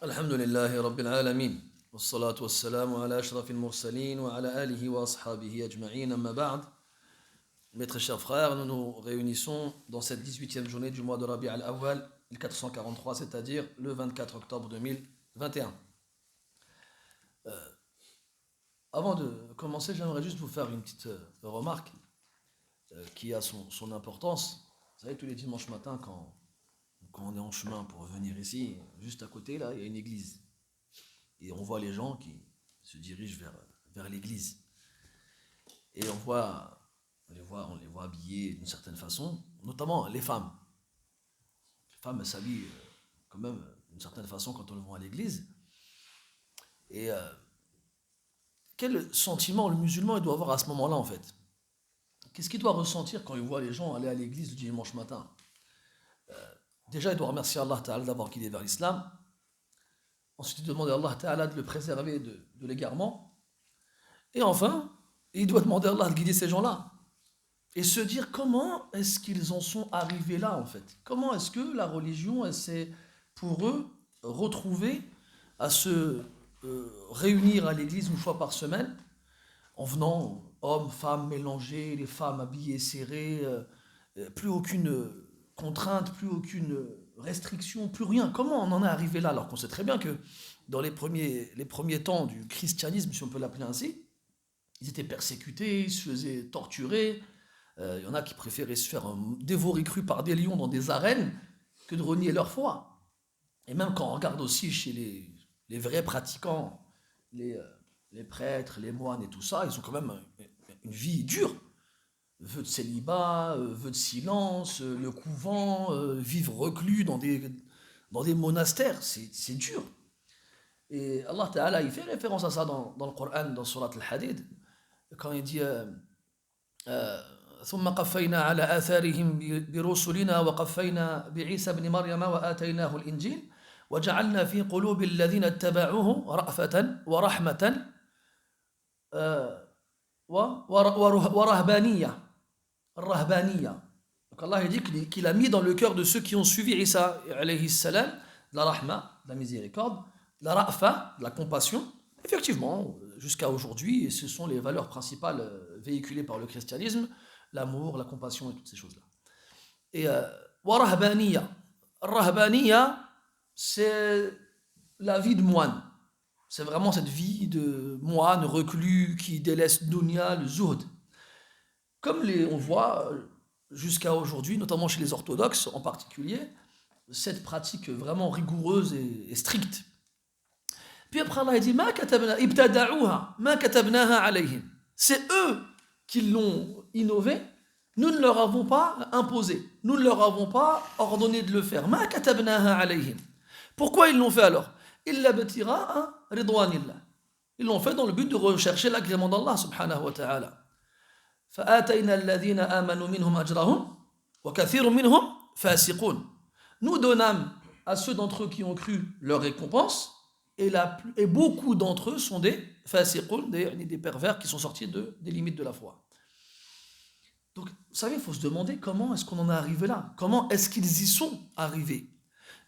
الحمد لله رب العالمين والصلاة والسلام على أشرف المرسلين وعلى آله وأصحابه أجمعين أما بعد. Mes très chers frères, nous nous réunissons dans cette 18e journée du mois de Rabi' al-Awwal, 1443, c'est-à-dire le 24 octobre 2021. Avant de commencer, j'aimerais juste vous faire une petite remarque qui a son importance. Vous savez, tous les dimanches matins, quand on est en chemin pour venir ici, juste à côté, là, il y a une église. Et on voit les gens qui se dirigent vers l'église. Et on les voit habillés d'une certaine façon, notamment les femmes. Les femmes s'habillent quand même d'une certaine façon quand on le voit à l'église. Et quel sentiment le musulman il doit avoir à ce moment-là en fait? Qu'est-ce qu'il doit ressentir quand il voit les gens aller à l'église le dimanche matin? Déjà, il doit remercier Allah Ta'ala d'avoir guidé vers l'islam. Ensuite, il doit demander à Allah Ta'ala de le préserver de l'égarement. Et enfin, il doit demander à Allah de guider ces gens-là. Et se dire comment est-ce qu'ils en sont arrivés là en fait. Comment est-ce que la religion, elle s'est pour eux retrouvée à se réunir à l'église une fois par semaine, en venant hommes, femmes mélangés, les femmes habillées serrées, plus aucune contrainte, plus aucune restriction, plus rien. Comment on en est arrivé là alors qu'on sait très bien que dans les premiers temps du christianisme, si on peut l'appeler ainsi, ils étaient persécutés, ils se faisaient torturer. Il y en a qui préféraient se faire dévorer cru par des lions dans des arènes que de renier leur foi. Et même quand on regarde aussi chez les vrais pratiquants, les, euh, les prêtres, les moines et tout ça, ils ont quand même une vie dure. Vœux de célibat, vœux de silence, le couvent, vivre reclus dans des monastères, c'est dur. Et Allah Ta'ala, il fait référence à ça dans le Coran, dans Surat Al-Hadid, quand il dit euh, ثم قفينا على آثارهم برسلنا وقفينا بعيسى ابن مريم وآتيناه الإنجيل وجعلنا في قلوب الذين اتبعوه رأفة ورحمة ورهبانية الرهبانية. Donc Allah dit qu'il a mis dans le cœur de ceux qui ont suivi Isa alayhi salam de la rahma, de la miséricorde, de la ra'fa, de la compassion. Effectivement, jusqu'à aujourd'hui, ce sont les valeurs principales véhiculées par le christianisme, l'amour, la compassion et toutes ces choses-là. Et warahbaniya. Rahbaniya, c'est la vie de moine. C'est vraiment cette vie de moine reclus qui délaisse dunya, le zuhd. Comme on voit jusqu'à aujourd'hui, notamment chez les orthodoxes en particulier, cette pratique vraiment rigoureuse et stricte. Puis après Allah dit c'est eux qui l'ont innové, nous ne leur avons pas imposé, nous ne leur avons pas ordonné de le faire. Pourquoi ils l'ont fait alors? Ils l'ont fait dans le but de rechercher l'agrément d'Allah subhanahu wa ta'ala. فآتينا الذين آمنوا منهم أجرهم وكثير منهم فاسقون. Nous donnâmes à ceux d'entre eux qui ont cru leur récompense, et beaucoup d'entre eux sont des fasiqun, des pervers qui sont sortis des limites de la foi. Donc, vous savez, il faut se demander comment est-ce qu'on en est arrivé là? Comment est-ce qu'ils y sont arrivés?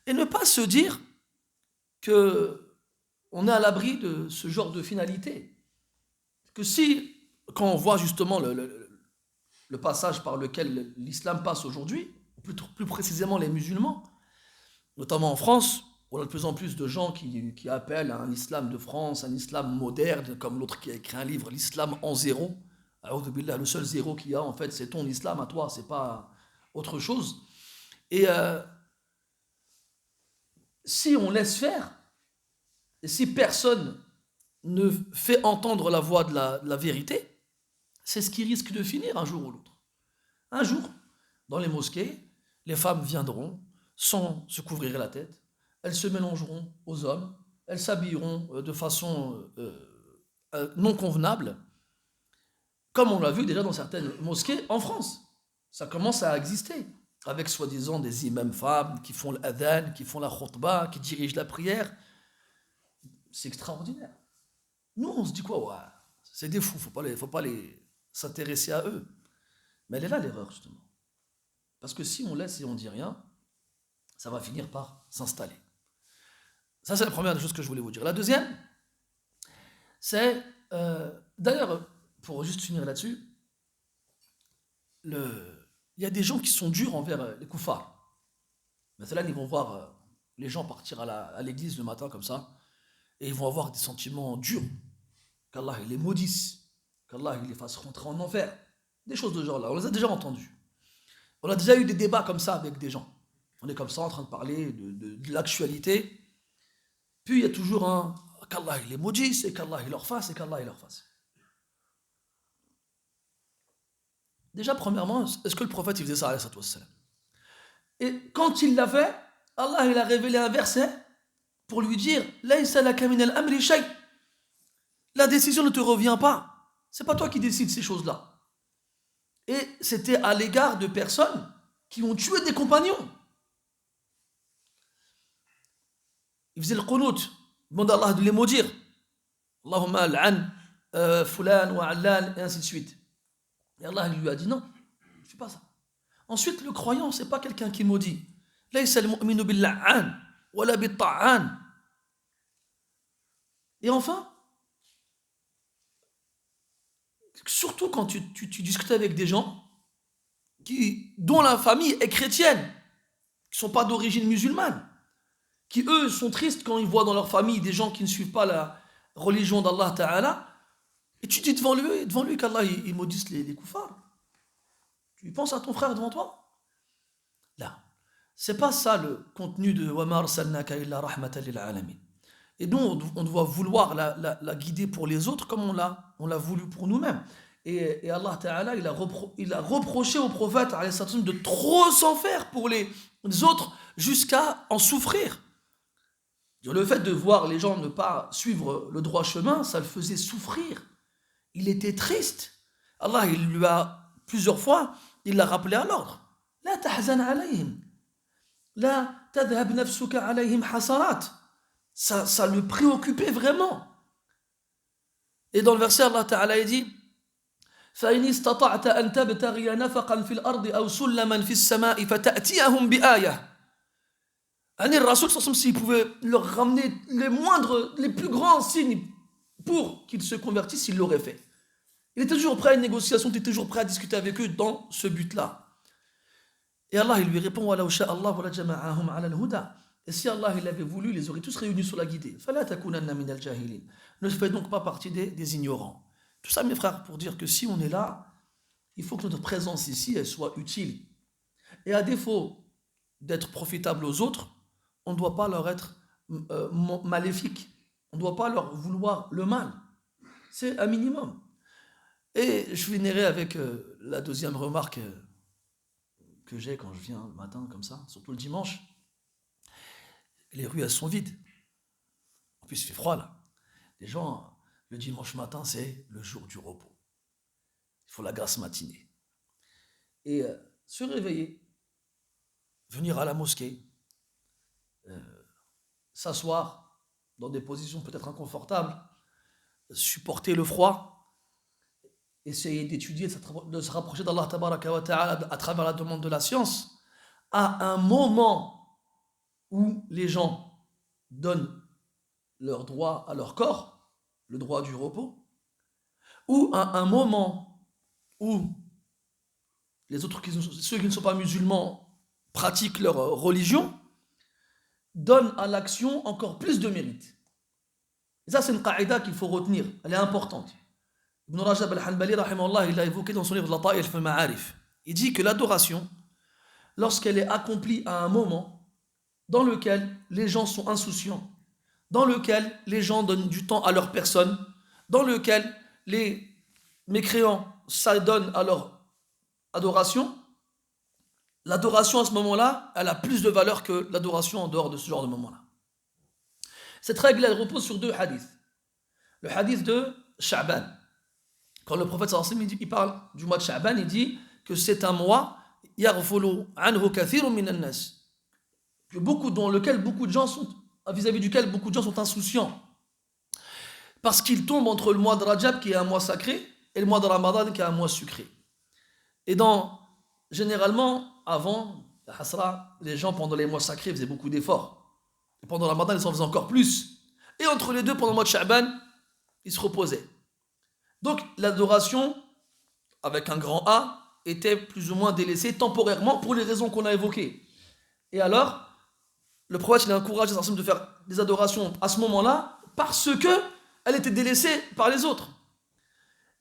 Et ne pas se dire qu'on est à l'abri de ce genre de finalité. Que si, quand on voit justement le passage par lequel l'islam passe aujourd'hui, plus précisément les musulmans, notamment en France, on a de plus en plus de gens qui appellent à un islam de France, un islam moderne, comme l'autre qui a écrit un livre, l'islam en zéro. A'oudhu billah, le seul zéro qu'il y a, en fait, c'est ton islam à toi, c'est pas autre chose. Et si on laisse faire, et si personne ne fait entendre la voix de la vérité, c'est ce qui risque de finir un jour ou l'autre. Un jour, dans les mosquées, les femmes viendront sans se couvrir la tête, elles se mélangeront aux hommes, elles s'habilleront de façon non convenable, comme on l'a vu déjà dans certaines mosquées en France. Ça commence à exister, avec soi-disant des imams femmes qui font l'adhan, qui font la khutbah, qui dirigent la prière. C'est extraordinaire. Nous, on se dit quoi? Ouais, c'est des fous, faut pas les s'intéresser à eux. Mais elle est là l'erreur, justement. Parce que si on laisse et on dit rien, ça va finir par s'installer. Ça, c'est la première des choses que je voulais vous dire. La deuxième, c'est, d'ailleurs, pour juste finir là-dessus, il y a des gens qui sont durs envers les koufars. Maintenant, ils vont voir les gens partir à l'église le matin comme ça, et ils vont avoir des sentiments durs, qu'Allah il les maudisse, qu'Allah il les fasse rentrer en enfer. Des choses de ce genre-là, on les a déjà entendues. On a déjà eu des débats comme ça avec des gens. On est comme ça en train de parler de l'actualité. Puis il y a toujours un qu'Allah il les maudisse, et qu'Allah il leur fasse, et qu'Allah il leur fasse. Déjà, premièrement, est-ce que le prophète il faisait ça, alayhi salatu wassalam? Et quand il l'a fait, Allah il a révélé un verset pour lui dire Laysa laka min al-amri shay. La décision ne te revient pas. C'est pas toi qui décides ces choses-là. Et c'était à l'égard de personnes qui ont tué des compagnons. Il faisait le qunut, il demandait à Allah de les maudire. Allahumma al'an fulan wa allan, et ainsi de suite. Et Allah lui a dit non, je ne fais pas ça. Ensuite, le croyant, ce n'est pas quelqu'un qui maudit. Laysa al-mu'minu bil-la'an, wala bil-ta'an. Et enfin, surtout quand tu discutes avec des gens dont la famille est chrétienne, qui ne sont pas d'origine musulmane, qui eux sont tristes quand ils voient dans leur famille des gens qui ne suivent pas la religion d'Allah Ta'ala, et tu dis devant lui qu'Allah il maudisse les koufars. Tu penses à ton frère devant toi? Là, c'est pas ça le contenu de Wa ma arsalnaka illa rahmatan lil alamin. Et nous, on doit vouloir la guider pour les autres comme on l'a voulu pour nous-mêmes. Et Allah Ta'ala, il a reproché au prophète de trop s'en faire pour les autres jusqu'à en souffrir. Le fait de voir les gens ne pas suivre le droit chemin, ça le faisait souffrir. Il était triste. Allah, il lui a plusieurs fois, il l'a rappelé à l'ordre. La tahzan alayhim. La tadhhab nafsuka alayhim hasarat. Ça le préoccupait vraiment. Et dans le verset, Allah Ta'ala il dit فَإِنِ اسْتَطَعْتَ أَن تَبْتَغِيَ نَفَقًا فِي الْأَرْضِ أَوْ سُلَّمًا فِي السَّمَاءِ فَتَأْتِيَهُمْ بِآيَةٍ. Le Rasoul, s'il pouvait leur ramener les plus grands signes pour qu'ils se convertissent, il l'aurait fait. Il était toujours prêt à une négociation, il était toujours prêt à discuter avec eux dans ce but-là. Et Allah, il lui répond وَلَوْ شَاءَ اللَّهُ لَجَمَعَهُمْ عَلَى الْهُدَى. Et si Allah il avait voulu, ils les aurait tous réunis sur la guidée. فَلَا تَكُونَنَّ مِنَ الْجَاهِلِينَ. Ne fais donc pas partie des ignorants. Tout ça, mes frères, pour dire que si on est là, il faut que notre présence ici, elle soit utile. Et à défaut d'être profitable aux autres, on ne doit pas leur être maléfique. On ne doit pas leur vouloir le mal. C'est un minimum. Et je finirai avec la deuxième remarque que j'ai quand je viens le matin, comme ça, surtout le dimanche. Les rues, elles sont vides. En plus, il fait froid, là. Les gens, le dimanche matin, c'est le jour du repos. Il faut la grasse matinée. Et se réveiller, venir à la mosquée, s'asseoir dans des positions peut-être inconfortables, supporter le froid, essayer d'étudier, de se rapprocher d'Allah Tabaraka wa Ta'ala à travers la demande de la science, à un moment où les gens donnent leur droit à leur corps, le droit du repos, ou à un moment où ceux qui ne sont pas musulmans pratiquent leur religion, donnent à l'action encore plus de mérite. Et ça, c'est une qaïda qu'il faut retenir, elle est importante. Ibn Rajab al-Hanbali, rahimahullah, il l'a évoqué dans son livre Lata'if al-Ma'arif. Il dit que l'adoration, lorsqu'elle est accomplie à un moment dans lequel les gens sont insouciants, dans lequel les gens donnent du temps à leur personne, dans lequel les mécréants s'adonnent à leur adoration, l'adoration à ce moment-là, elle a plus de valeur que l'adoration en dehors de ce genre de moment-là. Cette règle, elle repose sur deux hadiths. Le hadith de Sha'ban. Quand le prophète sallallahu alayhi wa sallam, il parle du mois de Sha'ban, il dit que c'est un mois yaghfulu anhu kathirun minan nas, dans lequel beaucoup de gens sont, vis-à-vis duquel beaucoup de gens sont insouciants. Parce qu'il tombe entre le mois de Rajab, qui est un mois sacré, et le mois de Ramadan, qui est un mois sucré. Et généralement, avant la Hasra, les gens, pendant les mois sacrés, faisaient beaucoup d'efforts. Et pendant le Ramadan, ils en faisaient encore plus. Et entre les deux, pendant le mois de Sha'ban, ils se reposaient. Donc l'adoration, avec un grand A, était plus ou moins délaissée temporairement pour les raisons qu'on a évoquées. Et alors, le prophète il a encouragé les personnes de faire des adorations à ce moment-là parce qu'elle était délaissée par les autres.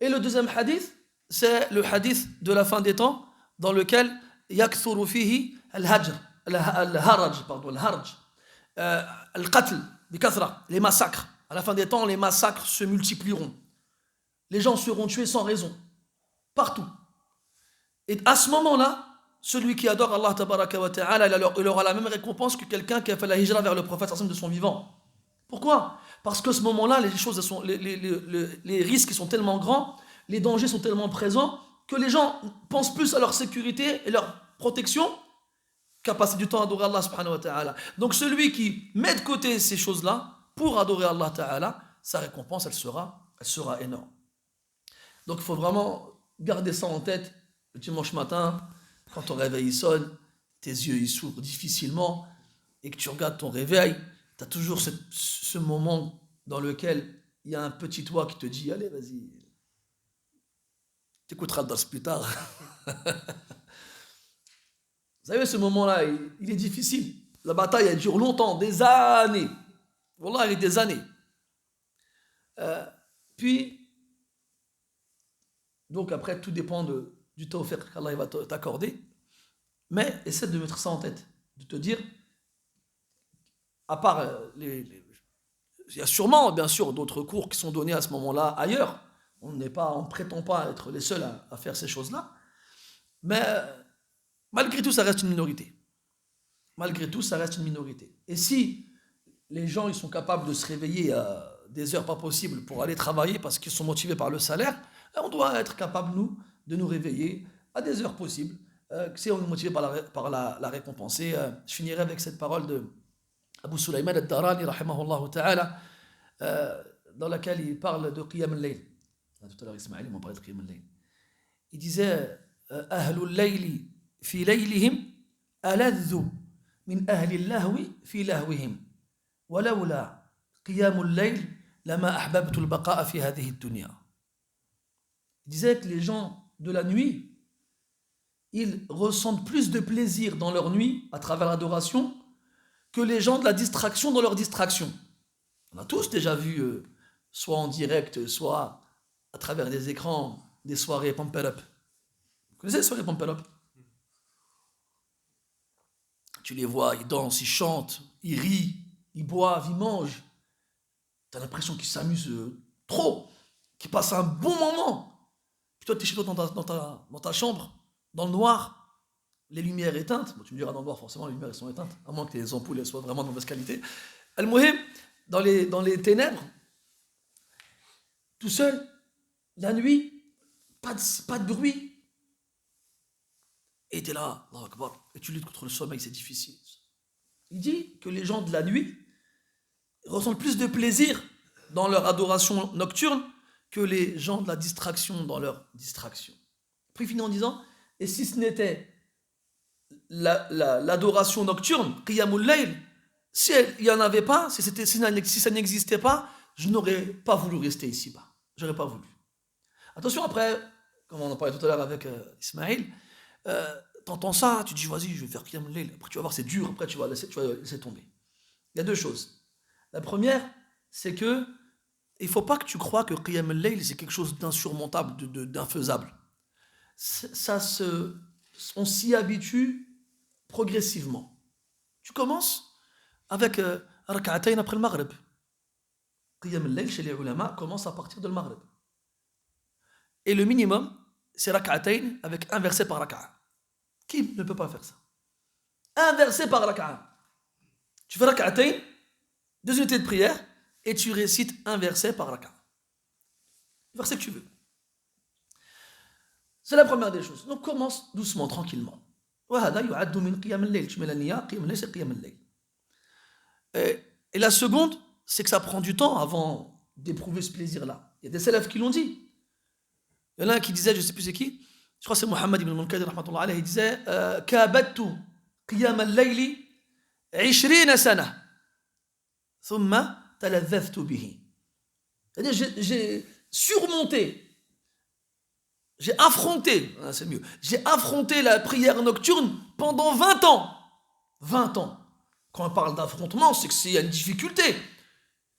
Et le deuxième hadith, c'est le hadith de la fin des temps dans lequel yakthuru fihi al-hajr, al-haraj, al-qatl, les massacres. À la fin des temps, les massacres se multiplieront. Les gens seront tués sans raison, partout. Et à ce moment-là, celui qui adore Allah tabaraka wa ta'ala, il aura la même récompense que quelqu'un qui a fait la hijra vers le prophète de son vivant. Pourquoi? Parce que ce moment-là, les risques sont tellement grands, les dangers sont tellement présents, que les gens pensent plus à leur sécurité et leur protection qu'à passer du temps à adorer Allah subhanahu wa ta'ala. Donc celui qui met de côté ces choses-là pour adorer Allah ta'ala, sa récompense, elle sera énorme. Donc il faut vraiment garder ça en tête. Le dimanche matin, quand ton réveil sonne, tes yeux ils s'ouvrent difficilement et que tu regardes ton réveil, tu as toujours ce moment dans lequel il y a un petit toit qui te dit allez vas-y, tu écouteras le dars plus tard. Vous savez, ce moment-là, il est difficile. La bataille, elle dure longtemps, des années. Wallah, il y a des années. Donc après, tout dépend du tawfiq qu'Allah va t'accorder. Mais essaie de mettre ça en tête. De te dire, à part il y a sûrement, bien sûr, d'autres cours qui sont donnés à ce moment-là ailleurs. On ne prétend pas être les seuls à faire ces choses-là. Mais malgré tout, ça reste une minorité. Malgré tout, ça reste une minorité. Et si les gens ils sont capables de se réveiller à des heures pas possibles pour aller travailler parce qu'ils sont motivés par le salaire, on doit être capable, nous, de nous réveiller à des heures possibles si on est motivé par la récompense. Et je finirai avec cette parole de Abu Sulayman al-Darani, rahimahullah ta'ala, dans laquelle il parle de Qiyam al-Layl. Tout à l'heure, Ismaël, il m'a parlé de Qiyam al-Layl. Il disait أهل الليل في ليلهم ألذ من أهل اللهو في لهوهم ولولا قيام الليل لما أحببت البقاء في هذه الدنيا. Il disait que les gens de la nuit, ils ressentent plus de plaisir dans leur nuit à travers l'adoration que les gens de la distraction dans leur distraction. On a tous déjà vu, soit en direct, soit à travers des écrans, des soirées pump it up. Vous connaissez les soirées pump it up? Tu les vois, ils dansent, ils chantent, ils rient, ils boivent, ils mangent. Tu as l'impression qu'ils s'amusent trop, qu'ils passent un bon moment. Puis toi, tu es chez toi dans ta chambre, dans le noir, les lumières éteintes. Bon, tu me diras dans le noir, forcément, les lumières elles sont éteintes, à moins que les ampoules elles soient vraiment de mauvaise qualité. Al-Muhim, dans les ténèbres, tout seul, la nuit, pas de bruit. Et tu es là, Allah Akbar, et tu luttes contre le sommeil, c'est difficile. Il dit que les gens de la nuit ressentent plus de plaisir dans leur adoration nocturne que les gens de la distraction dans leur distraction. Puis il finit en disant, et si ce n'était l'adoration nocturne, Qiyamul Layl, si il n'y en avait pas, si ça n'existait pas, je n'aurais pas voulu rester ici-bas. J'aurais pas voulu. Attention, après, comme on en parlait tout à l'heure avec Ismaël, t'entends ça, tu dis vas-y, je vais faire Qiyam al-Layl. Après tu vas voir, c'est dur, après tu vas laisser tomber. Il y a deux choses. La première, c'est que il ne faut pas que tu crois que Qiyam al-Layl c'est quelque chose d'insurmontable, d'infaisable. On s'y habitue progressivement. Tu commences avec rak'atayn après le Maghrib. Qiyam al-Layl chez les ulama commence à partir de le Maghrib. Et le minimum, c'est rak'atayn avec un verset par rak'a. Qui ne peut pas faire ça? Un verset par rak'a. Tu fais rak'atayn, 2 unités de prière, et tu récites un verset par rak'a. Le verset que tu veux. C'est la première des choses. Donc commence doucement, tranquillement. وهذا يعد من قيام الليل. Tu mets la niya, qiyam al-layl, c'est qiyam al-layl. Et la seconde, c'est que ça prend du temps avant d'éprouver ce plaisir-là. Il y a des salafs qui l'ont dit. Il y en a un qui disait, je ne sais plus c'est qui, je crois que c'est Mohammed ibn al-Munkadir, rahmatullah alayhi, il disait Kabadtu qiyam al-layli 20 sana. ثم تلذذت به. C'est-à-dire, j'ai surmonté, j'ai affronté, c'est mieux, j'ai affronté la prière nocturne pendant 20 ans. 20 ans. Quand on parle d'affrontement, c'est qu'il y a une difficulté.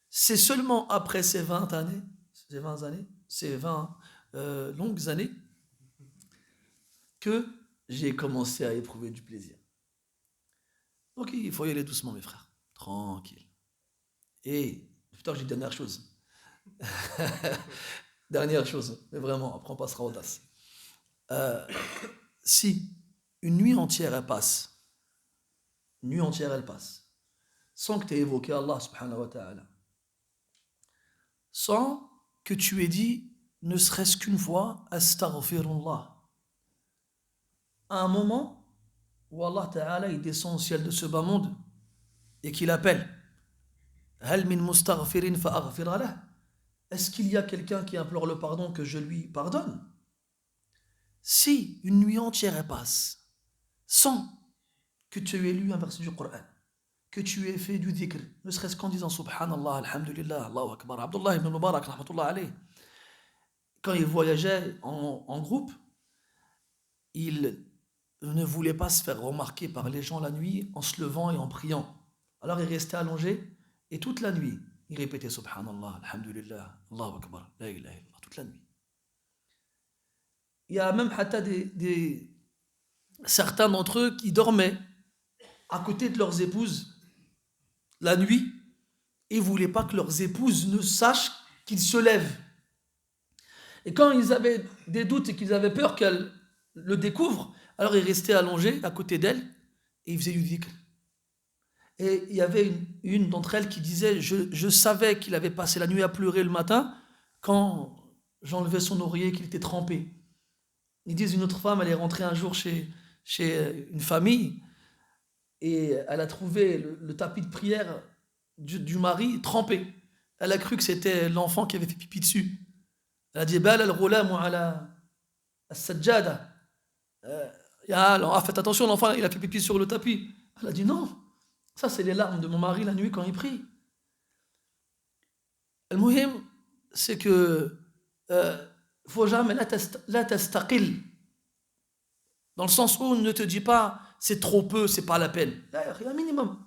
C'est seulement après ces 20 années, ces 20 longues années, que j'ai commencé à éprouver du plaisir. Donc il faut y aller doucement, mes frères. Tranquille. Et, putain, j'ai une dernière chose. Dernière chose, mais vraiment, après on passera au DAS. Si une nuit entière elle passe, sans que tu aies évoqué Allah subhanahu wa ta'ala, sans que tu aies dit ne serait-ce qu'une fois astaghfirullah, à un moment où Allah ta'ala il descend au ciel de ce bas monde et qu'il appelle hal min mustaghfirin fa'aghfir lah, est-ce qu'il y a quelqu'un qui implore le pardon que je lui pardonne? Si une nuit entière elle passe sans que tu aies lu un verset du Coran, que tu aies fait du dhikr, ne serait-ce qu'en disant subhanallah, alhamdulillah, Allahu akbar, Abdullah ibn Mubarak rahmatullah alayh, quand il voyageait en groupe, il ne voulait pas se faire remarquer par les gens la nuit en se levant et en priant. Alors il restait allongé et toute la nuit il répétait subhanallah, alhamdulillah, Allahu akbar, la ilaha illallah, toute la nuit. Il y a même certains d'entre eux qui dormaient à côté de leurs épouses la nuit et ne voulaient pas que leurs épouses ne sachent qu'ils se lèvent. Et quand ils avaient des doutes et qu'ils avaient peur qu'elles le découvrent, alors ils restaient allongés à côté d'elles et ils faisaient du dhikr. Et il y avait une d'entre elles qui disait je savais qu'il avait passé la nuit à pleurer le matin quand j'enlevais son oreiller, qu'il était trempé. Ils disent une autre femme, elle est rentrée un jour chez une famille et elle a trouvé le tapis de prière du mari trempé. Elle a cru que c'était l'enfant qui avait fait pipi dessus. Elle a dit bal al-ghulam ala as-sajjada. Faites attention, l'enfant il a fait pipi sur le tapis. Elle a dit non, ça c'est les larmes de mon mari la nuit quand il prie. Le muhim, c'est que faut jamais la tastaqil, dans le sens où ne te dis pas c'est trop peu, c'est pas la peine. Il y a un minimum.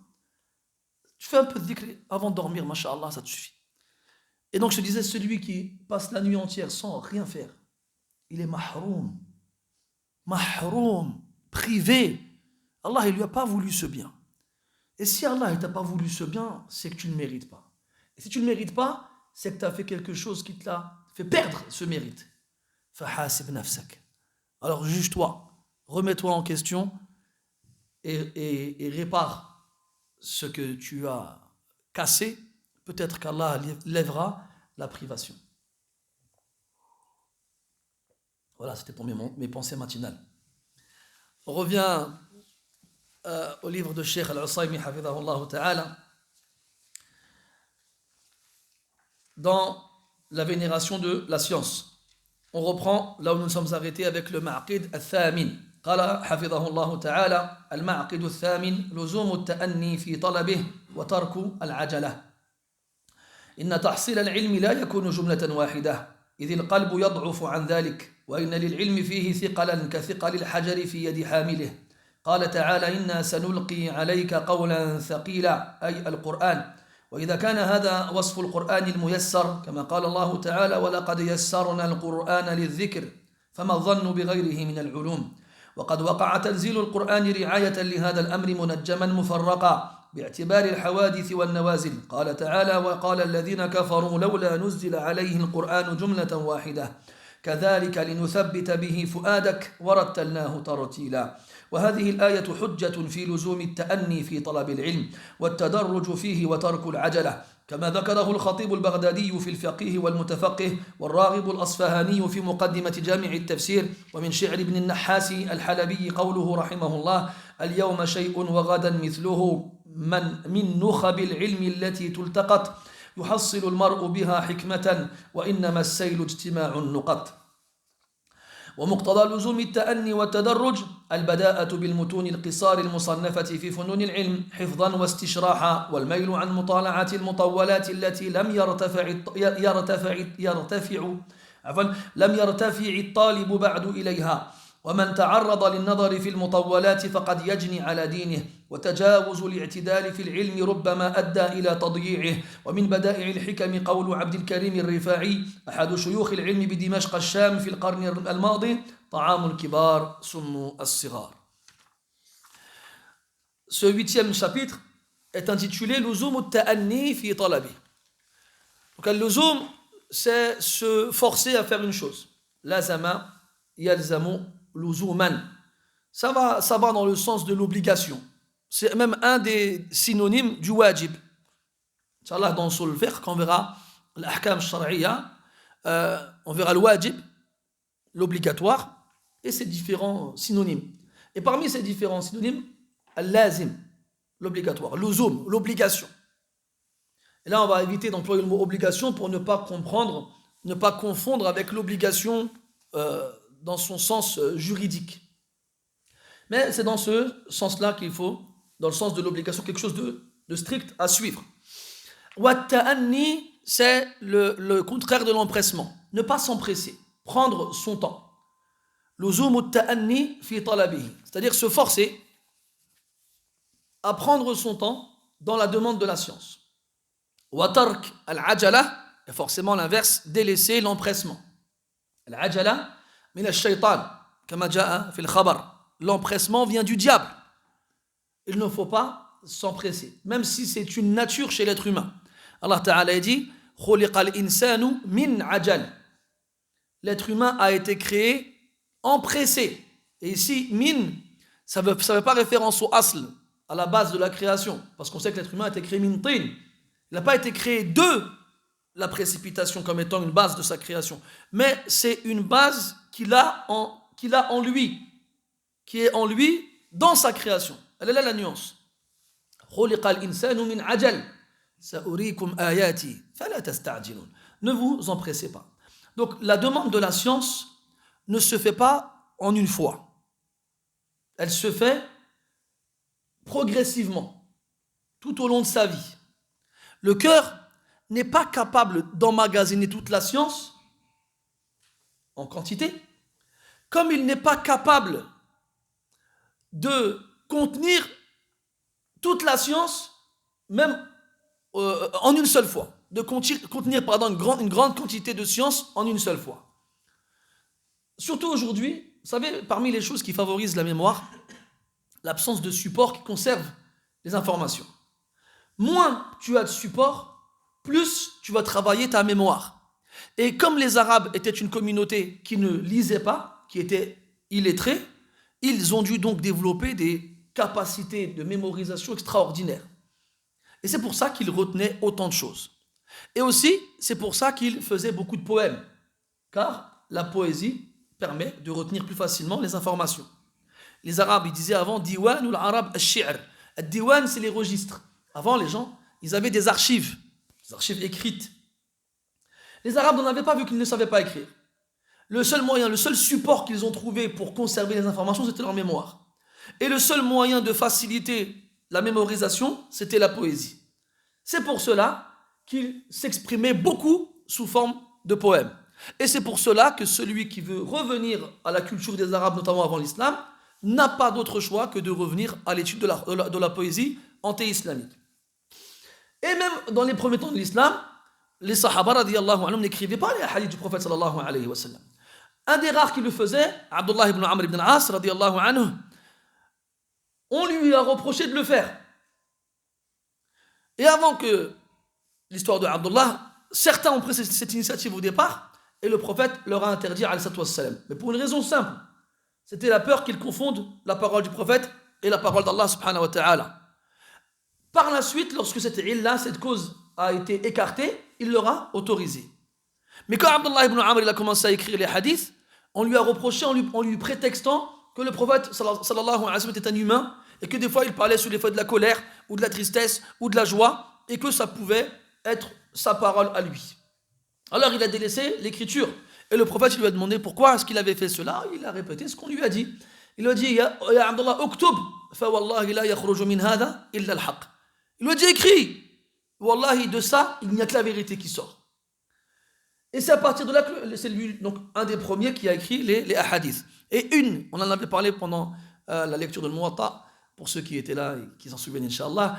Tu fais un peu de dhikr avant de dormir, masha'Allah, ça te suffit. Et donc je te disais, celui qui passe la nuit entière sans rien faire, il est mahroum, privé. Allah il lui a pas voulu ce bien. Et si Allah il t'a pas voulu ce bien, c'est que tu ne le mérites pas. Et si tu ne le mérites pas, c'est que tu as fait quelque chose qui te l'a fait perdre ce mérite. Fahasib nafsak. Alors juge-toi, remets-toi en question et répare ce que tu as cassé. Peut-être qu'Allah lèvera la privation. Voilà, c'était pour mes pensées matinales. On revient au livre de Cheikh Al-Usaymi, hafidhahullah ta'ala, dans la vénération de la science. On reprend là où nous nous sommes arrêtés avec le ma'aqid al-thamin. قال حفظه الله تعالى المعقد الثامن لزوم التأني في طلبه وترك العجلة. إن تحصيل العلم لا يكون جملة واحدة إذ القلب يضعف عن ذلك وإن للعلم فيه ثقلا كثقل الحجر في يد حامله. قال تعالى إنا سنلقي عليك قولا ثقيلا أي القرآن. وإذا كان هذا وصف القرآن الميسر كما قال الله تعالى ولقد يسرنا القرآن للذكر فما الظن بغيره من العلوم. وقد وقع تنزيل القرآن رعاية لهذا الأمر منجما مفرقا باعتبار الحوادث والنوازل. قال تعالى وقال الذين كفروا لولا نزل عليه القرآن جملة واحدة كذلك لنثبت به فؤادك ورتلناه ترتيلا. وهذه الآية حجة في لزوم التأني في طلب العلم والتدرج فيه وترك العجلة كما ذكره الخطيب البغدادي في الفقيه والمتفقه والراغب الأصفهاني في مقدمة جامع التفسير. ومن شعر ابن النحاس الحلبي قوله رحمه الله اليوم شيء وغدا مثله من نخب العلم التي تلتقط يحصل المرء بها حكمة وإنما السيل اجتماع النقط. ومقتضى لزوم التأني والتدرج البداءة بالمتون القصار المصنفة في فنون العلم حفظا واستشراحا والميل عن مطالعة المطولات التي لم يرتفع الطالب بعد إليها ومن تعرض للنظر في المطولات فقد يجني على دينه وتجاوز الاعتدال في العلم ربما أدى إلى تضييعه ومن بدائع الحكم قول عبد الكريم الرفاعي أحد شيوخ العلم بدمشق الشام في القرن الماضي طعام الكبار سم الصغار. Ce 8e chapitre est intitulé Luzum al-ta'anni fi talabi. Donc al-luzum, c'est se forcer à faire une chose. Lazama yalzamu luzuman. Ça va dans le sens de l'obligation. C'est même un des synonymes du wajib. Inch'Allah, dans le fiqh, quand on verra l'ahkam shar'iyya, on verra le wajib, l'obligatoire, et ses différents synonymes. Et parmi ces différents synonymes, al-lazim, l'obligatoire, luzum, l'obligation. Et là, on va éviter d'employer le mot obligation pour ne pas confondre avec l'obligation dans son sens juridique. Mais c'est dans ce sens-là qu'il faut, dans le sens de l'obligation, quelque chose de strict à suivre. Wa ta'anni, c'est le contraire de l'empressement. Ne pas s'empresser, prendre son temps. Luzum ta'anni fi talabihi, c'est-à-dire se forcer à prendre son temps dans la demande de la science. Wa tark al-ajala, et forcément l'inverse, délaisser l'empressement. Al-ajala min al-shaytan, kama ja'a fi al-khabar. L'empressement vient du diable. Il ne faut pas s'empresser, même si c'est une nature chez l'être humain. Allah Ta'ala dit khuliqa al-insanu min ajal. L'être humain a été créé empressé. Et ici, min, ça veut pas référence au asl, à la base de la création, parce qu'on sait que l'être humain a été créé min tin. Il n'a pas été créé de la précipitation comme étant une base de sa création, mais c'est une base qu'il a en lui, qui est en lui dans sa création. Elle est là la nuance. Ne vous empressez pas. Donc la demande de la science ne se fait pas en une fois. Elle se fait progressivement, tout au long de sa vie. Le cœur n'est pas capable d'emmagasiner toute la science en quantité, comme il n'est pas capable de contenir toute la science, même en une seule fois, de contenir une grande quantité de science en une seule fois. Surtout aujourd'hui, vous savez, parmi les choses qui favorisent la mémoire, l'absence de support qui conserve les informations. Moins tu as de support, plus tu vas travailler ta mémoire. Et comme les Arabes étaient une communauté qui ne lisait pas, qui était illettrée, ils ont dû donc développer des capacités de mémorisation extraordinaires. Et c'est pour ça qu'ils retenaient autant de choses. Et aussi, c'est pour ça qu'ils faisaient beaucoup de poèmes. Car la poésie permet de retenir plus facilement les informations. Les Arabes, ils disaient avant, diwan ou l'arabe al-shi'r. Al-diwan, c'est les registres. Avant, les gens, ils avaient des archives écrites. Les Arabes n'en avaient pas vu qu'ils ne savaient pas écrire. Le seul moyen, le seul support qu'ils ont trouvé pour conserver les informations, c'était leur mémoire. Et le seul moyen de faciliter la mémorisation, c'était la poésie. C'est pour cela qu'ils s'exprimaient beaucoup sous forme de poèmes. Et c'est pour cela que celui qui veut revenir à la culture des Arabes, notamment avant l'islam, n'a pas d'autre choix que de revenir à l'étude de la poésie anté-islamique. Et même dans les premiers temps de l'islam, les Sahaba radiyallahu anhum n'écrivaient pas les hadiths du prophète sallallahu alayhi wa sallam. Un des rares qui le faisait, Abdullah ibn Amr ibn al-As radiyallahu anhu, on lui a reproché de le faire. Et avant que l'histoire de Abdullah, certains ont pris cette initiative au départ, et le prophète leur a interdit alayhi wa sallam. Mais pour une raison simple, c'était la peur qu'ils confondent la parole du prophète et la parole d'Allah subhanahu wa ta'ala. Par la suite, lorsque cette cause a été écartée, il leur a autorisé. Mais quand Abdullah ibn Amr il a commencé à écrire les hadiths, on lui a reproché en lui prétextant que le prophète sallallahu alayhi wa sallam était un humain et que des fois il parlait sous l'effet de la colère ou de la tristesse ou de la joie et que ça pouvait être sa parole à lui. Alors il a délaissé l'écriture. Et le prophète il lui a demandé pourquoi est-ce qu'il avait fait cela. Il a répété ce qu'on lui a dit. Il lui a dit Ya Abdallah, uktub, fa wallahi la yakhruju min hadha illa al-haq. Il lui a dit écris. Wallahi, de ça, il n'y a que la vérité qui sort. Et c'est à partir de là que c'est lui, donc, un des premiers qui a écrit les hadiths. Et on en avait parlé pendant la lecture de Muwatta, pour ceux qui étaient là et qui s'en souviennent, Inch'Allah,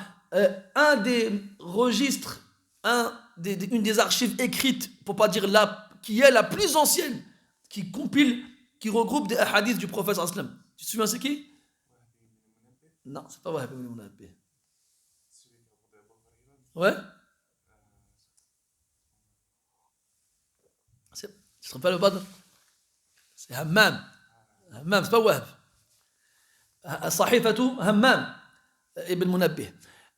un des registres, une des archives écrites, pour pas dire là, qui est la plus ancienne, qui compile, qui regroupe des hadiths du prophète sallam. Tu te souviens c'est qui? Non, c'est pas Wahab ibn Munabbih. Ouais? Ce ne serait pas le Badr? C'est Hammam. Hammam, c'est pas Wahab. Sahifatu Hammam ibn Munabbih.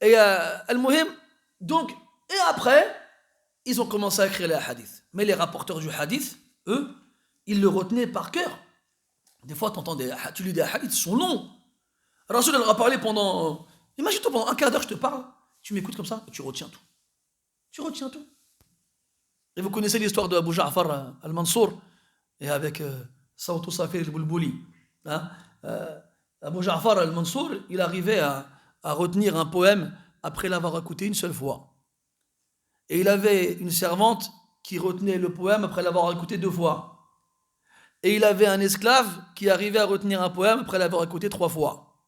Et al-Muhim, donc, et après, ils ont commencé à écrire les hadiths. Mais les rapporteurs du hadith, eux, ils le retenaient par cœur. Des fois, tu lis des hadiths, ils sont longs. Rasul, elle aura parlé pendant. Imagine-toi, pendant un quart d'heure, je te parle, tu m'écoutes comme ça, et tu retiens tout. Tu retiens tout. Et vous connaissez l'histoire de Abu Ja'far al-Mansour, et avec Sawtu Safir al-Bulbuli. Hein? Abu Ja'far al-Mansour, il arrivait à retenir un poème après l'avoir écouté une seule fois. Et il avait une servante qui retenait le poème après l'avoir écouté 2 fois. Et il avait un esclave qui arrivait à retenir un poème après l'avoir écouté 3 fois.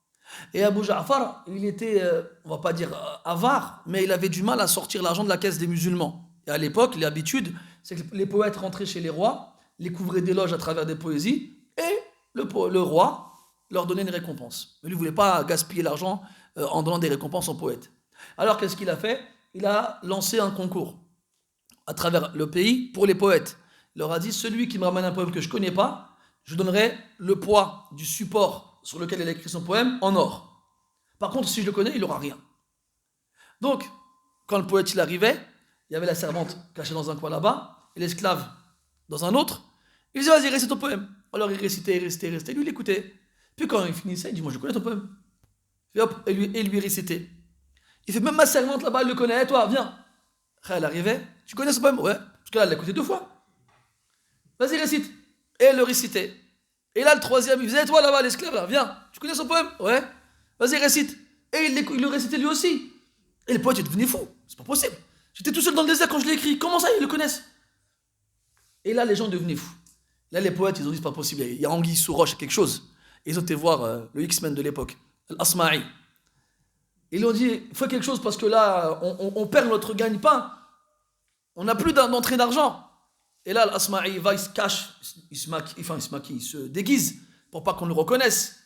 Et Abu Ja'far, il était, on va pas dire avare, mais il avait du mal à sortir l'argent de la caisse des musulmans. Et à l'époque, l'habitude, c'est que les poètes rentraient chez les rois, les couvraient d'éloges à travers des poésies, et le roi leur donnait une récompense. Mais lui ne voulait pas gaspiller l'argent en donnant des récompenses aux poètes. Alors qu'est-ce qu'il a fait? Il a lancé un concours à travers le pays pour les poètes. Il leur a dit, celui qui me ramène un poème que je ne connais pas, je donnerai le poids du support sur lequel il a écrit son poème en or. Par contre, si je le connais, il n'aura rien. Donc, quand le poète il arrivait, il y avait la servante cachée dans un coin là-bas, et l'esclave dans un autre. Il disait, vas-y, récite ton poème. Alors il récitait, lui il écoutait. Puis quand il finissait, il dit, moi je connais ton poème. Et hop, et lui récitait. Il fait, même ma servante là-bas, elle le connaît, toi, viens. Elle arrivait, tu connais ce poème? Ouais, parce qu'elle l'a écouté 2 fois. Vas-y, récite. Et elle le récitait. Et là, le troisième, il faisait, toi là-bas, l'esclave, là, viens, tu connais son poème? Ouais. Vas-y, récite. Et il le récitait lui aussi. Et le poète est devenu fou. C'est pas possible. J'étais tout seul dans le désert quand je l'ai écrit. Comment ça, ils le connaissent? Et là, les gens devenaient fous. Là, les poètes, ils ont dit, c'est pas possible. Il y a anguille sous roche, quelque chose. Et ils ont été voir le X-Men de l'époque, l'Asma'i. Ils lui ont dit, il faut quelque chose parce que là, on perd notre gagne-pain. On n'a plus d'entrée d'argent. Et là, l'Asma'i va, il se cache, il se maquille, il se déguise pour pas qu'on le reconnaisse.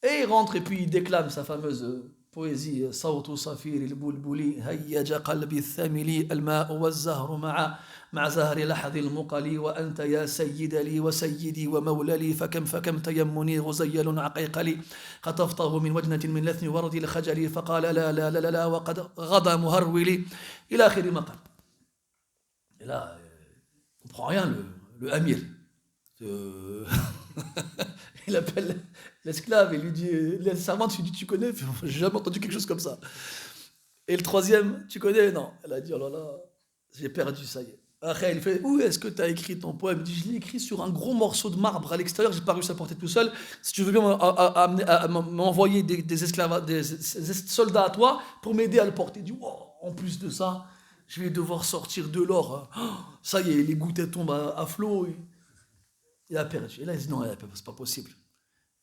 Et il rentre et puis il déclame sa fameuse poésie Sawtu Safir al-Bulbuli hayyaja qalbi al-thamili al-ma'u waz-zahru ma'a zahri lahdi al-muqali wa anta ya sayyida li wa sayyidi wa mawla li fakam tayammuni ghuzayyalun aqiqa li khataftahu min wajnatin min lathni wardi al-khajali faqala la wa qad ghada muharwili ila akhir ma qala. Et là, il ne comprend rien, le Amir. Il appelle l'esclave et lui dit, la servante lui dit, tu connais? J'ai jamais entendu quelque chose comme ça. Et le troisième, tu connais? Non. Elle a dit, oh là là, j'ai perdu, ça y est. Après, il fait, où est-ce que tu as écrit ton poème? Il dit, je l'ai écrit sur un gros morceau de marbre à l'extérieur, j'ai pas réussi à porter tout seul. Si tu veux bien m'envoyer des esclaves, des soldats à toi pour m'aider à le porter. Il dit, oh, en plus de ça, je vais devoir sortir de l'or. Oh, ça y est, les gouttes tombent à flot. Il a perdu. Et là, il dit, non, c'est pas possible.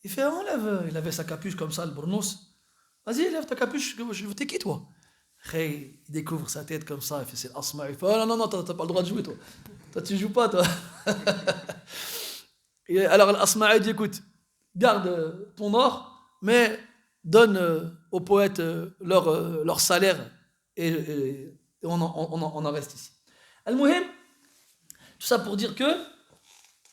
Il fait, enlève. Il avait sa capuche comme ça, le bournos. Vas-y, lève ta capuche, t'es qui, toi? Après, il découvre sa tête comme ça, il fait, c'est l'asma. Il fait, oh non, t'as pas le droit de jouer, toi. Toi, tu joues pas, toi. Et alors, l'asma, il dit, écoute, garde ton or, mais donne aux poètes leur salaire et on en reste ici. Al-Muhim, tout ça pour dire que,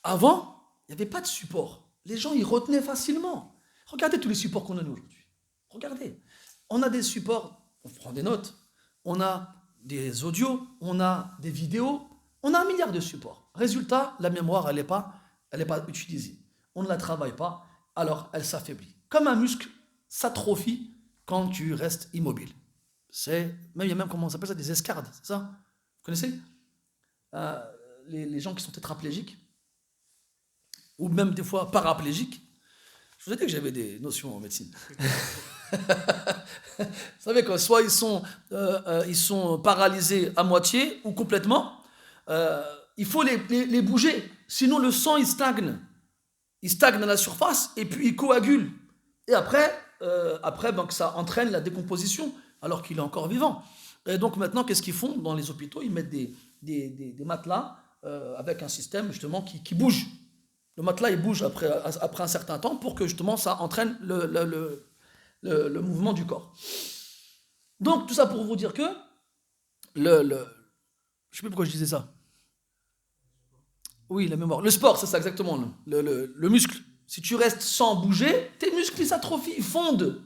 avant, il n'y avait pas de support. Les gens, ils retenaient facilement. Regardez tous les supports qu'on a nous aujourd'hui. Regardez. On a des supports, on prend des notes, on a des audios, on a des vidéos, on a 1 milliard de supports. Résultat, la mémoire, elle n'est pas utilisée. On ne la travaille pas, alors elle s'affaiblit. Comme un muscle s'atrophie quand tu restes immobile. Il y a même, comment on s'appelle ça, des escardes, c'est ça? Vous connaissez les gens qui sont tétraplégiques, ou même des fois paraplégiques. Je vous ai dit que j'avais des notions en médecine. Vous savez que soit ils sont paralysés à moitié ou complètement, il faut les bouger, sinon le sang il stagne. Il stagne à la surface et puis il coagule. Et après donc ça entraîne la décomposition alors qu'il est encore vivant. Et donc maintenant, qu'est-ce qu'ils font dans les hôpitaux? Ils mettent des matelas avec un système justement qui bouge. Le matelas il bouge après un certain temps pour que justement ça entraîne le mouvement du corps. Donc tout ça pour vous dire que je ne sais plus pourquoi je disais ça. Oui, la mémoire. Le sport, c'est ça exactement. Le muscle. Si tu restes sans bouger, tes muscles ils s'atrophient, ils fondent.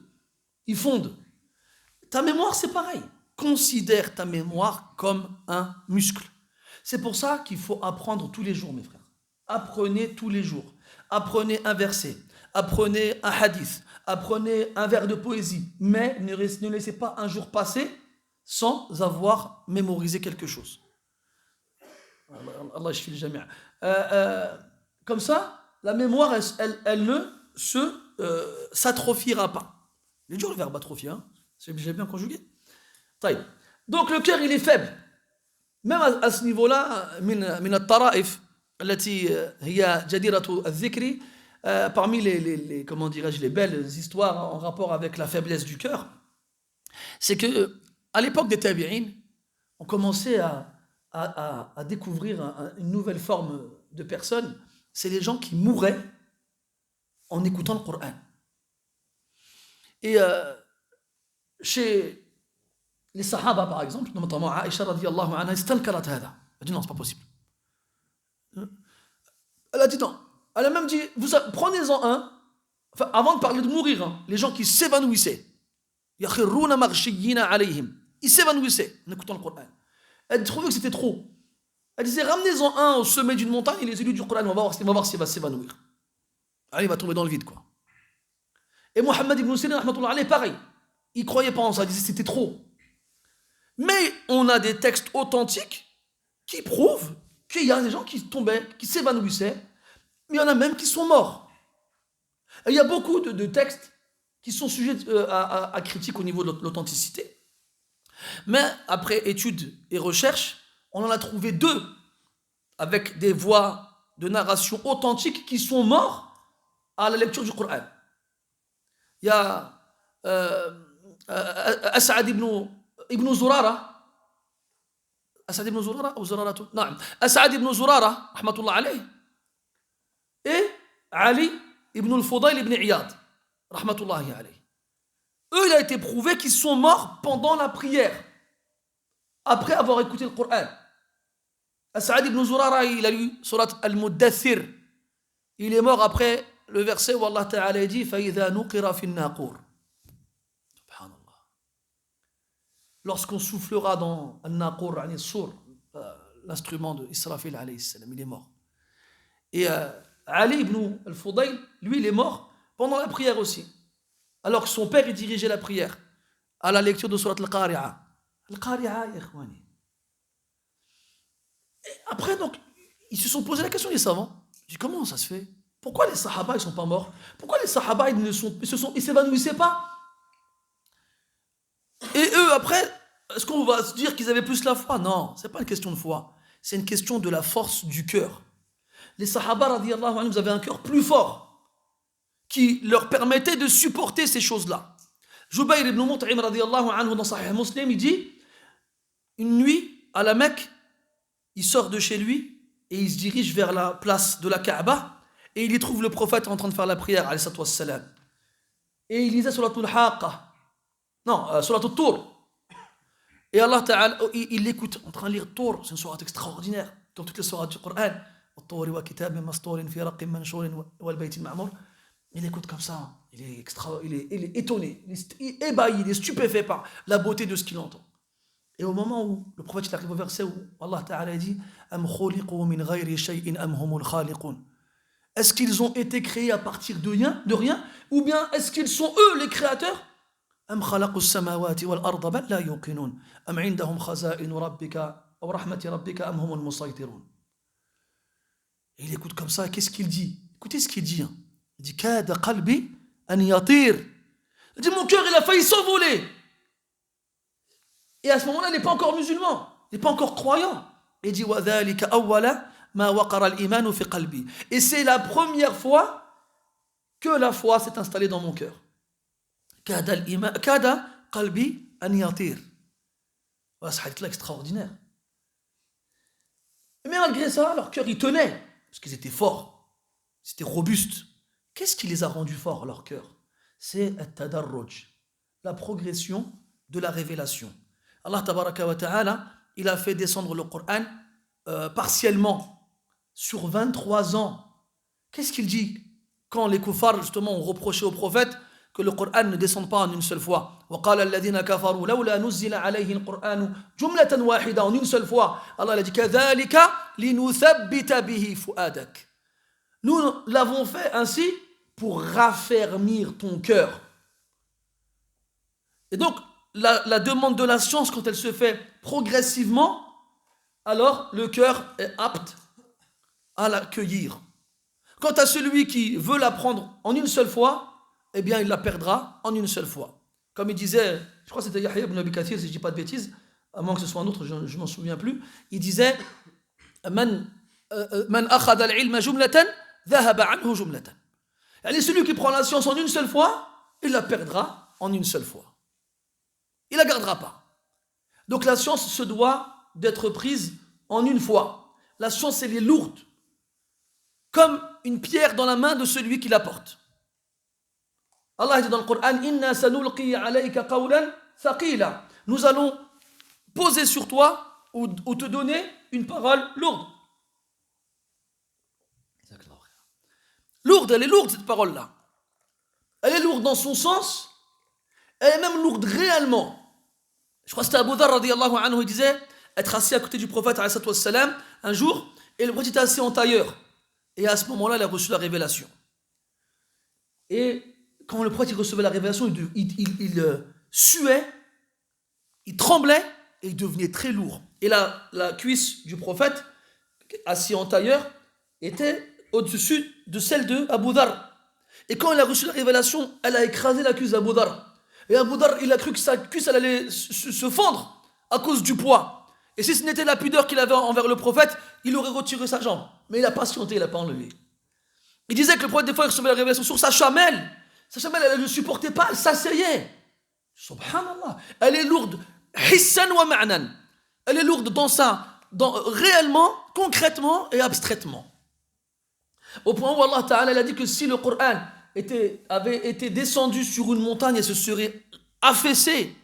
Ils fondent. Ta mémoire, c'est pareil. Considère ta mémoire comme un muscle. C'est pour ça qu'il faut apprendre tous les jours, mes frères. Apprenez tous les jours. Apprenez un verset. Apprenez un hadith. Apprenez un vers de poésie. Mais ne laissez pas un jour passer sans avoir mémorisé quelque chose. Allah yashfi al-jami'. Comme ça, la mémoire, elle ne s'atrophiera pas. Il est dur le verbe atrophier, hein? J'ai bien conjugué. Donc le cœur, il est faible. Même à ce niveau-là, من الطرائف التي هي جديرة الذكر, parmi les comment dirais-je, les belles histoires en rapport avec la faiblesse du cœur, c'est que à l'époque des tabi'in, on commençait à découvrir une nouvelle forme de personnes. C'est les gens qui mouraient en écoutant le Coran. Et chez les Sahaba, par exemple, notamment Aïcha radiyallahu anha, istankarat hada. Elle a dit non, c'est pas possible. Elle a dit non. Elle a même dit, prenez-en un, enfin, avant de parler de mourir, hein, les gens qui s'évanouissaient. Yakhiruna maghshiyina alayhim. Ils s'évanouissaient en écoutant le Coran. Elle trouvait que c'était trop. Elle disait, ramenez-en un au sommet d'une montagne et les élus du Coran, on va voir s'il va s'évanouir. Allez, il va tomber dans le vide, quoi. Et Mohammed ibn Sirin, rahmatullah alayhi, pareil. Il ne croyait pas en ça, il disait c'était trop. Mais on a des textes authentiques qui prouvent qu'il y a des gens qui tombaient, qui s'évanouissaient, mais il y en a même qui sont morts. Et il y a beaucoup de textes qui sont sujets à critique au niveau de l'authenticité. Mais après études et recherches, on en a trouvé 2 avec des voix de narration authentiques qui sont morts à la lecture du Coran. Il y a As'ad ibn Zurara. As'ad ibn Zurara ou Zuraratu? Non, As'ad ibn Zurara, rahmatullah alayh, et Ali ibn al-Fudayl ibn Iyad, rahmatullah alayh. Eux, il a été prouvé qu'ils sont morts pendant la prière, après avoir écouté le Coran. As'ad ibn Zurara, il a lu surat al-Muddathir. Il est mort après le verset où Allah Ta'ala dit فَإِذَا نُقِرَ فِي النَّاقُورِ. Subhanallah. Lorsqu'on soufflera dans al-Naqur, l'instrument de Israfil alayhi salam, il est mort. Et Ali ibn al-Fudayl, lui, il est mort pendant la prière aussi. Alors que son père, il dirigeait la prière à la lecture de surat al-Qari'a. Al-Qari'a, ya ikhwani. Et après, donc, ils se sont posé la question, les savants. Ils disent, comment ça se fait? Pourquoi les Sahaba, ils ne sont pas morts? Pourquoi les Sahaba, ils ne s'évanouissaient pas? Et eux, après, est-ce qu'on va se dire qu'ils avaient plus la foi? Non, ce n'est pas une question de foi. C'est une question de la force du cœur. Les Sahaba, radiyallahu anhum, avaient un cœur plus fort qui leur permettait de supporter ces choses-là. Jubayr ibn Mut'im, radiyallahu anhu, dans Sahih Muslim, il dit, une nuit, à la Mecque, il sort de chez lui et il se dirige vers la place de la Kaaba et il y trouve le prophète en train de faire la prière, alayhi salatu wassalam. Et il lisait suratul Haqqa. Non, suratul Tur. Et Allah Ta'ala, il l'écoute en train de lire Tur. C'est une sourate extraordinaire, comme toutes les sourates du Coran. Il écoute comme ça. Il est étonné, il est ébahi, il est stupéfait par la beauté de ce qu'il entend. Et au moment où le prophète arrive au verset où Allah Ta'ala dit est-ce qu'ils ont été créés à partir de rien, ou bien est-ce qu'ils sont eux les créateurs? Et il écoute comme ça, qu'est-ce qu'il dit? Écoutez ce qu'il dit. Hein. Il dit Kada qalbi an yatir. Il dit mon cœur, il a failli s'envoler. Et à ce moment-là, il n'est pas encore musulman. Il n'est pas encore croyant. Il dit Wa dhalika awwala ma waqara al-iman fi qalbi. Et c'est la première fois que la foi s'est installée dans mon cœur. Kada qalbi an yatir. Voilà, ce hadith-là extraordinaire. Mais malgré ça, leur cœur, il tenait. Parce qu'ils étaient forts. Ils étaient robustes. Qu'est-ce qui les a rendus forts, leur cœur? C'est at-tadarruj, la progression de la révélation. Allah tabaraka wa ta'ala, il a fait descendre le Coran partiellement, sur 23 ans. Qu'est-ce qu'il dit quand les kuffars, justement, ont reproché au prophète que le Coran ne descende pas en une seule fois. وَقَالَ الَّذِينَ كَفَرُوا لَوْلَا نُزِّلَ عَلَيْهِ الْقُرْآنُ جُمْلَةً وَاحِدَةً en une seule fois. Allah a dit كَذَلِكَ لِنُثَبِّتَ بِهِ فُؤَادَكَ. Nous l'avons fait ainsi pour raffermir ton cœur. Et donc, la demande de la science, quand elle se fait progressivement, alors le cœur est apte à l'accueillir. Quant à celui qui veut l'apprendre en une seule fois, eh bien, il la perdra en une seule fois. Comme il disait, je crois que c'était Yahya ibn Abi Kathir, si je ne dis pas de bêtises, à moins que ce soit un autre, je ne m'en souviens plus, il disait Man akhadha al-ilma jumlatan, dhahaba anhu jumlatan. Et celui qui prend la science en une seule fois, il la perdra en une seule fois. Il ne la gardera pas. Donc la science se doit d'être prise en une fois. La science, elle est lourde, comme une pierre dans la main de celui qui la porte. Allah dit dans le Coran Inna sanulqi alayka qawlan thaqila. Nous allons poser sur toi ou te donner une parole lourde. Lourde, elle est lourde cette parole-là. Elle est lourde dans son sens, elle est même lourde réellement. Je crois que c'était Abu Dharr radiyallahu anhu, il disait être assis à côté du prophète alayhi salam un jour, et le prophète était assis en tailleur. Et à ce moment-là, il a reçu la révélation. Et quand le prophète recevait la révélation, il suait, il tremblait et il devenait très lourd. Et la cuisse du prophète, assis en tailleur, était au-dessus de celle de Abu Dharr. Et quand il a reçu la révélation, elle a écrasé la cuisse d'Abu Dharr. Et Abu Dharr, il a cru que sa cuisse elle allait se fendre à cause du poids. Et si ce n'était la pudeur qu'il avait envers le prophète, il aurait retiré sa jambe. Mais il a patienté, il n'a pas enlevé. Il disait que le prophète, des fois, il recevait la révélation sur sa chamelle. Sa chamelle, elle ne supportait pas, elle s'asseyait. Subhanallah. Elle est lourde. Hissan wa ma'nan. Elle est lourde réellement, concrètement et abstraitement. Au point où Allah Ta'ala a dit que si le Coran avait été descendu sur une montagne et se serait affaissé,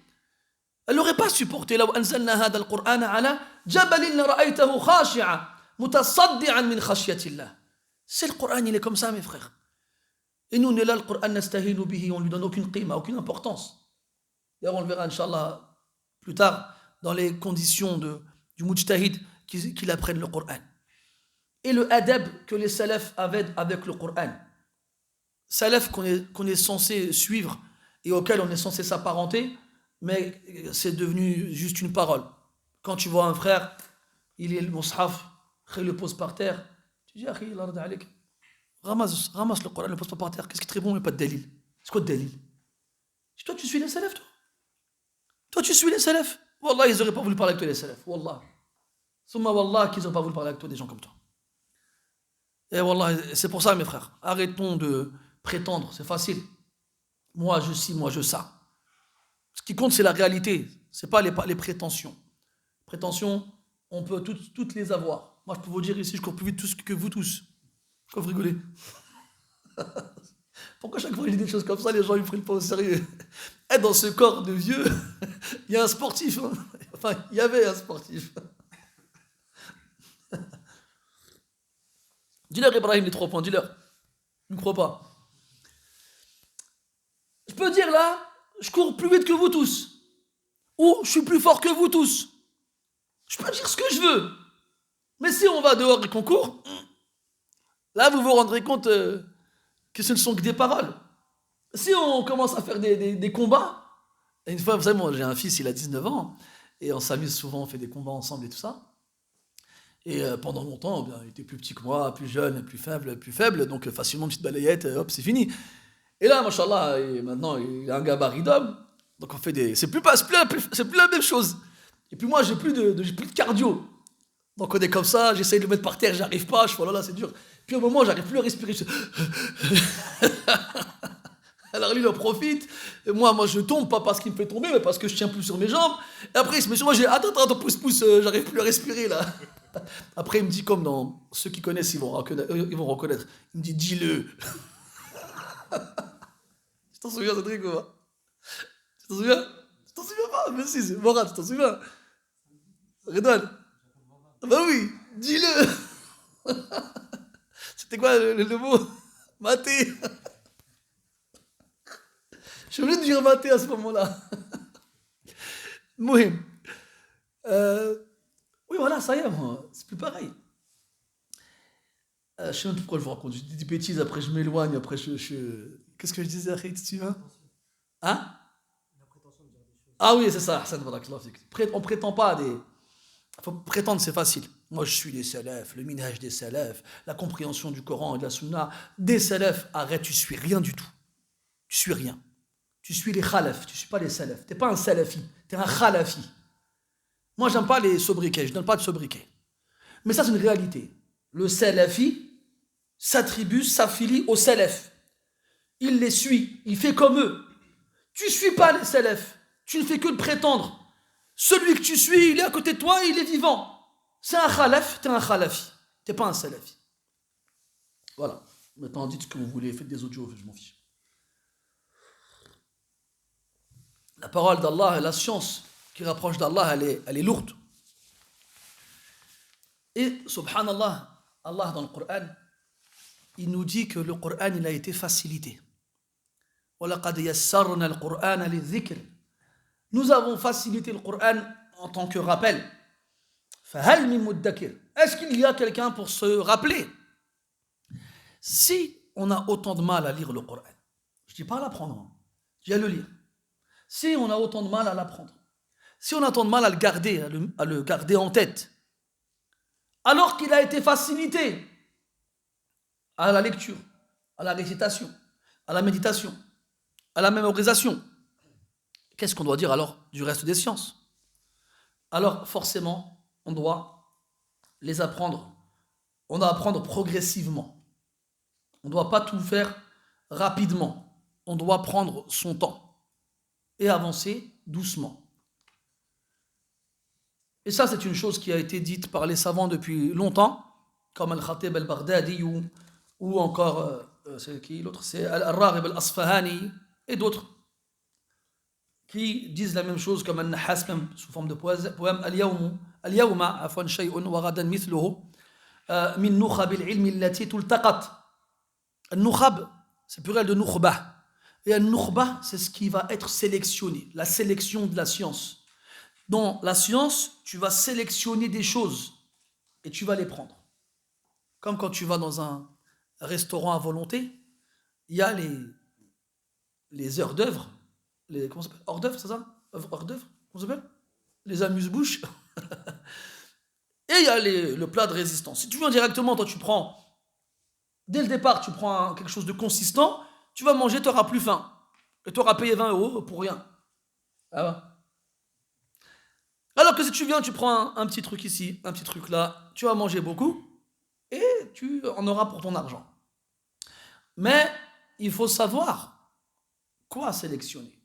elle n'aurait pas supporté. لو أنزلنا هذا القرآن على جبل لرأيته خاشعا متصدعا من خشية الله. C'est le Coran, il est comme ça, mes frères. Et nous, on est là, le Coran nastahinu bihi, on lui donne aucune qima, aucune importance. D'ailleurs, on le verra, Inch'Allah, plus tard, dans les conditions du mujtahid qu'il apprenne le Coran. Et le adab que les salafs avaient avec le Coran. Salaf qu'on est censé suivre et auquel on est censé s'apparenter, mais c'est devenu juste une parole. Quand tu vois un frère, il est le mushaf, il le pose par terre, tu dis, ramasse le Coran, ne le pose pas par terre. Qu'est-ce qui est très bon, mais pas de dalil. C'est quoi de dalil? Toi, tu suis les salafs, toi. Toi, tu suis les salafs. Wallah, ils n'auraient pas voulu parler avec toi, les salafs. Wallah. Summa wallah, qu'ils n'ont pas voulu parler avec toi, des gens comme toi. Et wallah, c'est pour ça, mes frères. Arrêtons de prétendre, c'est facile. Moi, je sais, moi, je ça. Ce qui compte, c'est la réalité. Ce n'est pas les prétentions. Prétentions, on peut toutes les avoir. Moi, je peux vous dire ici, je cours plus vite que vous tous. Pourquoi vous rigolez? Pourquoi chaque fois que je dis des choses comme ça, les gens ne prennent pas au sérieux? Et dans ce corps de vieux, il y a un sportif. Hein. Enfin, il y avait un sportif. Dis-leur, Ibrahim, les 3 points, dis-leur. Je ne crois pas. Je peux dire là, je cours plus vite que vous tous. Ou je suis plus fort que vous tous. Je peux dire ce que je veux. Mais si on va dehors et qu'on court, là vous vous rendrez compte que ce ne sont que des paroles. Si on commence à faire des combats, et une fois, vous savez, moi j'ai un fils, il a 19 ans, et on s'amuse souvent, on fait des combats ensemble et tout ça. Et pendant longtemps, il était plus petit que moi, plus jeune, plus faible, donc facilement une petite balayette, hop, c'est fini. Et là, machallah, maintenant, il a un gabarit d'homme, donc on fait des... C'est plus la même chose. Et puis moi, j'ai plus de cardio. Donc on est comme ça, j'essaye de le mettre par terre, j'arrive pas, je fais, oh là là, c'est dur. Puis au moment, j'arrive plus à respirer. Alors lui, il en profite. Et moi, je tombe, pas parce qu'il me fait tomber, mais parce que je tiens plus sur mes jambes. Et après, il se met sur moi, j'ai attends, pousse, j'arrive plus à respirer là. Après, il me dit, comme dans ceux qui connaissent, ils vont reconnaître. Il me dit, dis-le. Tu t'en souviens, Cédric, ou pas? Tu t'en souviens? Tu t'en souviens pas? Mais si, c'est Morat, tu t'en souviens? Redouane? Bah oui, dis-le. C'était quoi le mot? Maté. Je suis obligé de dire maté à ce moment-là. Mohim. Oui, voilà, ça y est, moi, c'est plus pareil. Je sais même plus pourquoi je vous raconte. Je dis des bêtises, après je m'éloigne, après Qu'est-ce que je disais, Khalid, tu vois? Hein? Ah oui, c'est ça, Hassan, voilà, on prétend pas à des... Faut prétendre, c'est facile. Moi, je suis des salafs, le minhaj des salafs, la compréhension du Coran et de la Sunna. Des salafs, arrête, tu suis rien du tout. Tu suis rien. Tu suis les khalafs, tu suis pas les salafs. T'es pas un salafi, t'es un khalafi. Moi, j'aime pas les sobriquets, je donne pas de sobriquets. Mais ça, c'est une réalité. Le salafi s'affilie aux salafs. Il les suit, il fait comme eux. Tu suis pas les salafs, tu ne fais que de prétendre. Celui que tu suis, il est à côté de toi, il est vivant. C'est un khalaf, t'es un khalafi. T'es pas un salafi. Voilà. Maintenant, dites ce que vous voulez, faites des audios, je m'en fiche. La parole d'Allah et la science qui rapproche d'Allah, elle est lourde. Et, subhanallah, Allah dans le Coran, il nous dit que le Coran, il a été facilité. وَلَقَدْ يَسَّرْنَا الْقُرْآنَ لِلذِّكْرِ. Nous avons facilité le Coran en tant que rappel. فَهَلْ مِن مُدَّكِرٍ. Est-ce qu'il y a quelqu'un pour se rappeler? Si on a autant de mal à lire le Coran, je ne dis pas à l'apprendre, je dis à le lire. Si on a autant de mal à l'apprendre, si on a autant de mal à le garder en tête, alors qu'il a été facilité à la lecture, à la récitation, à la méditation, à la mémorisation, qu'est-ce qu'on doit dire alors du reste des sciences? Alors forcément, on doit les apprendre. On doit apprendre progressivement. On ne doit pas tout faire rapidement. On doit prendre son temps et avancer doucement. Et ça, c'est une chose qui a été dite par les savants depuis longtemps, comme Al-Khatib al-Baghdadi ou encore, c'est qui l'autre? C'est Al-Raghib al-Asfahani et d'autres qui disent la même chose, comme Al-Nahas, même sous forme de poème Al-Yawma afwan shay'un wa ghadan mithluhu min nukhab al-ilm allati tultaqat. Al-Nukhab, c'est pluriel de Nukhbah. Et Al-Nukhbah, c'est ce qui va être sélectionné, la sélection de la science. Dans la science, tu vas sélectionner des choses et tu vas les prendre. Comme quand tu vas dans un restaurant à volonté, il y a les heures d'œuvre, comment ça s'appelle? Hors d'œuvre, c'est ça? Hors d'œuvre, comment ça s'appelle? Les amuse-bouches. Et il y a le plat de résistance. Si tu viens directement, toi tu prends, dès le départ, tu prends quelque chose de consistant, tu vas manger, tu n'auras plus faim. Et tu auras payé 20 € pour rien. Ah ouais. Alors que si tu viens, tu prends un petit truc ici, un petit truc là, tu vas manger beaucoup et tu en auras pour ton argent. Mais il faut savoir quoi sélectionner.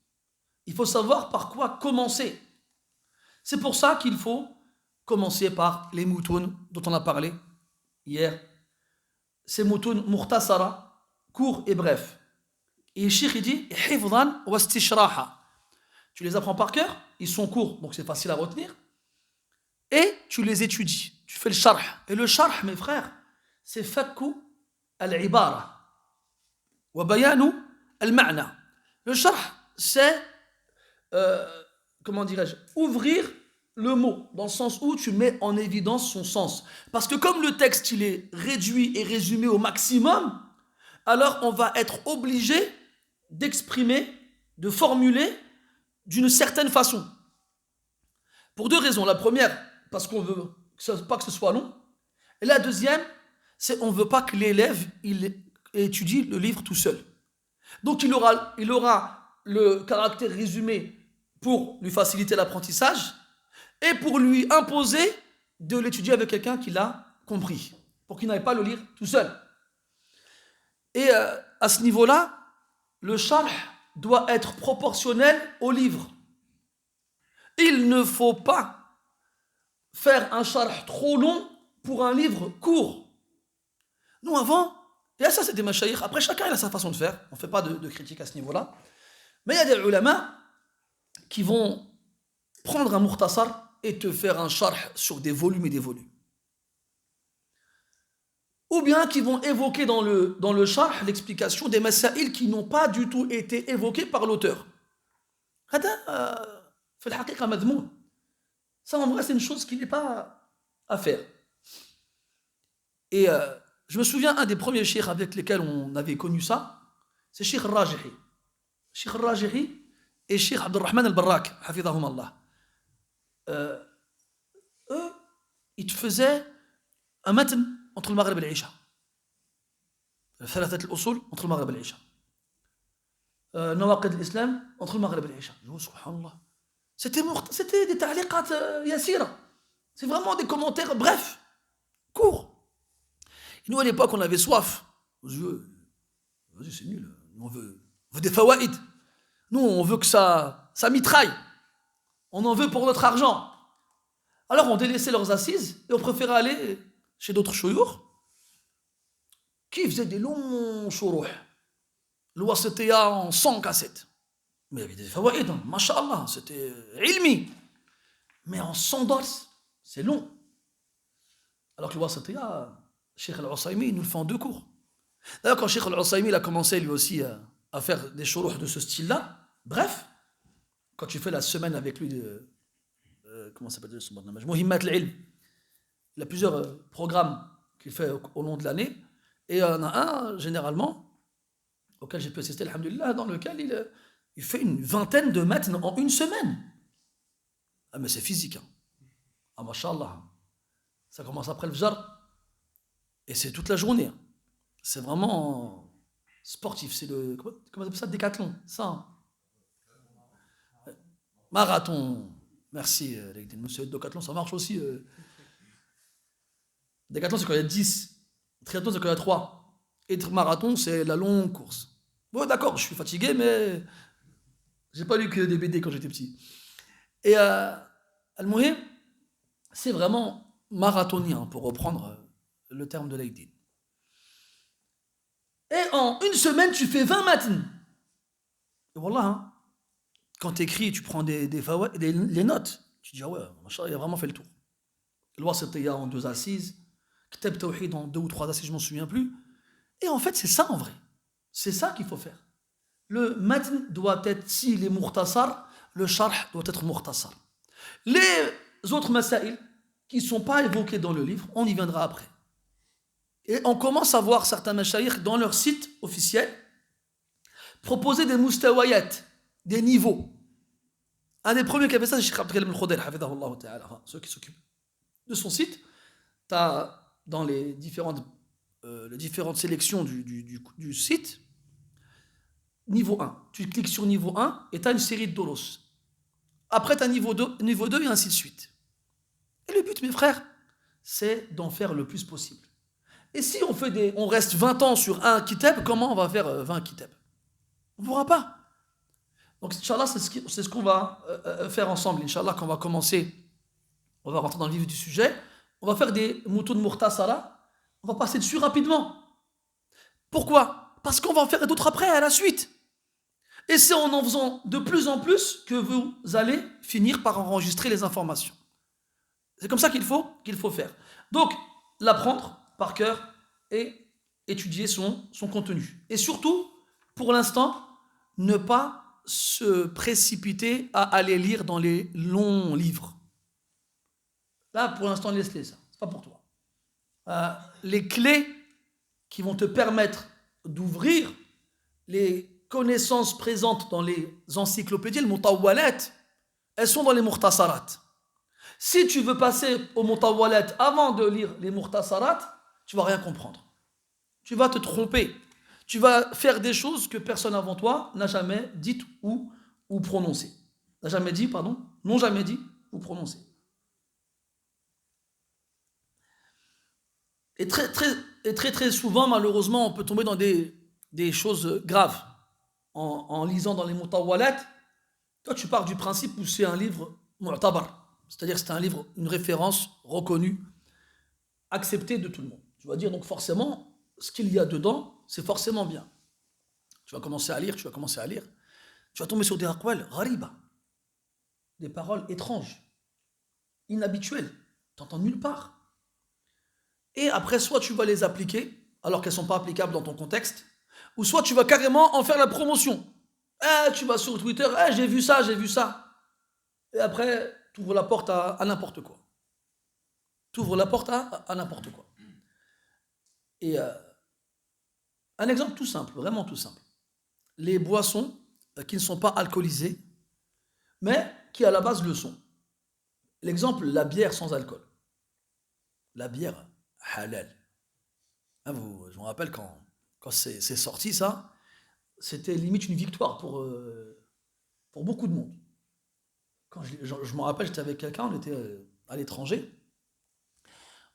Il faut savoir par quoi commencer. C'est pour ça qu'il faut commencer par les moutons dont on a parlé hier. Ces moutons mukhtasara, courts et brefs. Et le cheikh dit hifdhan wa istishraha. Tu les apprends par cœur, ils sont courts, donc c'est facile à retenir. Et tu les étudies. Tu fais le sharh. Et le sharh, mes frères, c'est fakku al-ibara wa bayanu al-ma'na. Le sharh, c'est, comment dirais-je, ouvrir le mot, dans le sens où tu mets en évidence son sens. Parce que comme le texte, il est réduit et résumé au maximum, alors on va être obligé d'exprimer, de formuler d'une certaine façon. Pour deux raisons. La première, parce qu'on veut pas que ce soit long. Et la deuxième, c'est on ne veut pas que l'élève il étudie le livre tout seul. Donc il aura le caractère résumé pour lui faciliter l'apprentissage et pour lui imposer de l'étudier avec quelqu'un qui l'a compris, pour qu'il n'aille pas le lire tout seul. Et à ce niveau-là, le sharh doit être proportionnel au livre. Il ne faut pas faire un sharh trop long pour un livre court. Nous, avant, et ça, c'est des mashayikh. Après, chacun a sa façon de faire. On ne fait pas de critique à ce niveau-là. Mais il y a des ulama qui vont prendre un mukhtasar et te faire un sharh sur des volumes et des volumes. Ou bien qui vont évoquer dans le sharh l'explication des masaïl qui n'ont pas du tout été évoqués par l'auteur. Ça, en vrai, c'est une chose qui n'est pas à faire. Et je me souviens, un des premiers cheikhs avec lesquels on avait connu ça, c'est Cheikh al-Rajihi. Cheikh al-Rajihi et Cheikh Abdurrahman al-Barrak, hafidahum Allah. Eux, ils te faisaient un matn entre le Maghreb et l'Isha. Thalathat al-Usul entre le Maghreb et l'Isha. Nawaqid al-Islam entre le Maghreb et l'Isha. Subhanallah. C'était des ta'liqat yassira. C'est vraiment des commentaires brefs, courts. Et nous, à l'époque, on avait soif. Vas-y, c'est nul. On veut des fawaïd. Nous, on veut que ça mitraille. On en veut pour notre argent. Alors, on délaissait leurs assises et on préférait aller chez d'autres chouyours qui faisaient des longs chourouh. Le wasatiya en 100 cassettes. Mais il y avait des fawaïd, hein. Masha'Allah, c'était ilmi. Mais en 100 dars, c'est long. Alors que le wasatiya, Cheikh Al-Usaymi, il nous le fait en 2 cours. D'ailleurs, quand Cheikh Al-Usaymi a commencé lui aussi à faire des chourouh de ce style-là, bref, quand tu fais la semaine avec lui de comment ça s'appelle ce barnamaj, Muhimmat al-Ilm, il a plusieurs programmes qu'il fait au long de l'année, et il y en a un, généralement, auquel j'ai pu assister, alhamdulillah, dans lequel il fait une vingtaine de matns en une semaine. Ah, mais c'est physique. Hein. Ah, mashallah. Ça commence après le fajr, et c'est toute la journée. C'est vraiment sportif. C'est le, comment on appelle ça, décathlon, ça. Hein. Marathon. Merci, monsieur Decathlon, ça marche aussi. Décathlon, c'est quand il y a 10. Triathlon, c'est quand il y a 3. Et marathon, c'est la longue course. Bon, d'accord, je suis fatigué, mais j'ai pas lu que des BD quand j'étais petit. Et Al-Muhim, c'est vraiment marathonien, pour reprendre le terme de l'Aïdine. Et en une semaine, tu fais 20 matins. Et voilà, hein. Quand tu écris, tu prends les notes. Tu dis, ah ouais, il a vraiment fait le tour. Loi Wasatiya en 2 assises, Kitab Tawhid en 2 ou 3 assises, je m'en souviens plus. Et en fait, c'est ça en vrai. C'est ça qu'il faut faire. Le matn doit être, s'il est mukhtasar, le sharh doit être mukhtasar. Les autres masaïl qui ne sont pas évoqués dans le livre, on y viendra après. Et on commence à voir certains mashayikh dans leur site officiel proposer des mustawayat, des niveaux. Un des premiers qui a fait ça, c'est Cheikh Abdelkarim Al-Khudair, hafidahullah ta'ala. Enfin, ceux qui s'occupent de son site, tu as dans les différentes sélections du site, niveau 1. Tu cliques sur niveau 1 et tu as une série de doros. Après, tu as niveau 2 et ainsi de suite. Et le but, mes frères, c'est d'en faire le plus possible. Et si on reste 20 ans sur un kitab, comment on va faire 20 kitabs? On ne pourra pas. Donc, Inch'Allah, c'est ce qu'on va faire ensemble. Inch'Allah, quand on va commencer, on va rentrer dans le vif du sujet. On va faire des moutons de mukhtasara. On va passer dessus rapidement. Pourquoi? Parce qu'on va en faire d'autres après, à la suite. Et c'est en faisant de plus en plus que vous allez finir par enregistrer les informations. C'est comme ça qu'il faut faire. Donc, l'apprendre par cœur et étudier son contenu. Et surtout, pour l'instant, ne pas se précipiter à aller lire dans les longs livres. Là, pour l'instant, laisse-les ça. C'est pas pour toi. Les clés qui vont te permettre d'ouvrir les connaissances présentes dans les encyclopédies, le mutawwalat, elles sont dans les mukhtasarat. Si tu veux passer au Mutawalat avant de lire les Mukhtasarat, tu vas rien comprendre. Tu vas te tromper. Tu vas faire des choses que personne avant toi n'a jamais dites ou prononcées. N'a jamais dit, pardon, n'ont jamais dit ou prononcé. Et très souvent, malheureusement, on peut tomber dans des choses graves. En lisant dans les Mutawalat, toi tu pars du principe où c'est un livre mu'tabar. C'est-à-dire que c'est un livre, une référence reconnue, acceptée de tout le monde. Tu vas dire donc forcément, ce qu'il y a dedans, c'est forcément bien. Tu vas commencer à lire, tu vas tomber sur des aqwal ghariba, des paroles étranges, inhabituelles, t'entends nulle part. Et après, soit tu vas les appliquer, alors qu'elles ne sont pas applicables dans ton contexte, ou soit tu vas carrément en faire la promotion. Tu vas sur Twitter, j'ai vu ça. Et après, tu ouvres la porte à n'importe quoi. Tu ouvres la porte à n'importe quoi. Et un exemple tout simple, vraiment tout simple. Les boissons qui ne sont pas alcoolisées, mais qui à la base le sont. L'exemple, la bière sans alcool. La bière halal. Je me rappelle quand c'est sorti ça, c'était limite une victoire pour beaucoup de monde. Quand je me rappelle, j'étais avec quelqu'un, on était à l'étranger,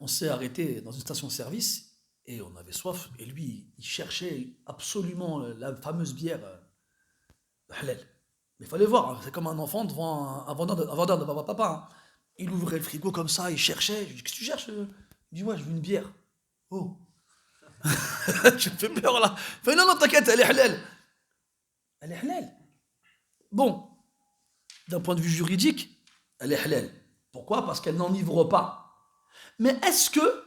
on s'est arrêté dans une station-service et on avait soif. Et lui, il cherchait absolument la fameuse bière halal. Mais il fallait voir, hein, c'est comme un enfant devant un vendeur de papa. Hein. Il ouvrait le frigo comme ça, il cherchait. Je lui dis, qu'est-ce que tu cherches? Il dit, ouais, je veux une bière. Oh, tu me fais peur là. Il fait, non, t'inquiète, elle est halal. Elle est halal. Bon, d'un point de vue juridique, elle est halal. Pourquoi? Parce qu'elle n'enivre pas. Mais est-ce que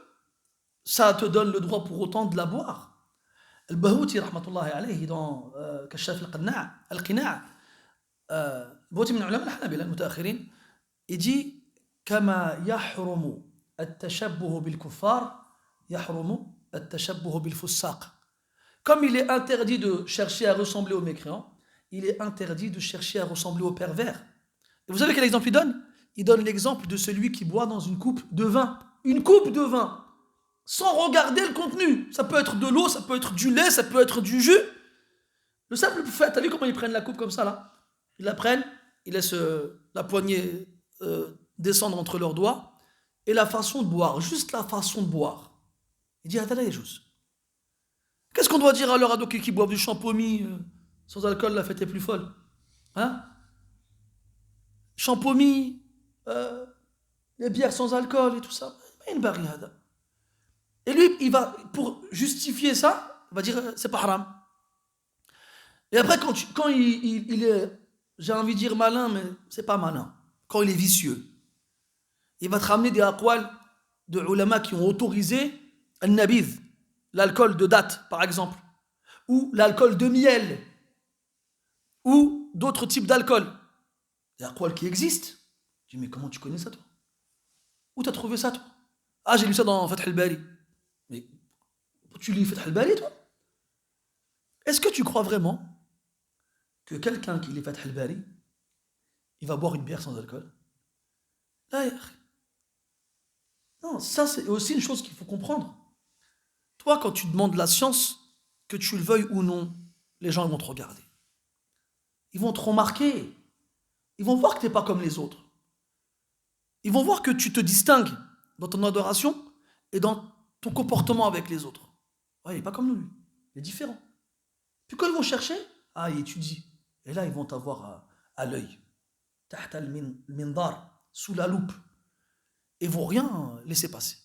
ça te donne le droit pour autant de la boire? Al-Bahouti, rahmatullahi alayhi, dans Kashaf al-Qina', Bahouti min ulama al-Hanabila al-Mutaakhirin, il dit كما يحرم التشبه بالكفار يحرم التشبه بالفساق. Comme il est interdit de chercher à ressembler aux mécréants, il est interdit de chercher à ressembler aux pervers. Et vous savez quel exemple il donne? Il donne l'exemple de celui qui boit dans une coupe de vin. Une coupe de vin, sans regarder le contenu. Ça peut être de l'eau, ça peut être du lait, ça peut être du jus. Le simple fait, t'as vu comment ils prennent la coupe comme ça là? Ils la prennent, ils laissent la poignée descendre entre leurs doigts, et la façon de boire, juste la façon de boire. Il dit, attends les choses. Qu'est-ce qu'on doit dire alors à ceux qui boivent du champomis sans alcool, la fête est plus folle? Hein? Champomis, les bières sans alcool et tout ça. Et lui, il va, pour justifier ça, il va dire, c'est pas haram. Et après, quand il est, j'ai envie de dire malin, mais c'est pas malin. Quand il est vicieux, il va te ramener des aqwal de ulama qui ont autorisé al-nabidh, l'alcool de date, par exemple, ou l'alcool de miel, ou d'autres types d'alcool. Des aqwal qui existent. Je dis, mais comment tu connais ça, toi? Où t'as trouvé ça, toi? Ah, j'ai lu ça dans Fath al-Bari. Mais tu lis Fath al-Bari, toi? Est-ce que tu crois vraiment que quelqu'un qui lit Fath al-Bari, il va boire une bière sans alcool? Là, non, ça c'est aussi une chose qu'il faut comprendre. Toi, quand tu demandes la science, que tu le veuilles ou non, les gens vont te regarder. Ils vont te remarquer. Ils vont voir que tu n'es pas comme les autres. Ils vont voir que tu te distingues dans ton adoration et dans ton comportement avec les autres. Ouais, il n'est pas comme nous, lui. Il est différent. Puis quand ils vont chercher, il étudie. Et là, ils vont t'avoir à l'œil. Tahta al-mindar, sous la loupe. Et vont rien laisser passer.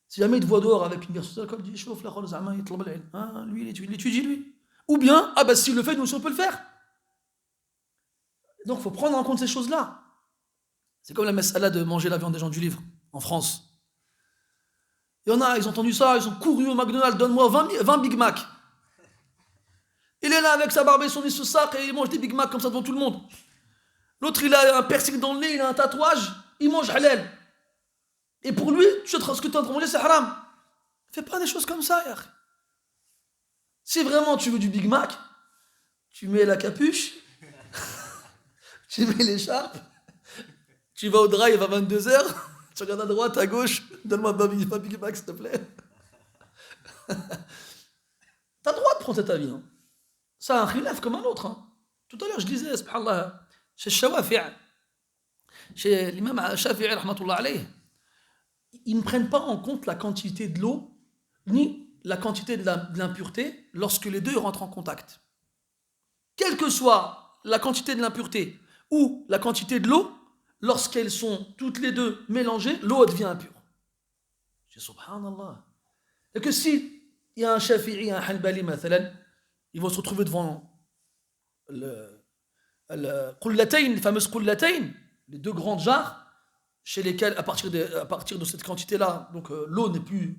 Si jamais il te voit dehors avec une bière sous alcool, il dit, lui, il étudie, lui. Ou bien, s'il le fait, nous aussi on peut le faire. Donc il faut prendre en compte ces choses-là. C'est comme la mas'ala de manger la viande des gens du livre, en France. Il y en a, ils ont entendu ça, ils ont couru au McDonald's, donne-moi 20 Big Mac. Il est là avec sa barbe et son nez sous sac et il mange des Big Mac comme ça devant tout le monde. L'autre, il a un piercing dans le nez, il a un tatouage, il mange halal. Et pour lui, ce que tu es en train de manger, c'est haram. Fais pas des choses comme ça, y'a. Si vraiment tu veux du Big Mac, tu mets la capuche, tu mets l'écharpe, Tu vas au drive à 22h, tu regardes à droite, à gauche, donne-moi ma Big Mac, s'il te plaît. T'as le droit de prendre cet avis. Hein. Ça a un khilaf comme un autre. Hein. Tout à l'heure, je disais, subhanallah, chez Shawafi', chez l'imam Shafi'i, rahmatullah alayh, ils ne prennent pas en compte la quantité de l'eau, ni la quantité de l'impureté lorsque les deux rentrent en contact. Quelle que soit la quantité de l'impureté ou la quantité de l'eau, lorsqu'elles sont toutes les deux mélangées, l'eau devient impure. Je dis, subhanallah. Et que si il y a un Shafi'i, un Hanbali, ils vont se retrouver devant les fameuses qullatayn, les deux grandes jarres, chez lesquelles, à partir de cette quantité-là, donc l'eau n'est plus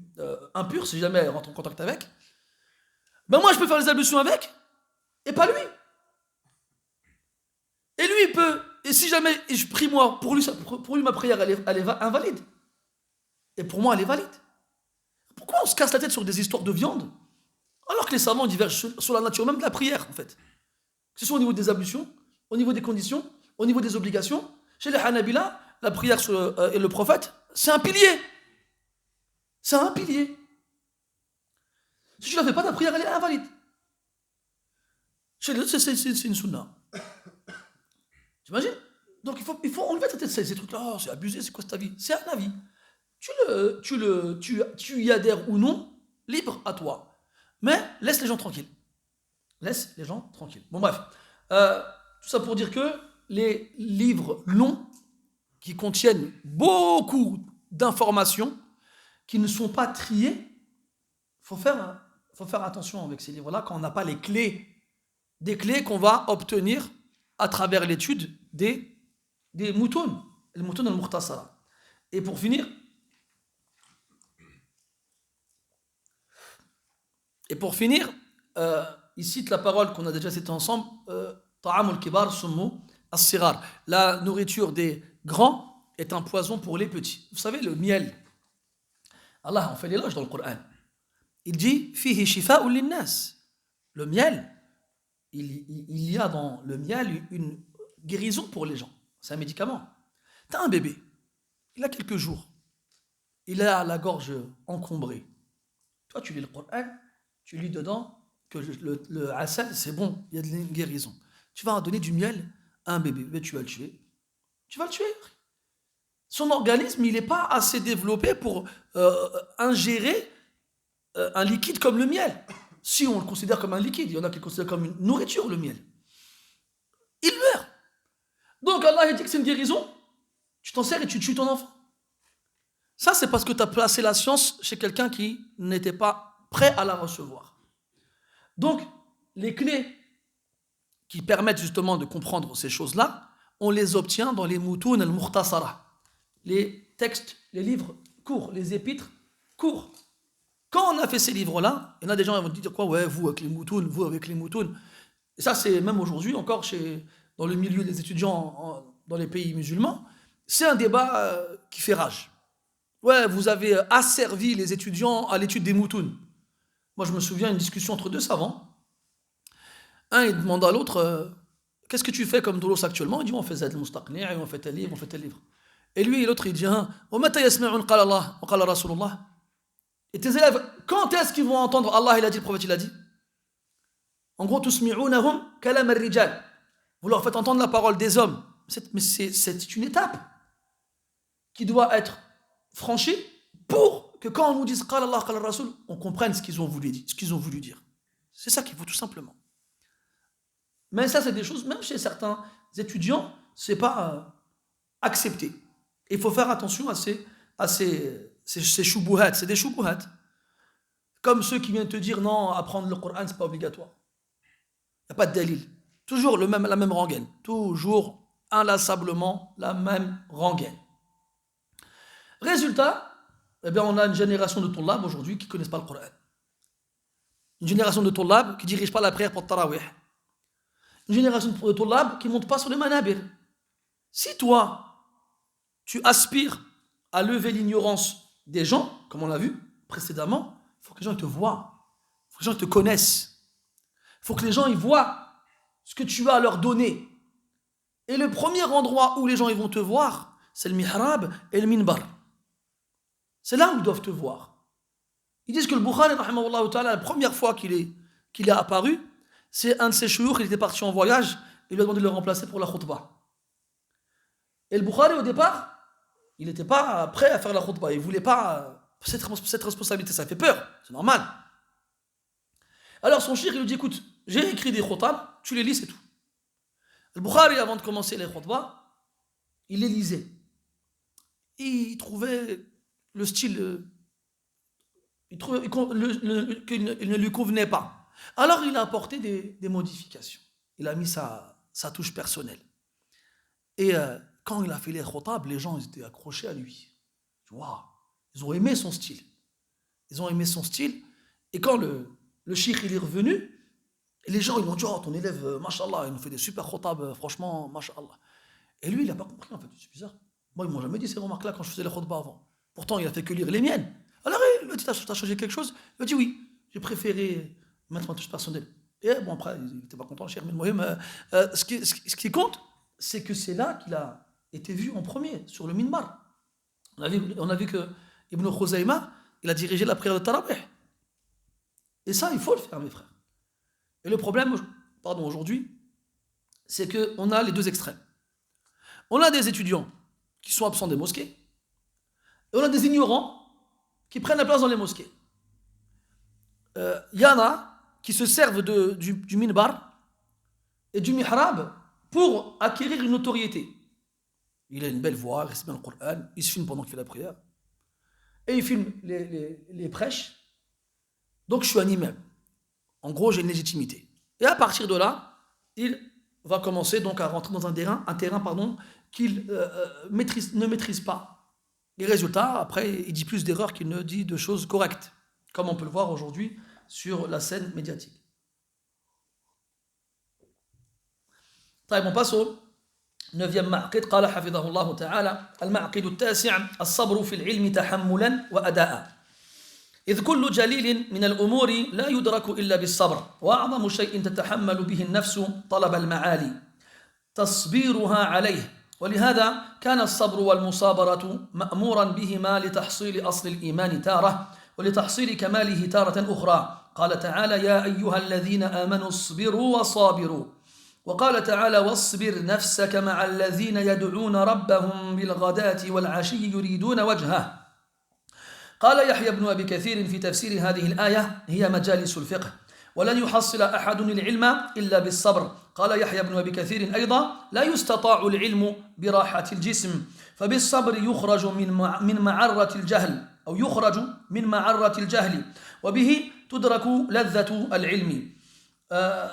impure si jamais elle rentre en contact avec, ben moi je peux faire les ablutions avec, et pas lui. Et lui il peut, et si jamais je prie moi, pour lui ma prière elle est invalide. Et pour moi elle est valide. Pourquoi on se casse la tête sur des histoires de viande, alors que les savants divergent sur la nature même de la prière en fait. Que ce soit au niveau des ablutions, au niveau des conditions, au niveau des obligations. Chez les Hanabila, la prière et le prophète, c'est un pilier. C'est un pilier. Si tu ne la fais pas, ta prière, elle est invalide. Chez les autres, c'est une sunna. T'imagines? Donc il faut enlever ta tête ces trucs-là. Oh, c'est abusé, c'est quoi cet avis? C'est un avis. Tu y adhères ou non, libre à toi. Mais laisse les gens tranquilles. Laisse les gens tranquilles. Bon, bref. Tout ça pour dire que les livres longs qui contiennent beaucoup d'informations qui ne sont pas triées, il faut faire attention avec ces livres-là quand on n'a pas les clés, des clés qu'on va obtenir à travers l'étude des moutoun, les moutoun al-mukhtasara. Et pour finir, il cite la parole qu'on a déjà citée ensemble, Ta'amul kibar summu as-sigar. La nourriture des grands est un poison pour les petits. Vous savez, le miel, Allah en fait l'éloge dans le Coran. Il dit Fihi shifa'un linnas. Le miel, il y a dans le miel une guérison pour les gens. C'est un médicament. T'as un bébé, il a quelques jours, il a la gorge encombrée. Toi, tu lis le Coran, tu lis dedans que le asal, c'est bon, il y a de la guérison. Tu vas donner du miel à un bébé, mais tu vas le tuer. Tu vas le tuer. Son organisme, il n'est pas assez développé pour ingérer un liquide comme le miel. Si on le considère comme un liquide, il y en a qui le considèrent comme une nourriture, le miel. Il meurt. Donc Allah dit que c'est une guérison, tu t'en sers et tu tues ton enfant. Ça, c'est parce que tu as placé la science chez quelqu'un qui n'était pas prêt à la recevoir. Donc, les clés qui permettent justement de comprendre ces choses-là, on les obtient dans les moutoun al-mukhtasara, les textes, les livres courts, les épîtres courts. Quand on a fait ces livres-là, il y en a des gens qui vont dire quoi, ouais, vous avec les moutouns. Et ça, c'est même aujourd'hui encore dans le milieu des étudiants dans les pays musulmans, c'est un débat qui fait rage. Ouais, vous avez asservi les étudiants à l'étude des moutouns. Moi, je me souviens d'une discussion entre deux savants. Un, il demande à l'autre, qu'est-ce que tu fais comme doulos actuellement? Il dit, on fait Zad al-Mustaqni', on fait tel livre, on fait tel livre. Et lui et l'autre, il dit, wa mata yasma'un qala Allah wa qala Rasulullah. Et tes élèves, quand est-ce qu'ils vont entendre Allah, il a dit, le prophète, il a dit? En gros, tusmi'unahum kalam ar-rijal. Vous leur faites entendre la parole des hommes. Mais c'est une étape qui doit être franchie pour que quand on nous dise qala Allah, qala Rasul, on comprenne ce qu'ils ont voulu dire. C'est ça qu'il faut tout simplement. Mais ça, c'est des choses, même chez certains étudiants, c'est pas accepté. Il faut faire attention à ces choubouhats, c'est des choubouhats. Comme ceux qui viennent te dire non, apprendre le Coran, c'est pas obligatoire. Il n'y a pas de dalil. Toujours la même rengaine. Toujours inlassablement la même rengaine. Résultat, eh bien, on a une génération de tollab aujourd'hui qui ne connaissent pas le Coran. Une génération de tollab qui ne dirige pas la prière pour le tarawih. Une génération de tollab qui ne monte pas sur les manabir. Si toi, tu aspires à lever l'ignorance des gens, comme on l'a vu précédemment, il faut que les gens te voient. Il faut que les gens te connaissent. Il faut que les gens ils voient ce que tu as à leur donner. Et le premier endroit où les gens ils vont te voir, c'est le mihrab et le minbar. C'est là où ils doivent te voir. Ils disent que le Bukhari, rahimahullah ta'ala, la première fois qu'il est apparu, c'est un de ses chouyours, il était parti en voyage, il lui a demandé de le remplacer pour la khutbah. Et le Bukhari, au départ, il n'était pas prêt à faire la khutbah, il ne voulait pas cette responsabilité, ça fait peur, c'est normal. Alors son cheikh, il lui dit, écoute, j'ai écrit des khutbahs, tu les lis, c'est tout. Le Bukhari, avant de commencer les khutbahs, il les lisait. Et il trouvait le style, il trouvait qu'il ne lui convenait pas. Alors il a apporté des modifications. Il a mis sa touche personnelle. Et quand il a fait les khotab, les gens ils étaient accrochés à lui. Waouh, ils ont aimé son style. Ils ont aimé son style. Et quand le cheikh il est revenu, les gens ils m'ont dit, oh ton élève, mashallah, il nous fait des super khotab, franchement, mashallah. Et lui il n'a pas compris en fait, c'est bizarre. Moi ils m'ont jamais dit ces remarques-là quand je faisais les khutbah avant. Pourtant il a fait que lire les miennes. Alors il m'a dit, t'as changé quelque chose? Il m'a dit oui, j'ai préféré mettre ma touche personnelle. Et bon après il n'était pas content le cheikh, mais ce qui compte, c'est que c'est là qu'il a été vu en premier, sur le minbar. On a vu que Ibn Khuzayma, il a dirigé la prière de Tarawih. Et ça, il faut le faire, mes frères. Et le problème, aujourd'hui, c'est qu'on a les deux extrêmes. On a des étudiants qui sont absents des mosquées, et on a des ignorants qui prennent la place dans les mosquées. Il y en a qui se servent du minbar et du mihrab pour acquérir une notoriété. Il a une belle voix, il récite bien le Coran, il se filme pendant qu'il fait la prière. Et il filme les prêches. Donc je suis un imam. En gros, j'ai une légitimité. Et à partir de là, il va commencer donc à rentrer dans un terrain qu'il ne maîtrise pas. Les résultats, après, il dit plus d'erreurs qu'il ne dit de choses correctes, comme on peut le voir aujourd'hui sur la scène médiatique. طيب on passe au 9e معقد. قال حفظه الله تعالى: المعقد التاسع الصبر في العلم تحملا وأداء، إذ كل جليل من الأمور لا يدرك إلا بالصبر، وأعظم شيء تتحمل به النفس طلب المعالي تصبيرها عليه، ولهذا كان الصبر والمصابرة مأمورا بهما لتحصيل أصل الإيمان تارة ولتحصيل كماله تارة أخرى. قال تعالى: يا أيها الذين آمنوا اصبروا وصابروا. وقال تعالى: واصبر نفسك مع الذين يدعون ربهم بالغداة والعشي يريدون وجهه. قال يحيى بن أبي كثير في تفسير هذه الآية: هي مجالس الفقه، ولن يحصل أحد العلم إلا بالصبر. قال يحيى بن أبي كثير أيضا: لا يستطاع العلم براحة الجسم، فبالصبر يخرج من معرة الجهل، أو يخرج من معرة الجهل، وبه تدرك لذة العلم.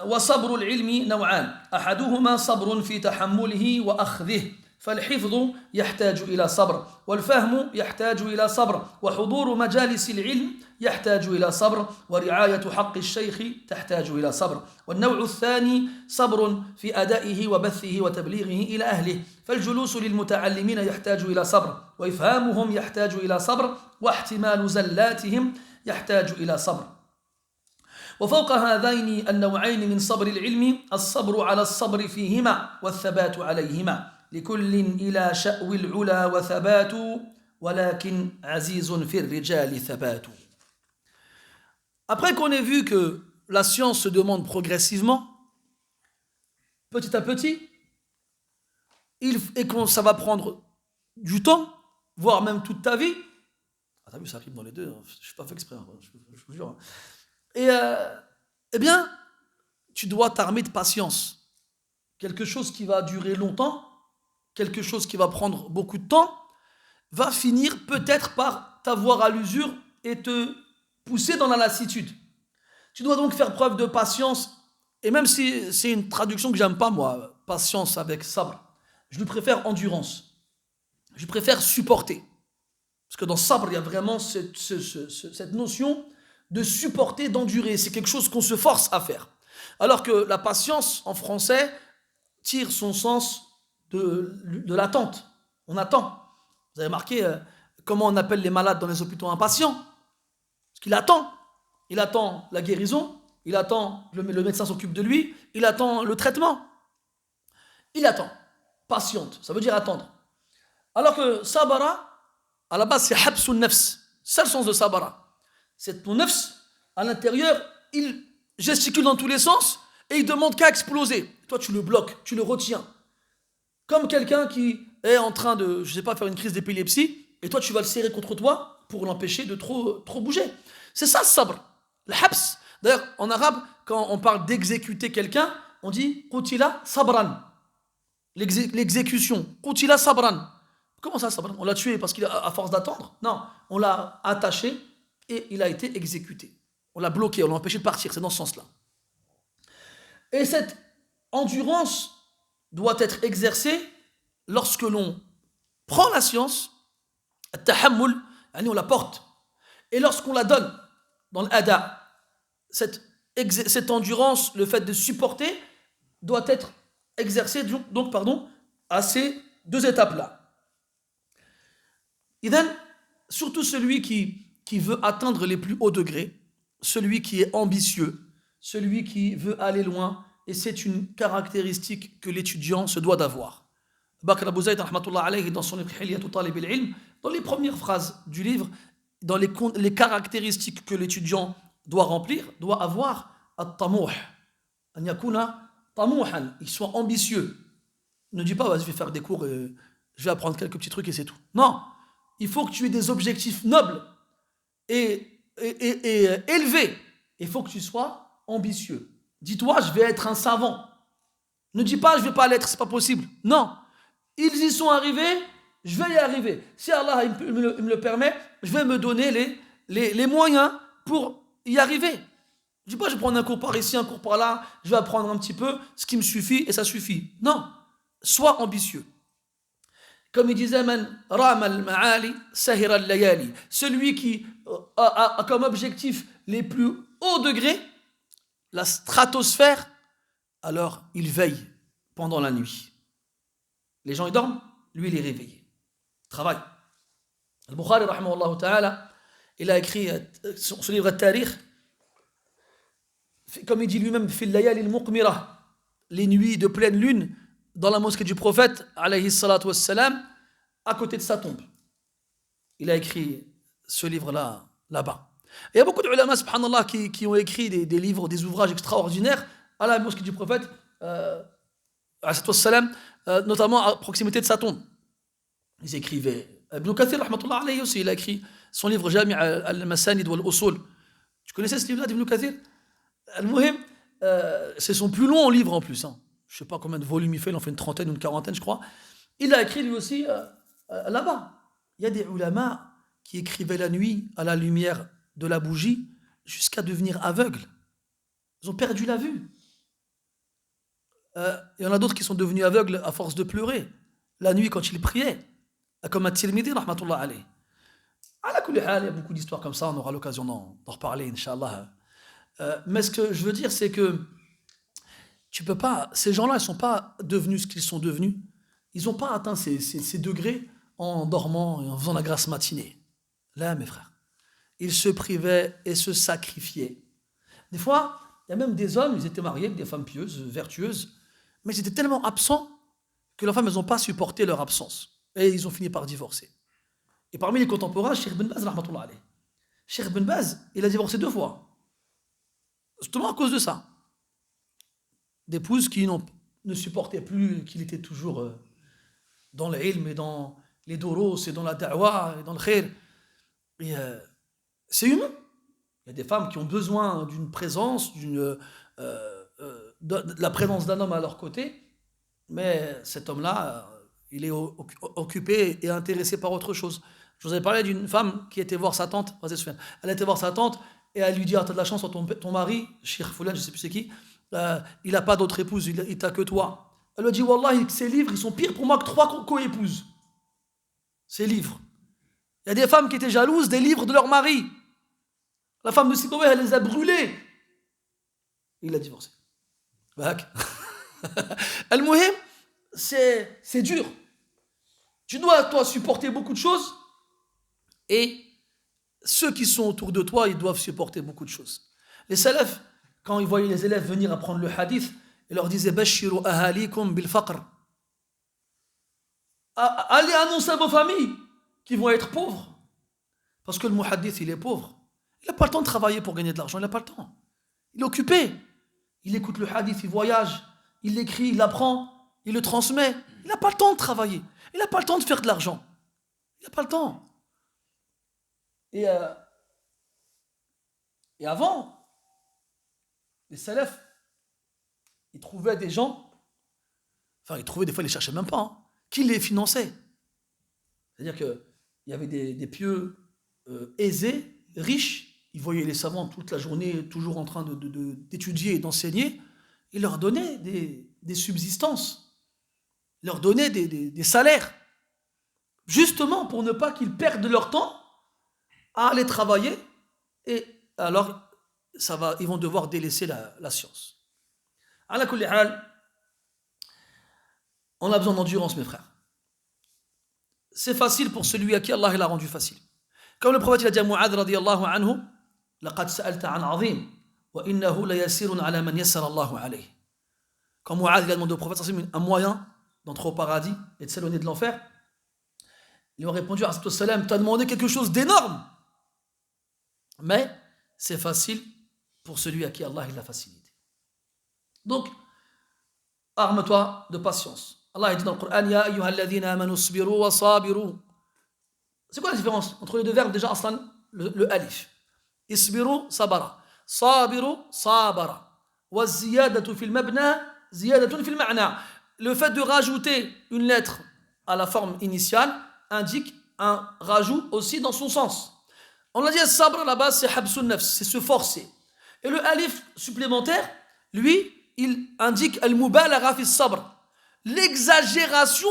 وصبر العلم نوعان: أحدهما صبر في تحمله وأخذه، فالحفظ يحتاج إلى صبر، والفهم يحتاج إلى صبر، وحضور مجالس العلم يحتاج إلى صبر، ورعاية حق الشيخ تحتاج إلى صبر. والنوع الثاني صبر في أدائه وبثه وتبليغه إلى أهله، فالجلوس للمتعلمين يحتاج إلى صبر، وإفهامهم يحتاج إلى صبر، واحتمال زلاتهم يحتاج إلى صبر. وفوق هذين النوعين من صبر العلم الصبر على الصبر فيهما والثبات عليهما، لكل إلى شأو العلا وثبات، ولكن عزيز في الرجال ثبات. Après qu'on ait vu que la science se demande progressivement, petit à petit, et que ça va prendre du temps, voire même toute ta vie. Ah, t'as vu, ça arrive dans les deux, hein. Je ne suis pas fait exprès, hein, je vous jure. Hein. Et eh bien, tu dois t'armer de patience. Quelque chose qui va durer longtemps, quelque chose qui va prendre beaucoup de temps, va finir peut-être par t'avoir à l'usure et te pousser dans la lassitude. Tu dois donc faire preuve de patience, et même si c'est une traduction que j'aime pas moi, patience avec sabr, je lui préfère endurance. Je préfère supporter. Parce que dans sabr, il y a vraiment cette notion de supporter, d'endurer. C'est quelque chose qu'on se force à faire. Alors que la patience, en français, tire son sens de l'attente. On attend. Vous avez remarqué comment on appelle les malades dans les hôpitaux impatients? Parce qu'il attend. Il attend la guérison, il attend le médecin s'occupe de lui, il attend le traitement. Il attend. Patiente, ça veut dire attendre. Alors que sabara, à la base, c'est habsun nafs. C'est le sens de sabara. C'est ton nafs, à l'intérieur, il gesticule dans tous les sens et il demande qu'à exploser. Toi, tu le bloques, tu le retiens. Comme quelqu'un qui est en train de, je sais pas, faire une crise d'épilepsie et toi, tu vas le serrer contre toi pour l'empêcher de trop bouger. C'est ça le sabr, le habs. D'ailleurs, en arabe, quand on parle d'exécuter quelqu'un, on dit qutila sabran. L'exécution. Qutila sabran. Comment ça, sabran? On l'a tué parce qu'il a à force d'attendre? Non, on l'a attaché et il a été exécuté. On l'a bloqué, on l'a empêché de partir. C'est dans ce sens-là. Et cette endurance doit être exercée lorsque l'on prend la science, at-tahammul, on la porte, et lorsqu'on la donne dans l'ada, cette endurance, le fait de supporter, doit être exercée à ces deux étapes-là. Idhan, surtout celui qui veut atteindre les plus hauts degrés, celui qui est ambitieux, celui qui veut aller loin, et c'est une caractéristique que l'étudiant se doit d'avoir. Bakr Abu Zayd, dans son livre Hilyatu Talib al-Ilm, dans les premières phrases du livre, dans les caractéristiques que l'étudiant doit remplir, doit avoir at-tamouh, an yakuna tamouhan, il soit ambitieux. Ne dis pas, vas-y, je vais faire des cours, et je vais apprendre quelques petits trucs et c'est tout. Non, il faut que tu aies des objectifs nobles et élevés. Il faut que tu sois ambitieux. Dis-toi, je vais être un savant. Ne dis pas, je ne vais pas l'être, c'est pas possible. Non, ils y sont arrivés, je vais y arriver. Si Allah me le permet, je vais me donner les moyens pour y arriver. Je ne dis pas, je vais prendre un cours par ici, un cours par là, je vais apprendre un petit peu, ce qui me suffit et ça suffit. Non, sois ambitieux. Comme il disait, celui qui a comme objectif les plus hauts degrés, la stratosphère, alors il veille pendant la nuit. Les gens ils dorment, lui il est réveillé. Travaille. Al-Bukhari, rahimahullah ta'ala, il a écrit son livre At-Tarikh, comme il dit lui-même, les nuits de pleine lune, dans la mosquée du prophète, alayhi salatu wassalam, à côté de sa tombe. Il a écrit ce livre-là, là-bas. Et il y a beaucoup de ulama, subhanallah, qui ont écrit des livres, des ouvrages extraordinaires à la mosquée du prophète, notamment à proximité de sa tombe. Ils écrivaient. Ibn Kathir, rahmatullah alayhi aussi, il a écrit son livre Jami' al-Masanid wal-Usul. Tu connaissais ce livre-là d'Ibn Kathir? Al-Muhim, c'est son plus long livre en plus. Hein. Je ne sais pas combien de volumes il fait, il en fait une trentaine ou une quarantaine, je crois. Il a écrit lui aussi là-bas. Il y a des ulama qui écrivaient la nuit à la lumière de la bougie jusqu'à devenir aveugles. Ils ont perdu la vue. Il y en a d'autres qui sont devenus aveugles à force de pleurer la nuit quand ils priaient, comme At-Tirmidhi, rahmatullah alayh. Ala kulli hal, il y a beaucoup d'histoires comme ça, on aura l'occasion d'en reparler, Inch'Allah. Mais ce que je veux dire, c'est que tu peux pas, ces gens-là, ils ne sont pas devenus ce qu'ils sont devenus. Ils n'ont pas atteint ces degrés en dormant et en faisant la grasse matinée. Là, mes frères, ils se privaient et se sacrifiaient. Des fois, il y a même des hommes, ils étaient mariés avec des femmes pieuses, vertueuses, mais ils étaient tellement absents que leurs femmes, elles n'ont pas supporté leur absence. Et ils ont fini par divorcer. Et parmi les contemporains, Cheikh Ben Baz, rahmatullah alayh. Cheikh Ben Baz, il a divorcé 2 fois. Justement à cause de ça. D'épouses qui ne supportaient plus qu'il était toujours dans l'ilm et dans les doros et dans la da'wa et dans le khair. Et c'est humain. Il y a des femmes qui ont besoin d'une présence, de la présence d'un homme à leur côté, mais cet homme-là, il est occupé et intéressé par autre chose. Je vous avais parlé d'une femme qui était voir sa tante. Elle était voir sa tante et elle lui dit, ah, t'as de la chance, ton mari, Cheikh Foulan, je ne sais plus c'est qui, il n'a pas d'autre épouse, il t'a que toi. Elle lui dit, Wallah, ces livres, ils sont pires pour moi que 3 co-épouses. Ces livres. Il y a des femmes qui étaient jalouses des livres de leur mari. La femme de Sibawayh, elle les a brûlés. Il a divorcé. Al-Muhim, c'est dur. Tu dois, toi, supporter beaucoup de choses et ceux qui sont autour de toi, ils doivent supporter beaucoup de choses. Les salafs, quand ils voyaient les élèves venir apprendre le hadith, ils leur disaient « Bashiru ahalikum bil faqr » Allez annoncer à vos familles qui vont être pauvres. Parce que le muhaddith, il est pauvre. Il n'a pas le temps de travailler pour gagner de l'argent, il n'a pas le temps. Il est occupé. Il écoute le hadith, il voyage, il l'écrit, il l'apprend, il le transmet. Il n'a pas le temps de travailler. Il n'a pas le temps de faire de l'argent. Il n'a pas le temps. Et avant, les salafs, ils trouvaient des gens, enfin ils trouvaient des fois, ils ne les cherchaient même pas, hein, qui les finançaient. C'est-à-dire qu'il y avait des pieux aisés, riches, ils voyaient les savants toute la journée, toujours en train d'étudier et d'enseigner, ils leur donnaient des subsistances, ils leur donnaient des salaires, justement pour ne pas qu'ils perdent leur temps à aller travailler, et alors ils vont devoir délaisser la science. Ala kulli hal, on a besoin d'endurance, mes frères. C'est facile pour celui à qui Allah l'a rendu facile. Comme le prophète il a dit à Mu'adh radiyallahu anhu, لقد سألت عن عظيم وإنه ليسير على من يسر الله عليه. Quand Mu'adh il a demandé au prophète un moyen d'entrer au paradis et de s'éloigner de l'enfer, ils lui ont répondu, tu as demandé quelque chose d'énorme, mais c'est facile pour celui à qui Allah l'a facilité. Donc, arme-toi de patience. Allah dit dans le Coran, Ya ayyuhalladhina amanu sbiru wa sabiru. C'est quoi la différence entre les deux verbes? Déjà, aslan, le alif. Isbiru, sabara. Sabiru, sabara. Wa ziyadatu fil mabna, ziyadatun fil ma'na. Le fait de rajouter une lettre à la forme initiale indique un rajout aussi dans son sens. On a dit sabr à la base, c'est habsun nafs, c'est se forcer. Et le alif supplémentaire, lui, il indique al-mubalagha fi sabr, l'exagération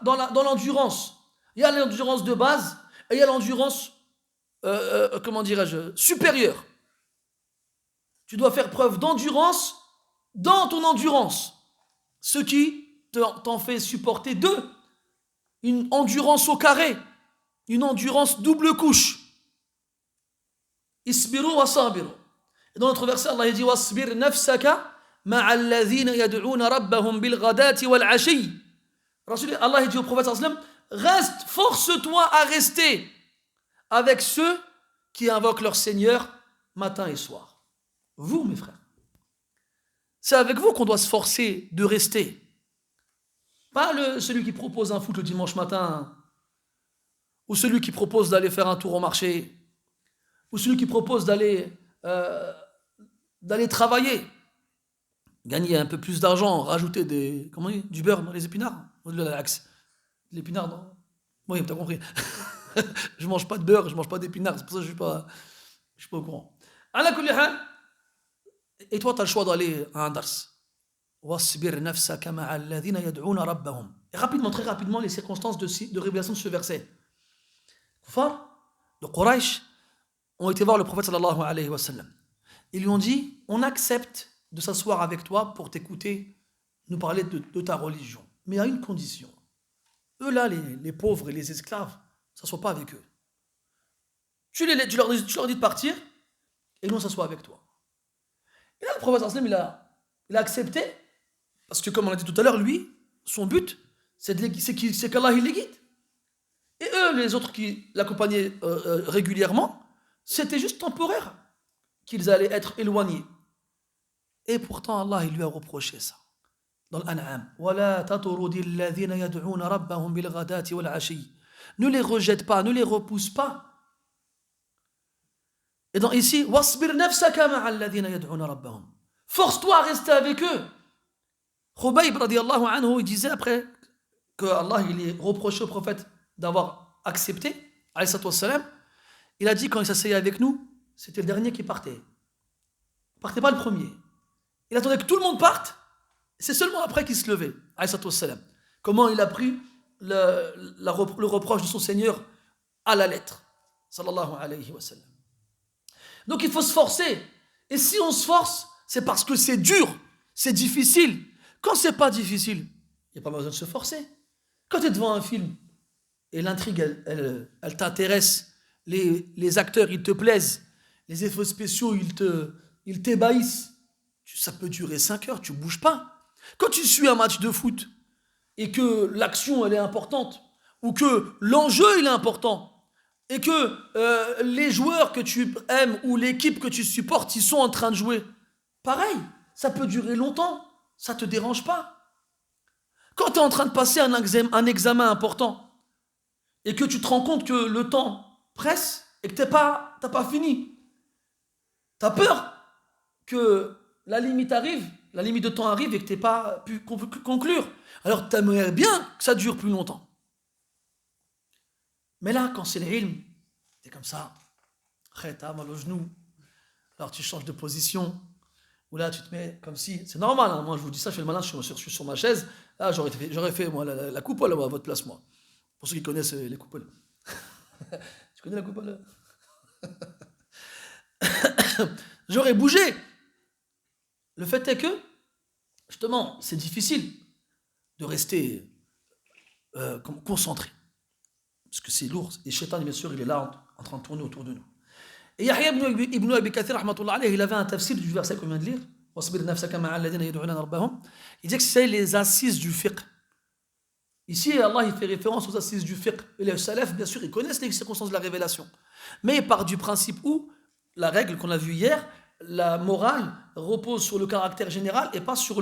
dans l'endurance. Il y a l'endurance de base et il y a l'endurance, comment dirais-je, supérieure. Tu dois faire preuve d'endurance dans ton endurance, ce qui t'en fait supporter deux, une endurance au carré, une endurance double couche. Isbiru wa sabiru. Et dans notre verset, Allah dit wasbir nafsaka ma'a alladhina yad'una rabbahum bil ghadati wal ashi. Allah dit au prophète sallallahu alayhi wa sallam, reste, force-toi à rester avec ceux qui invoquent leur Seigneur matin et soir. Vous, mes frères, c'est avec vous qu'on doit se forcer de rester. Pas celui qui propose un foot le dimanche matin, ou celui qui propose d'aller faire un tour au marché, ou celui qui propose d'aller travailler, gagner un peu plus d'argent, rajouter du beurre dans les épinards, ou de l'axe. L'épinard, non? Oui, t'as compris. Je mange pas de beurre, je mange pas d'épinards, c'est pour ça que je suis pas au courant. Ala kulli hal, et toi, tu as le choix d'aller à un dars. Wasbir nafsaka ma'a alladhina yad'una rabbahum. Et rapidement, très rapidement, les circonstances de révélation de ce verset. Kuffar de Quraysh ont été voir le prophète sallallahu alayhi wa sallam. Ils lui ont dit, on accepte de s'asseoir avec toi pour t'écouter, nous parler de ta religion. Mais à une condition. Eux là, les pauvres et les esclaves, ne s'assoient pas avec eux. Tu leur dis de partir, et nous on s'assoit avec toi. Et là, le prophète sallallahu alayhi wa sallam, il a accepté, parce que comme on l'a dit tout à l'heure, lui, son but, c'est qu'Allah il les guide. Et eux, les autres qui l'accompagnaient régulièrement, c'était juste temporaire qu'ils allaient être éloignés. Et pourtant, Allah, il lui a reproché ça. Dans l'An'am. Ne les rejette pas, ne les repousse pas. Et donc ici, force-toi à rester avec eux. Khubayb radiyallahu anhu, il disait après que Allah il est reproché au prophète d'avoir accepté, alayhi salatu wassalam, il a dit quand il s'asseyait avec nous, c'était le dernier qui partait. Il ne partait pas le premier. Il attendait que tout le monde parte, c'est seulement après qu'il se levait, alayhi salatu wassalam. Comment il a pris le reproche de son Seigneur à la lettre, sallallahu alayhi wa sallam. Donc il faut se forcer. Et si on se force, c'est parce que c'est dur, c'est difficile. Quand c'est pas difficile, il n'y a pas besoin de se forcer. Quand tu es devant un film et l'intrigue, elle t'intéresse, les acteurs, ils te plaisent, les effets spéciaux, ils t'ébahissent, ça peut durer 5 heures, tu ne bouges pas. Quand tu suis un match de foot et que l'action elle est importante, ou que l'enjeu il est important, et que les joueurs que tu aimes ou l'équipe que tu supportes, ils sont en train de jouer, pareil, ça peut durer longtemps, ça ne te dérange pas. Quand tu es en train de passer un examen important, et que tu te rends compte que le temps presse, et que tu n'as pas fini, tu as peur que la limite arrive, la limite de temps arrive et que tu n'aies pas pu conclure. Alors tu aimerais bien que ça dure plus longtemps. Mais là, quand c'est l'ilm, tu es comme ça, t'as mal au genou, alors tu changes de position, ou là tu te mets comme si, c'est normal, hein, moi je vous dis ça, je fais le malin, je suis sur ma chaise, là j'aurais fait moi la coupole à votre place, moi. Pour ceux qui connaissent les coupoles. Tu connais la coupole? J'aurais bougé. Le fait est que, justement, c'est difficile de rester concentré. Parce que c'est lourd. Et Shaitan, bien sûr, il est là en train de tourner autour de nous. Et Yahya ibn Abi Kathir, il avait un tafsir du verset qu'on vient de lire. Il dit que c'est les assises du fiqh. Ici, Allah il fait référence aux assises du fiqh. Et les salafs, bien sûr, ils connaissent les circonstances de la révélation. Mais il part du principe où la règle qu'on a vue hier, la morale repose sur le caractère général et pas sur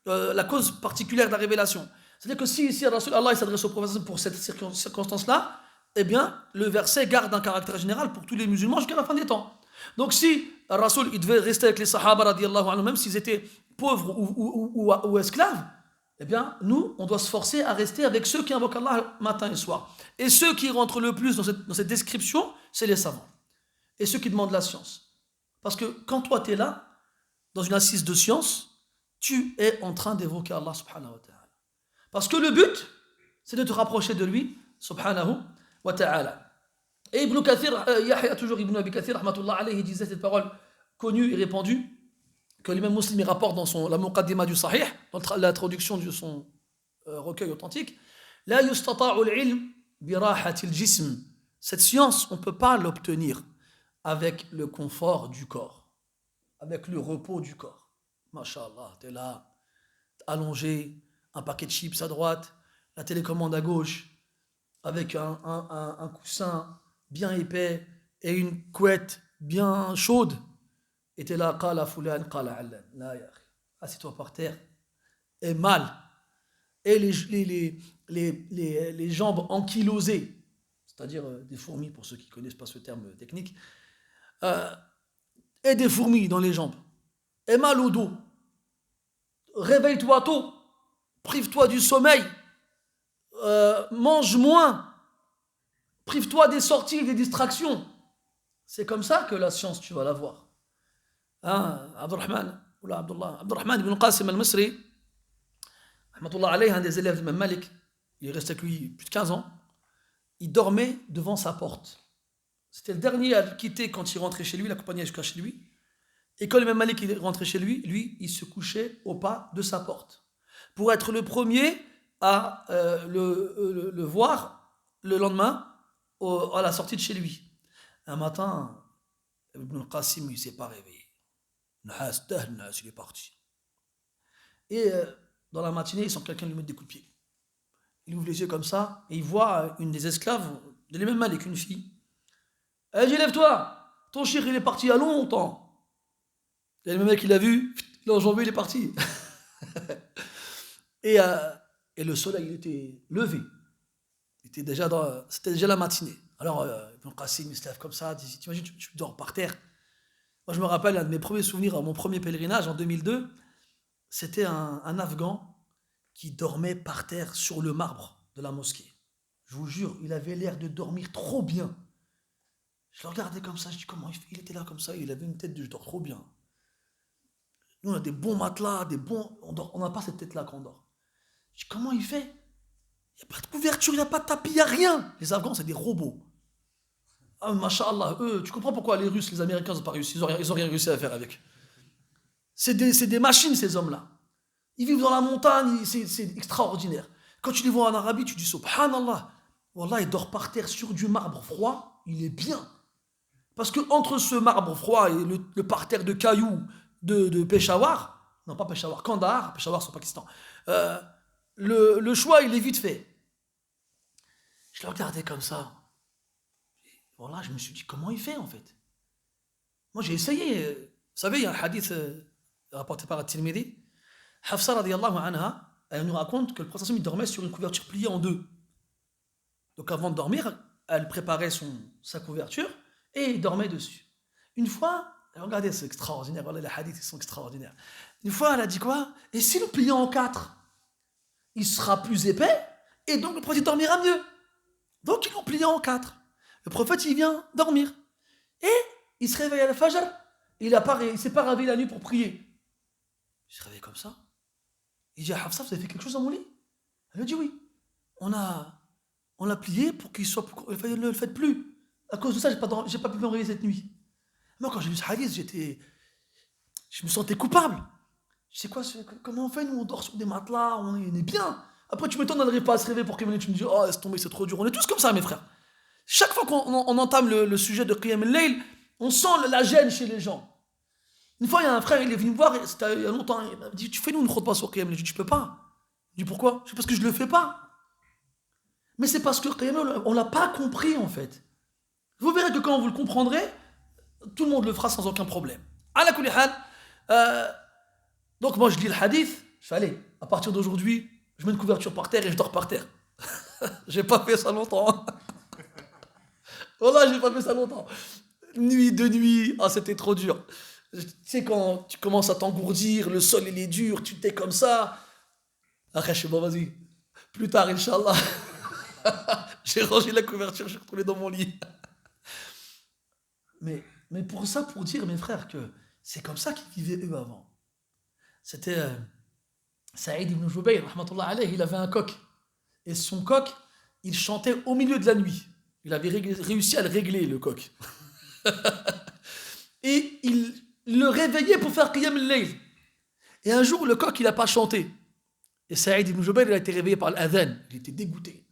la cause particulière de la révélation. C'est-à-dire que si ici Allah il s'adresse au prophète pour cette circonstance-là, eh bien, le verset garde un caractère général pour tous les musulmans jusqu'à la fin des temps. Donc si Rasoul il devait rester avec les sahaba, radiyallahu anhu, même s'ils étaient pauvres ou esclaves, eh bien, nous, on doit se forcer à rester avec ceux qui invoquent Allah matin et soir. Et ceux qui rentrent le plus dans cette description, c'est les savants. Et ceux qui demandent la science. Parce que quand toi, tu es là, dans une assise de science, tu es en train d'évoquer Allah subhanahu wa ta'ala. Parce que le but, c'est de te rapprocher de lui, subhanahu wa ta'ala. Et Ibn Kathir, Yahya, toujours Ibn Abi Kathir, rahmatullah alayhi, disait cette parole connue et répandue, que l'imam Muslim rapporte dans la Muqaddima du Sahih, dans la traduction de son recueil authentique. La yustata'u al-ilm bi rahati al-jism. Cette science, on ne peut pas l'obtenir avec le confort du corps, avec le repos du corps. Masha'Allah, tu es là, allongé, un paquet de chips à droite, la télécommande à gauche, avec un coussin bien épais et une couette bien chaude. Et tu es là, qala fulan, qala allan. Là, assieds-toi par terre. Et mal. Et les jambes ankylosées, c'est-à-dire des fourmis, pour ceux qui ne connaissent pas ce terme technique, et des fourmis dans les jambes. Et mal au dos. Réveille-toi tôt. Prive-toi du sommeil. Mange moins. Prive-toi des sorties et des distractions. C'est comme ça que la science, tu vas la voir. Abdurrahman ibn Qasim al-Misri, un des élèves de Imam Malik, il est resté avec lui plus de 15 ans, il dormait devant sa porte. C'était le dernier à le quitter quand il rentrait chez lui, il l'accompagnait jusqu'à chez lui. Et quand Imam Malik il rentrait chez lui, il se couchait au pas de sa porte pour être le premier à le voir le lendemain à la sortie de chez lui. Un matin, Ibn Qasim il ne s'est pas réveillé. Il est parti. Et dans la matinée, il sent quelqu'un lui mettre des coups de pied. Il ouvre les yeux comme ça et il voit une des esclaves de l'imam Malik, une fille. Elle dit lève-toi, ton chir il est parti il y a longtemps. Et le mec il l'a vu, il a enjambé, il est parti. et le soleil il était levé. C'était déjà la matinée. Alors Ibn Qasim il se lève comme ça, dit t'imagines tu dors par terre. Moi, je me rappelle, un de mes premiers souvenirs à mon premier pèlerinage en 2002, c'était un Afghan qui dormait par terre sur le marbre de la mosquée. Je vous jure, il avait l'air de dormir trop bien. Je le regardais comme ça, je dis comment il était là comme ça, il avait une tête de je dors trop bien. Nous, on a des bons matelas, on n'a pas cette tête-là quand on dort. Je dis comment il fait? Il n'y a pas de couverture, il n'y a pas de tapis, il n'y a rien. Les Afghans, c'est des robots. Ah, masha'Allah, eux, tu comprends pourquoi les Russes, les Américains n'ont pas réussi, ils ont rien réussi à faire avec. C'est des machines, ces hommes-là. Ils vivent dans la montagne, c'est extraordinaire. Quand tu les vois en Arabie, tu dis subhanallah. Wallah, il dort par terre sur du marbre froid, il est bien. Parce que entre ce marbre froid et le parterre de cailloux de Peshawar, non pas Peshawar, Kandahar, Peshawar c'est au Pakistan, le choix, il est vite fait. Je l'ai regardé comme ça. Voilà, je me suis dit, comment il fait en fait? Moi, j'ai essayé. Vous savez, il y a un hadith rapporté par At-Tirmidhi. Hafsa radiallahu anha, elle nous raconte que le prophète il dormait sur une couverture pliée en deux. Donc avant de dormir, elle préparait sa couverture et il dormait dessus. Une fois, regardez, c'est extraordinaire, regardez, les hadiths, ils sont extraordinaires. Une fois, elle a dit quoi? Et si le pliant en quatre, il sera plus épais et donc le prophète dormira mieux. Donc ils l'ont plié en quatre. Le prophète, il vient dormir. Et il se réveille à la fajr. Il ne s'est pas réveillé la nuit pour prier. Il se réveille comme ça. Il dit à Hafsa, vous avez fait quelque chose dans mon lit? Elle lui dit oui. On l'a plié pour qu'il soit plus. Ne le faites plus. À cause de ça, j'ai pas pu me réveiller cette nuit. Moi, quand j'ai lu ce hadith, je me sentais coupable. Je sais quoi, comment on fait? Nous, on dort sur des matelas, on est bien. Après, tu m'étonnes, on n'arrive pas à se réveiller pour Qiyam al-Layl. Tu me dis, oh, laisse tomber, c'est trop dur. On est tous comme ça, mes frères. Chaque fois qu'on entame le sujet de Qiyam al-Layl, on sent la gêne chez les gens. Une fois, il y a un frère, il est venu me voir, c'était il y a longtemps, il m'a dit, tu fais nous une khutbah sur Qiyam al-Layl? Je dis, je peux pas. Je dis, pourquoi? Je dis, parce que je le fais pas. Mais c'est parce que Qiyam al-Layl, on l'a pas compris, en fait. Vous verrez que quand vous le comprendrez, tout le monde le fera sans aucun problème. Ala kulli hal, donc moi, je lis le hadith, je fais, allez, à partir d'aujourd'hui, je mets une couverture par terre et je dors par terre. J'ai pas fait ça longtemps. Voilà, j'ai pas fait ça longtemps. Nuit de nuit, ah c'était trop dur. Tu sais quand tu commences à t'engourdir, le sol il est dur, tu t'es comme ça. Après je sais bon vas-y. Plus tard, Inch'Allah. J'ai rangé la couverture, je suis retourné dans mon lit. Mais pour ça, pour dire mes frères que c'est comme ça qu'ils vivaient eux avant. C'était Saïd ibn Jubayr, rahmatullah alayhi, il avait un coq. Et son coq, il chantait au milieu de la nuit. Il avait réussi à le régler, le coq. Et il le réveillait pour faire Qiyam al-Layl. Et un jour, le coq, il n'a pas chanté. Et Saïd ibn Jubayr, il a été réveillé par l'adhan. Il était dégoûté.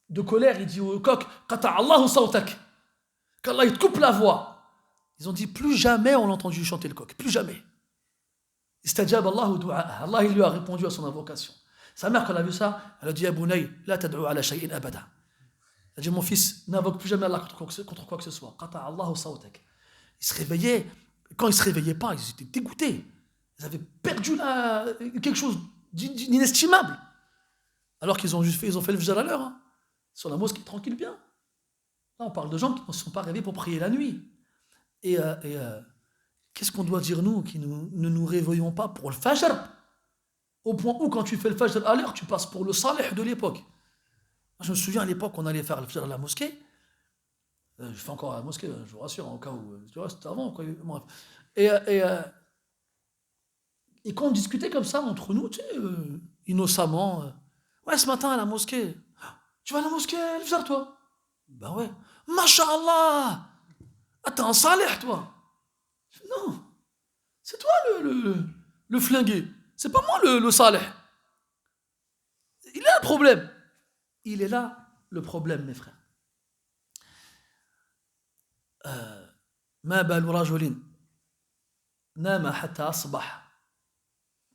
De colère, il dit au coq, Qata'allahu sawtak. Qu'Allah, il te coupe la voix. Ils ont dit, plus jamais on l'a entendu chanter le coq. Plus jamais. Istajab Allahu du'a. Allah, il lui a répondu à son invocation. Sa mère, quand elle a vu ça, elle a dit, Abounay, la tad'u ala shay'in abada. Elle a dit, mon fils, n'invoque plus jamais Allah contre quoi que ce soit. Qata'allahu sawtak. Ils se réveillaient. Quand ils ne se réveillaient pas, ils étaient dégoûtés. Ils avaient perdu quelque chose d'inestimable. Alors qu'ils ont ils ont fait le fajr à l'heure. Hein. Sur la mosquée, tranquille bien. Là, on parle de gens qui ne sont pas réveillés pour prier la nuit. Et qu'est-ce qu'on doit dire, nous, qui ne nous réveillons pas pour le fajr? Au point où, quand tu fais le fajr à l'heure, tu passes pour le salih de l'époque. Je me souviens à l'époque, on allait faire le fajr à la mosquée. Je fais encore à la mosquée, je vous rassure, en cas où. Tu vois, c'était avant. Quoi. Bref. Et quand on discutait comme ça entre nous, tu sais, innocemment, ouais, ce matin à la mosquée, tu vas à la mosquée, le fajr, toi? Ben ouais. Masha'Allah! Ah, t'es un salih, toi? Non, c'est toi le flingué. C'est pas moi le salih. Il est là le problème. Il est là le problème, mes frères. ما بال رجل نام حتى أصبح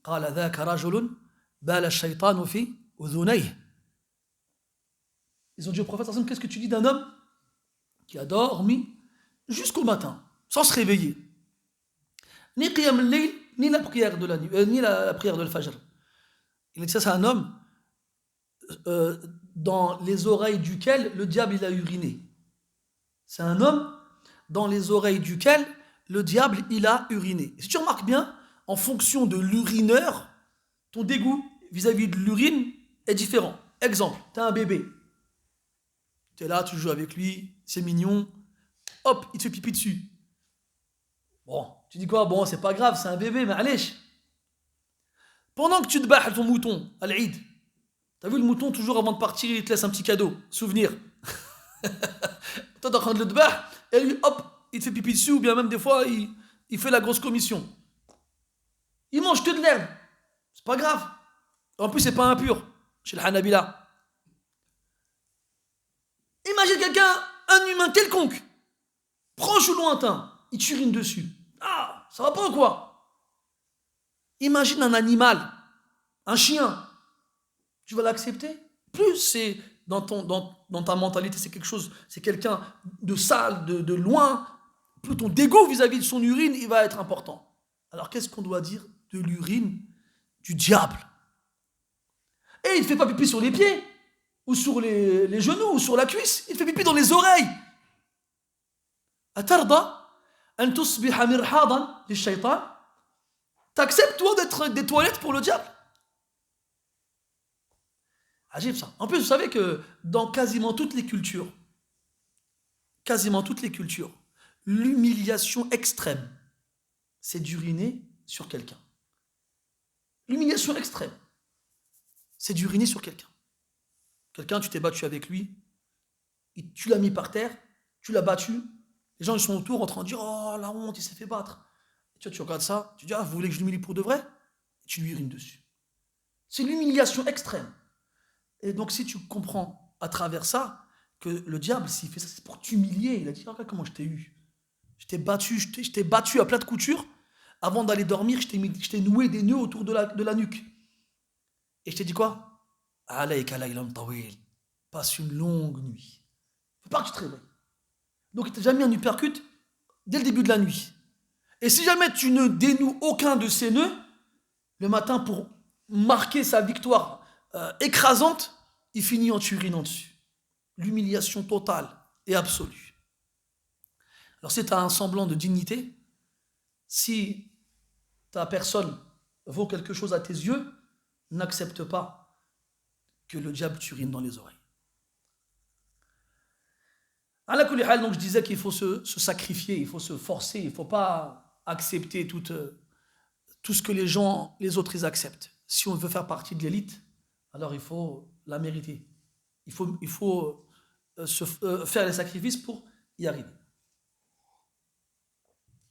قال ذاك رجل بال الشيطان في أذنيه. Ils ont dit au prophète, qu'est-ce que tu dis d'un homme qui a dormi jusqu'au matin, sans se réveiller? Ni Qiyam al-Layl, ni la prière de la nuit, ni la prière de l'Fajr. Il a dit ça, c'est un homme dans les oreilles duquel le diable il a uriné. C'est un homme dans les oreilles duquel le diable il a uriné. Et si tu remarques bien, en fonction de l'urineur, ton dégoût vis-à-vis de l'urine est différent. Exemple, tu as un bébé. Tu es là, tu joues avec lui, c'est mignon. Hop, il te fait pipi dessus. Bon, tu dis quoi? Bon, c'est pas grave, c'est un bébé, mais allez. Pendant que tu te bats ton mouton à l'Eid, t'as vu le mouton, toujours avant de partir, il te laisse un petit cadeau, souvenir. Toi, t'es en train de le dbah, et lui, hop, il te fait pipi dessus, ou bien même des fois, il fait la grosse commission. Il mange que de l'herbe. C'est pas grave. En plus, c'est pas impur, chez le Hanabila. Imagine quelqu'un, un humain quelconque, proche ou lointain, il t'urine dessus. Ah, ça va pas ou quoi? Imagine un animal, un chien, tu vas l'accepter. Plus c'est dans ta mentalité, c'est quelque chose, c'est quelqu'un de sale, de loin, plus ton dégoût vis-à-vis de son urine, il va être important. Alors qu'est-ce qu'on doit dire de l'urine du diable? Et il ne fait pas pipi sur les pieds, ou sur les genoux, ou sur la cuisse, il fait pipi dans les oreilles. أترضى أن تصبح مرحاضا للشيطان? T'acceptes toi d'être des toilettes pour le diable? Agib ça. En plus, vous savez que dans quasiment toutes les cultures, l'humiliation extrême, c'est d'uriner sur quelqu'un. L'humiliation extrême, c'est d'uriner sur quelqu'un. Quelqu'un, tu t'es battu avec lui, tu l'as mis par terre, tu l'as battu, les gens ils sont autour en train de dire oh la honte, il s'est fait battre. Tu regardes ça, tu dis ah, vous voulez que je l'humilie pour de vrai? Et tu lui urines dessus. C'est l'humiliation extrême. Et donc si tu comprends à travers ça que le diable, s'il fait ça, c'est pour t'humilier. Il a dit regarde comment je t'ai eu. Je t'ai battu à plat de couture. Avant d'aller dormir, je t'ai noué des nœuds autour de la nuque. Et je t'ai dit quoi? Alayka laylan tawil. Passe une longue nuit. Faut pas que tu te réveilles. Donc il t'a déjà mis un uppercut dès le début de la nuit. Et si jamais tu ne dénoues aucun de ces nœuds, le matin, pour marquer sa victoire écrasante, il finit en t'urinant dessus. L'humiliation totale et absolue. Alors si tu as un semblant de dignité, si ta personne vaut quelque chose à tes yeux, n'accepte pas que le diable t'urine dans les oreilles. Donc je disais qu'il faut se sacrifier, il faut se forcer, il ne faut pas accepter tout ce que les autres ils acceptent. Si on veut faire partie de l'élite, alors il faut la mériter. Il faut faire les sacrifices pour y arriver.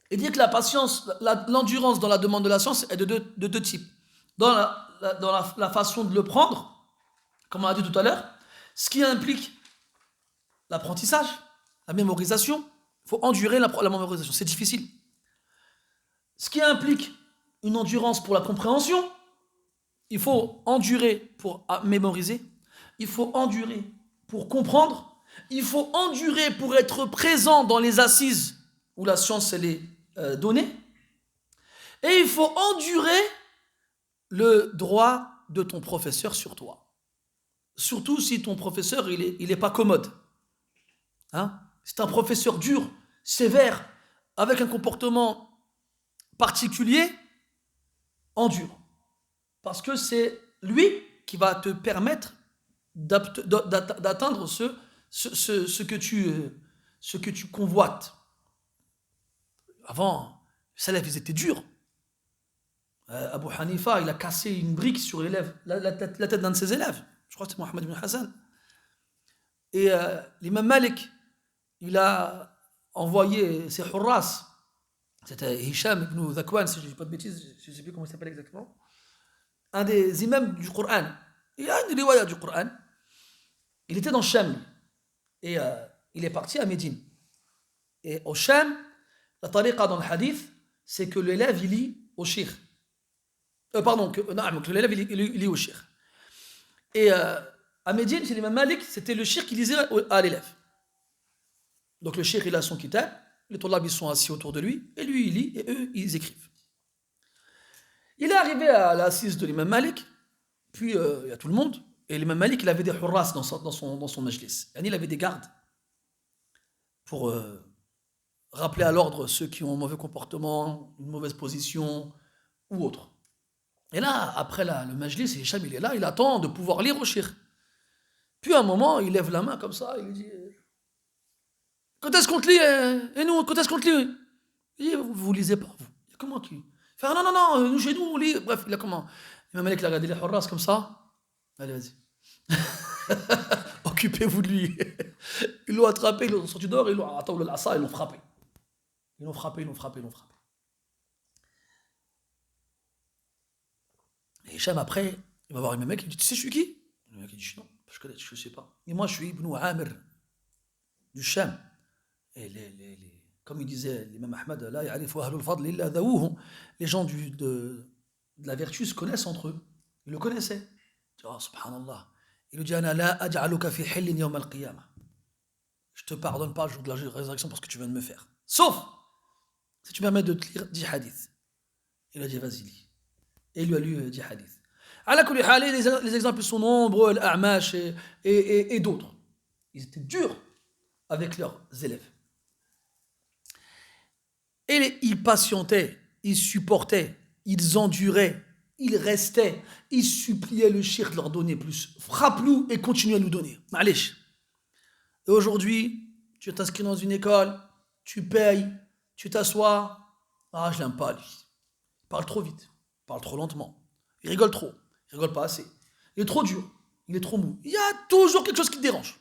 Et dire que la patience, l'endurance dans la demande de la science est de deux types. Dans la façon de le prendre, comme on a dit tout à l'heure, ce qui implique l'apprentissage, la mémorisation. Il faut endurer la mémorisation, c'est difficile. Ce qui implique une endurance pour la compréhension, il faut endurer pour mémoriser, il faut endurer pour comprendre, il faut endurer pour être présent dans les assises où la science elle est donnée, et il faut endurer le droit de ton professeur sur toi. Surtout si ton professeur il est pas commode. Hein? C'est un professeur dur, sévère, avec un comportement particulier, endure. Parce que c'est lui qui va te permettre d'atteindre ce que tu convoites. Avant, les salafs, ils étaient durs. Abu Hanifa, il a cassé une brique sur la tête d'un de ses élèves. Je crois que c'est Mohamed ibn Hassan. Et l'imam Malik, il a envoyé ses hurras. C'était Hisham ibn Zakwan, si je ne dis pas de bêtises, je ne sais plus comment il s'appelle exactement. Un des imams du Coran. Il a une riwaya du Coran. Il était dans Sham. Et il est parti à Médine. Et au Sham, la tariqa dans le hadith, c'est que l'élève, il lit au shir. Que l'élève, il lit au shir. Et à Médine, chez l'imam Malik, c'était le shir qui lisait à l'élève. Donc le shir, il a son kitab, les tollab, ils sont assis autour de lui, et lui, il lit, et eux, ils écrivent. Il est arrivé à l'assise de l'imam Malik, puis il y a tout le monde, et l'imam Malik, il avait des hurras dans son majlis. Il avait des gardes pour rappeler à l'ordre ceux qui ont un mauvais comportement, une mauvaise position, ou autre. Et là, après le majlis, Hicham, il est là, il attend de pouvoir lire au shir. Puis à un moment, il lève la main comme ça, il dit quand est-ce qu'on te lit et nous, quand est-ce qu'on te lit? Il dit vous lisez pas, vous. Comment tu? Il fait non, nous chez nous on lit. Bref, il a comment? L'imam Malik l'a regardé les hurras comme ça. Allez, vas-y. Occupez-vous de lui. Ils l'ont attrapé, ils l'ont sorti dehors, ils l'ont frappé. Ils l'ont frappé. Et Hicham, après, il va voir le mec, il dit tu sais, je suis qui? Le mec, il dit non, je ne sais pas. Et moi, je suis Ibn Amir du Sham. Et comme il disait l'imam Ahmad, les gens de la vertu se connaissent entre eux. Ils le connaissaient. Oh, subhanallah. Il lui dit, Ana la aj'aluka fi hillin yawm al-qiyamah. Je te pardonne pas le jour de la résurrection parce que tu viens de me faire. Sauf si tu me permets de te lire 10 hadiths. Il a dit, vas-y, lis. Et il lui a lu 10 hadiths. Ala kulli hal, les exemples sont nombreux, l'A'mash et d'autres. Ils étaient durs avec leurs élèves. Et ils patientaient, ils supportaient, ils enduraient, ils restaient, ils suppliaient le shirk de leur donner plus. Frappe-nous et continue à nous donner. Ma'alish. Et aujourd'hui, tu t'inscris dans une école, tu payes, tu t'assois. Ah, je l'aime pas, lui. Il parle trop vite, il parle trop lentement, il rigole trop, il rigole pas assez, il est trop dur, il est trop mou. Il y a toujours quelque chose qui te dérange.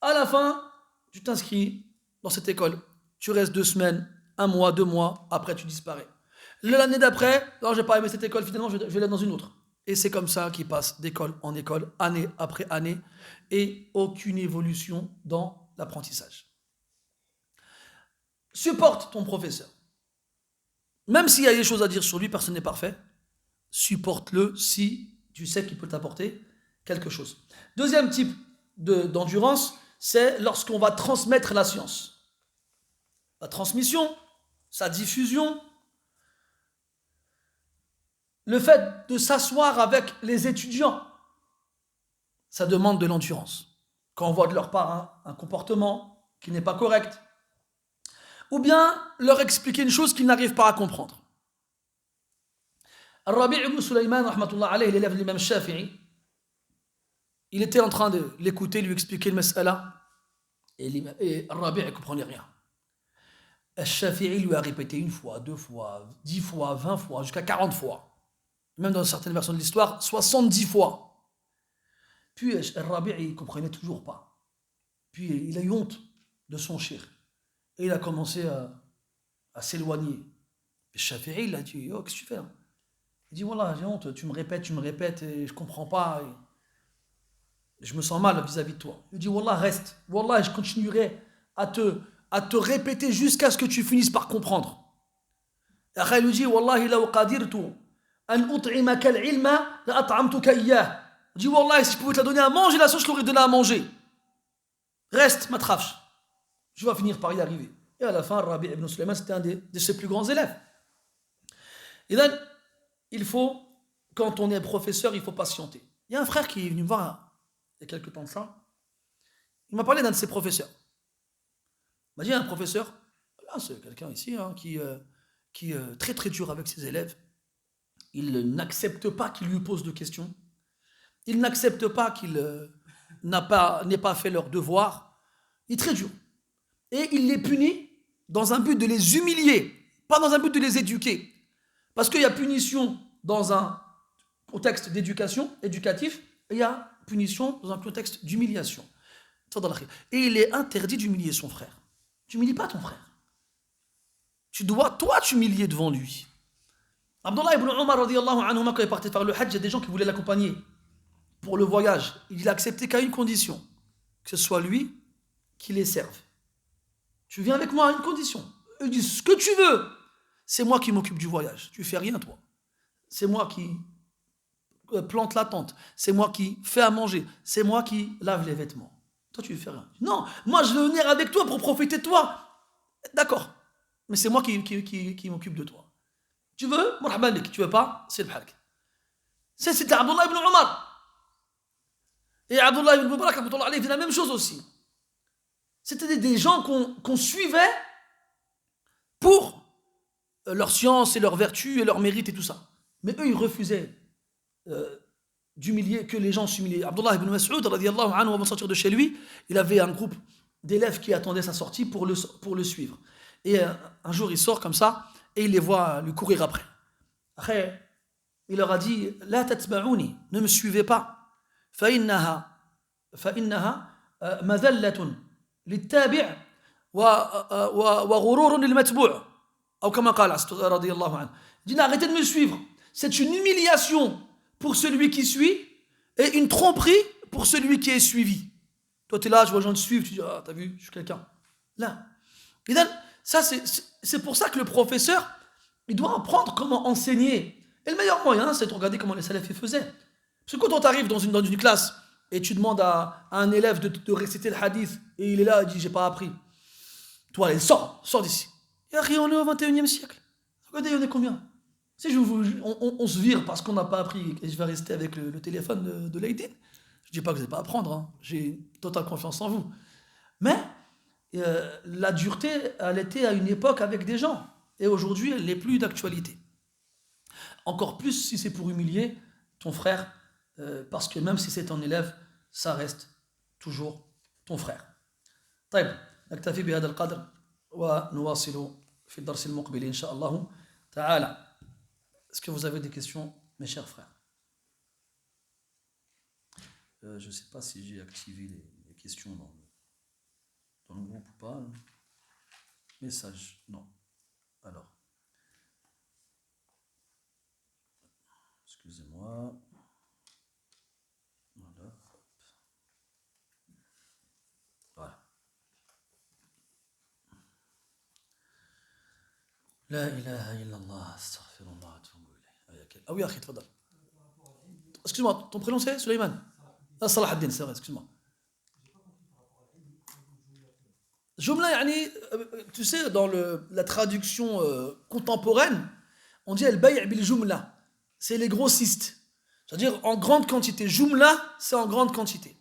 À la fin, tu t'inscris dans cette école, tu restes 2 semaines, 1 mois, 2 mois, après tu disparais. L'année d'après, non, j'ai pas aimé cette école, finalement je vais aller dans une autre. Et c'est comme ça qu'il passe d'école en école, année après année, et aucune évolution dans l'apprentissage. Supporte ton professeur. Même s'il y a des choses à dire sur lui, personne n'est parfait. Supporte-le si tu sais qu'il peut t'apporter quelque chose. Deuxième type d'endurance, c'est lorsqu'on va transmettre la science. La transmission, sa diffusion, le fait de s'asseoir avec les étudiants, ça demande de l'endurance. Quand on voit de leur part un comportement qui n'est pas correct, ou bien leur expliquer une chose qu'ils n'arrivent pas à comprendre. Al-Rabi' ibn Sulaiman, rahmatullah alayhi, l'élève de l'imam Shafi'i, il était en train de l'écouter, lui expliquer le mas'ala, et Al-Rabi' ne comprenait rien. Al-Shafi'i lui a répété 1 fois, 2 fois, 10 fois, 20 fois, jusqu'à 40 fois. Même dans certaines versions de l'histoire, 70 fois. Puis Al-Rabi' il ne comprenait toujours pas. Puis il a eu honte de son shir. Et il a commencé à s'éloigner. Et Shafi'i, il a dit, oh, qu'est-ce que tu fais là? Il dit, voilà, j'ai honte, tu me répètes, et je comprends pas. Et je me sens mal vis-à-vis de toi. Il dit, wallah, reste. Wallah, je continuerai à te répéter jusqu'à ce que tu finisses par comprendre. Et après, il lui dit, wallahi, law qadirtu an ut'imaka al-ilma, la at'amtuka iyyah. Il dit, wallah, si je pouvais te la donner à manger, la sauce, je l'aurais donné à manger. Reste, matrafch. Je vais finir par y arriver. Et à la fin, Rabi' ibn Sulaiman, c'était un de ses plus grands élèves. Et donc, il faut, quand on est professeur, il faut patienter. Il y a un frère qui est venu me voir il y a quelques temps de ça. Il m'a parlé d'un de ses professeurs. Il m'a dit, un professeur, là c'est quelqu'un ici qui est très très dur avec ses élèves. Il n'accepte pas qu'il lui pose de questions. Il n'accepte pas qu'il n'ait pas fait leur devoir. Il est très dur. Et il les punit dans un but de les humilier, pas dans un but de les éduquer. Parce qu'il y a punition dans un contexte d'éducation, éducatif, et il y a punition dans un contexte d'humiliation. Et il est interdit d'humilier son frère. Tu n'humilies pas ton frère. Tu dois, toi, t'humilier devant lui. Abdullah ibn Omar, radiyallahu anhu, quand il est parti faire le hajj, il y a des gens qui voulaient l'accompagner pour le voyage. Il a accepté qu'à une condition, que ce soit lui qui les serve. Tu viens avec moi à une condition. Il dit ce que tu veux. C'est moi qui m'occupe du voyage. Tu fais rien, toi. C'est moi qui plante la tente. C'est moi qui fais à manger. C'est moi qui lave les vêtements. Toi, tu ne fais rien. Non, moi, je veux venir avec toi pour profiter de toi. D'accord. Mais c'est moi qui m'occupe de toi. Tu veux? Marhaban bik. Tu veux pas? C'est le halk. C'était Abdullah ibn Omar. Et Abdullah ibn Mubarak, il fait la même chose aussi. C'était des gens qu'on suivait pour leur science et leur vertu et leur mérite et tout ça. Mais eux, ils refusaient d'humilier, que les gens s'humilient. Abdullah ibn Mas'ud, radiyallahu anhu, avant de sortir de chez lui, il avait un groupe d'élèves qui attendaient sa sortie pour le suivre. Et un jour, il sort comme ça et il les voit lui courir après. Après, il leur a dit, la tatba'uni, ne me suivez pas. Fa'innaha madhallatun للتابع وغرور للمتبوع أو كما قال رضي الله عنه. Il dit arrêtez de me suivre. C'est une humiliation pour celui qui suit et une tromperie pour celui qui est suivi. Toi tu es là, je vois les gens te suivre, tu dis ah t'as vu, je suis quelqu'un. Là. Et donc, ça c'est pour ça que le professeur il doit apprendre comment enseigner. Et le meilleur moyen c'est de regarder comment les salafs faisaient. Parce que quand on t'arrive dans une classe et tu demandes à un élève de réciter le hadith et il est là, il dit j'ai pas appris. Toi, allez, sors d'ici. Et après, on est au 21e siècle. Regardez, on est combien? Si on se vire parce qu'on n'a pas appris et je vais rester avec le téléphone de Leïdin, je ne dis pas que vous n'allez pas apprendre, hein. J'ai totale confiance en vous. Mais la dureté, elle était à une époque avec des gens. Et aujourd'hui, elle n'est plus d'actualité. Encore plus si c'est pour humilier ton frère, parce que même si c'est ton élève, ça reste toujours ton frère. طيب نكتفي بهذا القدر ونواصل في الدرس المقبل إن شاء الله تعالى. Est-ce que vous avez des questions, mes chers frères? Je ne sais pas si j'ai activé les questions dans le groupe ou pas. Message, non. Alors, excusez-moi. Voilà. Voilà. لا إله إلا الله أستغفر الله وأتوب إليه. Ah oui, Akhi, tfadal. Excuse-moi, ton prénom c'est Suleiman? Ah, Salah ad-Din, c'est vrai, excuse-moi. Jumla, yani, tu sais, dans la traduction contemporaine, on dit al-bay' bil jumla. C'est les grossistes. C'est-à-dire en grande quantité. Jumla, c'est en grande quantité.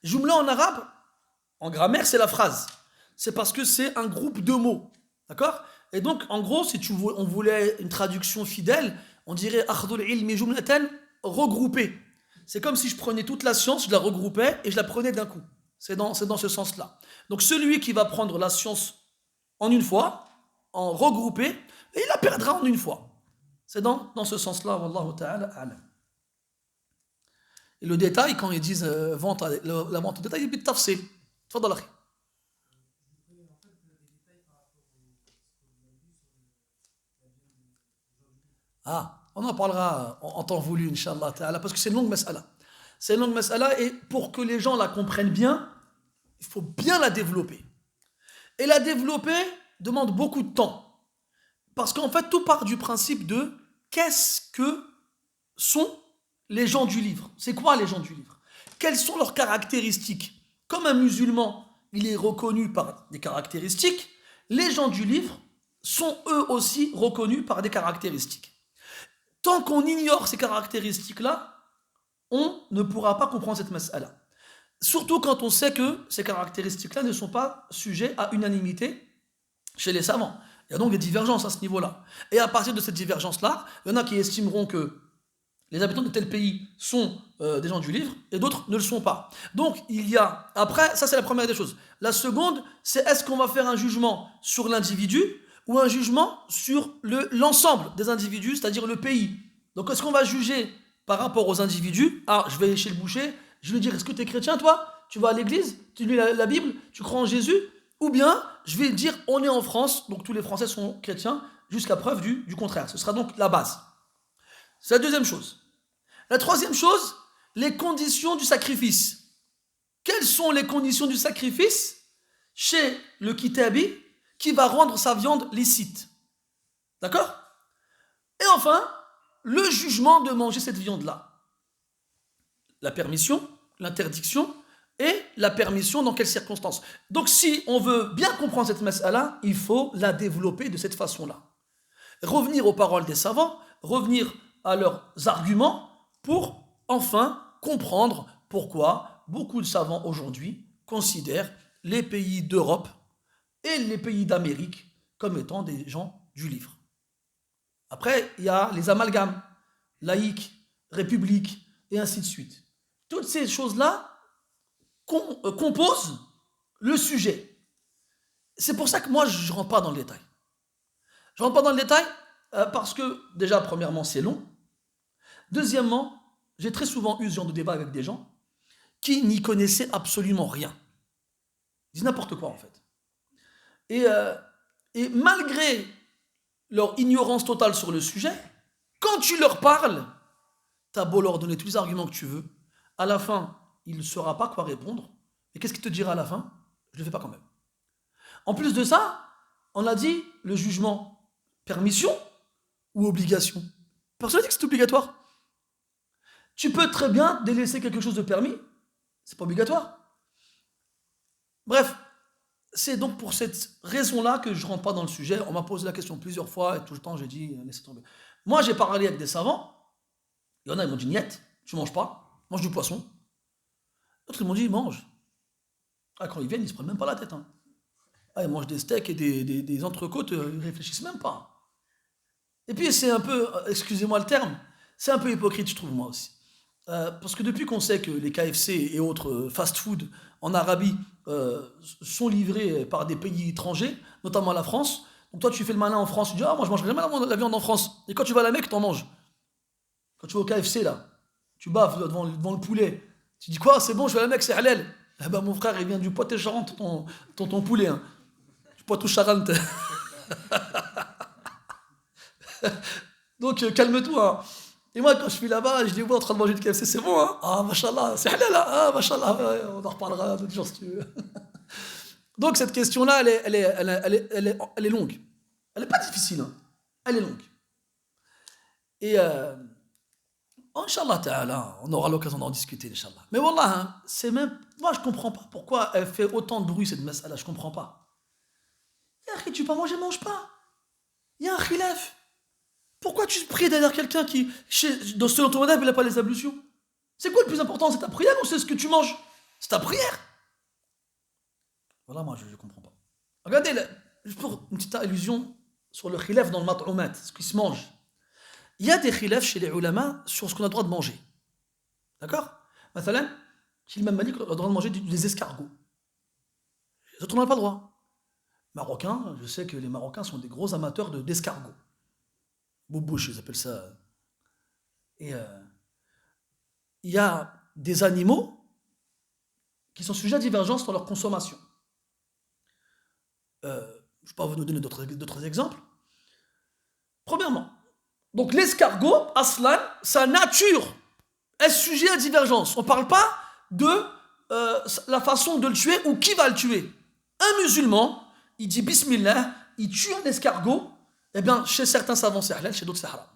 Jumla en arabe, en grammaire, c'est la phrase. C'est parce que c'est un groupe de mots. D'accord? Et donc, en gros, si on voulait une traduction fidèle, on dirait akhdul ilmi jumlatan, regroupé. C'est comme si je prenais toute la science, je la regroupais et je la prenais d'un coup. C'est dans ce sens-là. Donc celui qui va prendre la science en une fois, en regroupé, et il la perdra en une fois. C'est dans ce sens-là, wallahu ta'ala a'lam. Et le détail, quand ils disent la vente au détail, il y a de tafsil. Tfadal akhi. Ah, on en parlera en temps voulu, Inch'Allah ta'ala, parce que c'est une longue mas'ala. C'est une longue mas'ala, et pour que les gens la comprennent bien, il faut bien la développer. Et la développer demande beaucoup de temps. Parce qu'en fait, tout part du principe de qu'est-ce que sont les gens du livre. C'est quoi les gens du livre? Quelles sont leurs caractéristiques? Comme un musulman, il est reconnu par des caractéristiques, les gens du livre sont eux aussi reconnus par des caractéristiques. Tant qu'on ignore ces caractéristiques-là, on ne pourra pas comprendre cette mas'ala. Surtout quand on sait que ces caractéristiques-là ne sont pas sujets à unanimité chez les savants. Il y a donc des divergences à ce niveau-là. Et à partir de cette divergence-là, il y en a qui estimeront que les habitants de tel pays sont des gens du livre et d'autres ne le sont pas. Donc il y a... Après, ça c'est la première des choses. La seconde, c'est est-ce qu'on va faire un jugement sur l'individu ou un jugement sur l'ensemble des individus, c'est-à-dire le pays. Donc est-ce qu'on va juger par rapport aux individus? Ah, je vais chez le boucher, je vais lui dire, est-ce que tu es chrétien toi? Tu vas à l'église? Tu lis la Bible? Tu crois en Jésus? Ou bien, je vais dire, on est en France, donc tous les Français sont chrétiens, jusqu'à preuve du contraire. Ce sera donc la base. C'est la deuxième chose. La troisième chose, les conditions du sacrifice. Quelles sont les conditions du sacrifice chez le kitabi qui va rendre sa viande licite? D'accord? Et enfin, le jugement de manger cette viande-là. La permission, l'interdiction et la permission dans quelles circonstances. Donc si on veut bien comprendre cette mas'ala, il faut la développer de cette façon-là. Revenir aux paroles des savants, revenir à leurs arguments pour enfin comprendre pourquoi beaucoup de savants aujourd'hui considèrent les pays d'Europe et les pays d'Amérique comme étant des gens du livre. Après, il y a les amalgames, laïcs, république, et ainsi de suite. Toutes ces choses-là composent le sujet. C'est pour ça que moi, je ne rentre pas dans le détail. Je ne rentre pas dans le détail parce que, déjà, premièrement, c'est long. Deuxièmement, j'ai très souvent eu ce genre de débat avec des gens qui n'y connaissaient absolument rien. Ils disent n'importe quoi, en fait. Et malgré leur ignorance totale sur le sujet, quand tu leur parles, tu as beau leur donner tous les arguments que tu veux, à la fin, il ne saura pas quoi répondre. Et qu'est-ce qu'il te dira à la fin? Je ne le fais pas quand même. En plus de ça, on a dit le jugement permission ou obligation. Personne n'a dit que c'est obligatoire. Tu peux très bien délaisser quelque chose de permis, c'est pas obligatoire. Bref, c'est donc pour cette raison-là que je ne rentre pas dans le sujet. On m'a posé la question plusieurs fois et tout le temps j'ai dit laissez tomber. Moi j'ai parlé avec des savants, il y en a ils m'ont dit niet, tu manges pas, mange du poisson. D'autres ils m'ont dit mange. Ah, quand ils viennent, ils se prennent même pas la tête. Hein. Ah, ils mangent des steaks et des entrecôtes, ils réfléchissent même pas. Et puis c'est un peu, excusez-moi le terme, c'est un peu hypocrite je trouve moi aussi. Parce que depuis qu'on sait que les KFC et autres fast-food en Arabie sont livrés par des pays étrangers, notamment la France, donc toi tu fais le malin en France, tu dis ah moi je mangerai jamais la viande en France. Et quand tu vas à la Mecque, t'en manges. Quand tu vas au KFC là, tu baves devant le poulet. Tu dis quoi, c'est bon, je vais à la Mecque, c'est halal. Eh ben mon frère il vient du Poitou-Charentes, ton poulet. Hein. Du Poitou-Charentes. Donc calme-toi. Hein. Et moi, quand je suis là-bas, je les vois en train de manger du KFC, c'est bon, hein? Ah, machallah, c'est halal, hein? Ah, machallah, ouais, on en reparlera d'autres jours si tu veux. Donc, cette question-là, elle est longue. Elle n'est pas difficile, hein? Elle est longue. Et, Inch'Allah ta'ala, on aura l'occasion d'en discuter, Inch'Allah. Mais wallah, hein, c'est même. Moi, je comprends pas pourquoi elle fait autant de bruit, cette mas'ala, je comprends pas. Ya, tu peux pas manger, mange pas. Il y a un khilaf. Pourquoi tu pries derrière quelqu'un qui, selon ton madhab, il n'a pas les ablutions? C'est quoi le plus important? C'est ta prière ou c'est ce que tu manges? C'est ta prière. Voilà, moi, je ne comprends pas. Regardez, juste pour une petite allusion sur le khilaf dans le mat'oumat, ce qui se mange. Il y a des khilafs chez les ulama sur ce qu'on a le droit de manger. D'accord? Mathalan, chez l'imam Malik, on a le droit de manger des escargots. Les autres, on n'a pas le droit. Marocains, je sais que les Marocains sont des gros amateurs d'escargots. Boubouche, ils appellent ça. Et il y a des animaux qui sont sujets à divergence dans leur consommation. Je ne vais pas vous donner d'autres exemples. Premièrement, donc l'escargot, aslan, sa nature est sujet à divergence. On ne parle pas de la façon de le tuer ou qui va le tuer. Un musulman, il dit bismillah, il tue un escargot. Eh bien, chez certains savants, c'est halal, chez d'autres, c'est haram.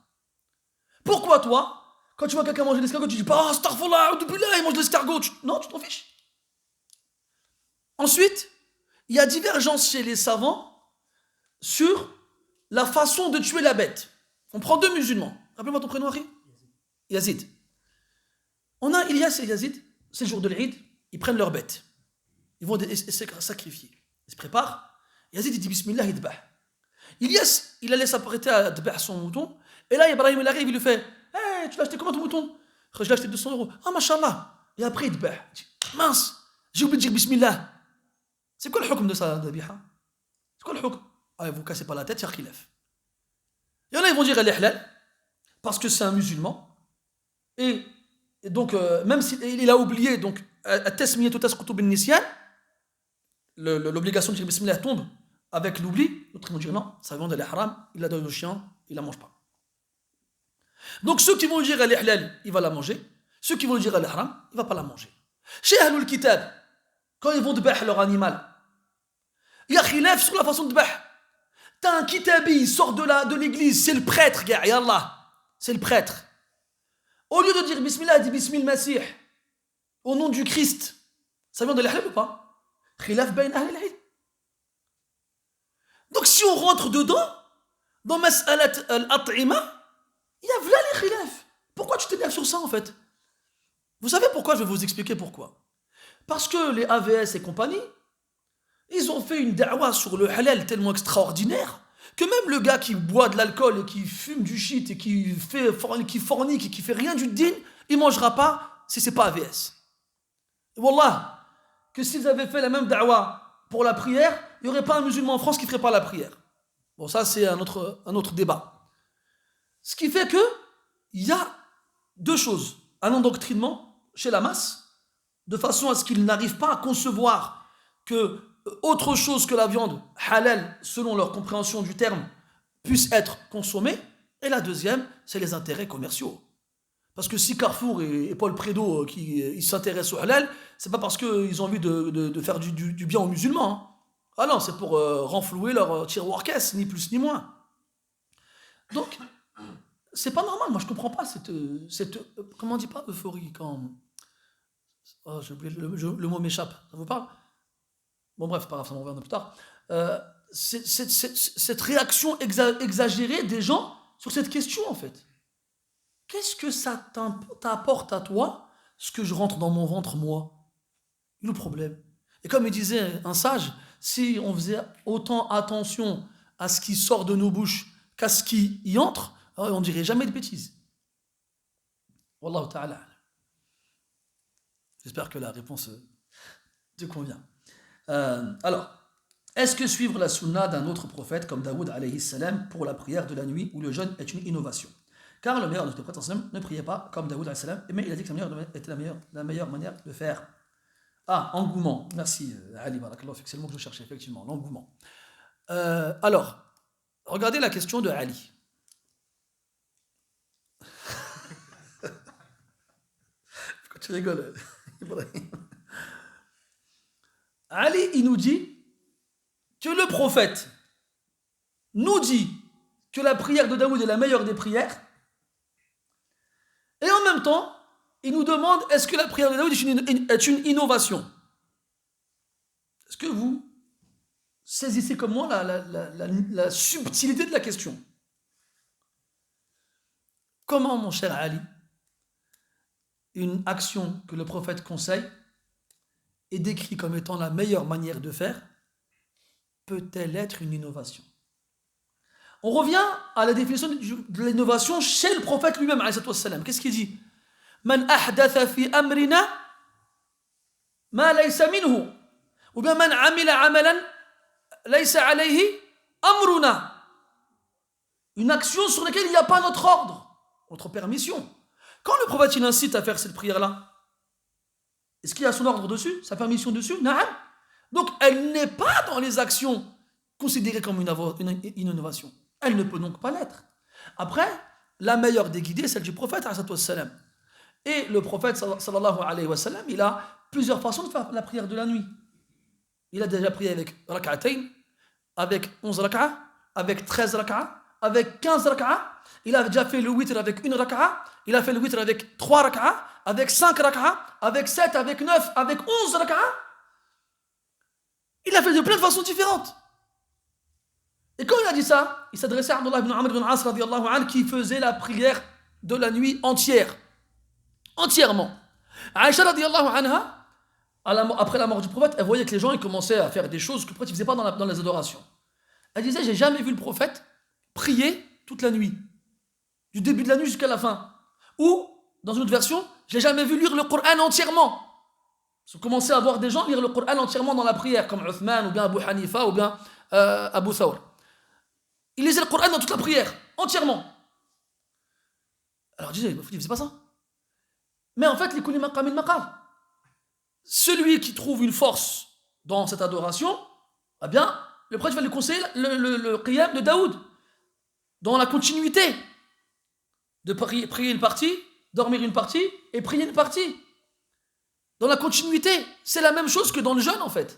Pourquoi toi, quand tu vois quelqu'un manger l'escargot, tu dis pas ah, astaghfirullah, il mange l'escargot. Non, tu t'en fiches. Ensuite, il y a divergence chez les savants sur la façon de tuer la bête. On prend deux musulmans. Rappelez-moi ton prénom, Harry. Yazid. On a Ilyas et Yazid, c'est le jour de l'Eid, ils prennent leur bête. Ils vont sacrifier. Ils se préparent. Yazid, il dit bismillah, il dbah. Ilyas, il allait s'apprêter à dbah son mouton. Et là, Ibrahim, il arrive, il lui fait hey, tu l'as acheté comment ton mouton? Je l'ai acheté 200 €. Ah, mashallah. Et après, il dbah. Mince, j'ai oublié de dire bismillah. C'est quoi le hukm de ça, Dabiha? C'est quoi le hukm? Ah, vous cassez pas la tête, il y a khilaf. Il y en a, ils vont dire elle est halal, parce que c'est un musulman. Et donc, même s'il a oublié, donc, l'obligation de dire bismillah tombe avec l'oubli, d'autres vont dire non, ça vient d'aller haram, il la donne au chien, il la mange pas. Donc, ceux qui vont dire elle est halal, il va la manger. Ceux qui vont dire elle est haram, il va pas la manger. Chez Ahlul Kitab, quand ils vont dbah leur animal, il y a khilaf sur la façon de dbah. T'as un kitabi, il sort de l'église, c'est le prêtre, gars, yallah. C'est le prêtre. Au lieu de dire bismillah, il dit bismillah masih. Au nom du Christ. Ça vient de l'halal ou pas? Khilaf bain ahl al-ilm. Donc si on rentre dedans, dans mas'alat al-at'ima, il y a voilà les khilaf. Pourquoi tu t'énerves sur ça en fait? Vous savez pourquoi? Je vais vous expliquer pourquoi. Parce que les AVS et compagnie, ils ont fait une da'wa sur le halal tellement extraordinaire que même le gars qui boit de l'alcool et qui fume du shit et qui fornique et qui fait rien du din, il ne mangera pas si c'est pas AVS. Et wallah, que s'ils avaient fait la même da'wa pour la prière, il n'y aurait pas un musulman en France qui ne ferait pas la prière. Bon, ça c'est un autre débat. Ce qui fait que il y a deux choses. Un endoctrinement chez la masse, de façon à ce qu'ils n'arrivent pas à concevoir que autre chose que la viande halal, selon leur compréhension du terme, puisse être consommée. Et la deuxième, c'est les intérêts commerciaux. Parce que si Carrefour et Paul Prédo ils s'intéressent au halal, c'est pas parce qu'ils ont envie de faire du bien aux musulmans. Hein. Ah non, c'est pour renflouer leur tiroir caisse, ni plus ni moins. Donc, C'est pas normal, moi je comprends pas comment on dit pas euphorie quand... Oh, j'ai oublié, le mot m'échappe, ça vous parle? Bon bref, pas grave, ça m'en reviendra plus tard. Euh, cette réaction exagérée des gens sur cette question en fait. Qu'est-ce que ça t'apporte à toi, ce que je rentre dans mon ventre moi? Le problème. Et comme il disait un sage, si on faisait autant attention à ce qui sort de nos bouches qu'à ce qui y entre, on dirait jamais de bêtises. Wallahu ta'ala. J'espère que la réponse te convient. Alors, est-ce que suivre la sunna d'un autre prophète comme Daoud alayhi salam pour la prière de la nuit ou le jeûne est une innovation? Car le meilleur de nos prophètes ne priait pas comme Daoud alayhi salam, mais il a dit que était la meilleure manière de faire. Ah, engouement. Merci Ali Barakallah, c'est le mot que je cherchais effectivement, l'engouement. Alors, regardez la question de Ali. Pourquoi tu rigoles, Ibrahim? Ali, il nous dit que le prophète nous dit que la prière de Daoud est la meilleure des prières, et en même temps, il nous demande est-ce que la prière de Daoud est une innovation? Est-ce que vous saisissez comme moi la subtilité de la question? Comment, mon cher Ali, une action que le prophète conseille est décrite comme étant la meilleure manière de faire peut-elle être une innovation? On revient à la définition de l'innovation chez le prophète lui-même, alayhi salam. Qu'est-ce qu'il dit? Man ahdatha fi amrina ma laysa minhu, ou bien man amila amalan laysa alayhi amruna. Une action sur laquelle il n'y a pas notre ordre, notre permission. Quand le prophète il incite à faire cette prière-là, est-ce qu'il y a son ordre dessus, sa permission dessus? Na'am. Donc elle n'est pas dans les actions considérées comme une innovation. Elle ne peut donc pas l'être. Après, la meilleure des guidées, celle du prophète, salam. Et le prophète, sallallahu alayhi wa sallam, il a plusieurs façons de faire la prière de la nuit. Il a déjà prié avec rak'atayn, avec 11 rak'a, avec 13 rak'a, avec 15 rak'a. Il a déjà fait le witr avec une rak'a. Il a fait le witr avec 3 rak'a, avec 5 rak'a, avec 7, avec 9, avec 11 rak'a. Il a fait de plein de façons différentes. Et quand il a dit ça, il s'adressait à Abdullah ibn Amr ibn As radiyallahu anhu qui faisait la prière de la nuit entière. Entièrement. Aïcha radiyallahu anha, après la mort du prophète, elle voyait que les gens ils commençaient à faire des choses que le prophète ne faisait pas dans les adorations. Elle disait, j'ai jamais vu le prophète prier toute la nuit. Du début de la nuit jusqu'à la fin. Ou, dans une autre version, j'ai jamais vu lire le Coran entièrement. Ils commençaient à voir des gens lire le Coran entièrement dans la prière, comme Uthman, ou bien Abu Hanifa, ou bien Abu Thawr. Il lisait le Coran dans toute la prière, entièrement. Alors, disait, c'est pas ça. Mais en fait, celui qui trouve une force dans cette adoration, eh bien, le prophète va lui conseiller le qiyam de Daoud, dans la continuité de prier une partie, dormir une partie et prier une partie. Dans la continuité, c'est la même chose que dans le jeûne en fait.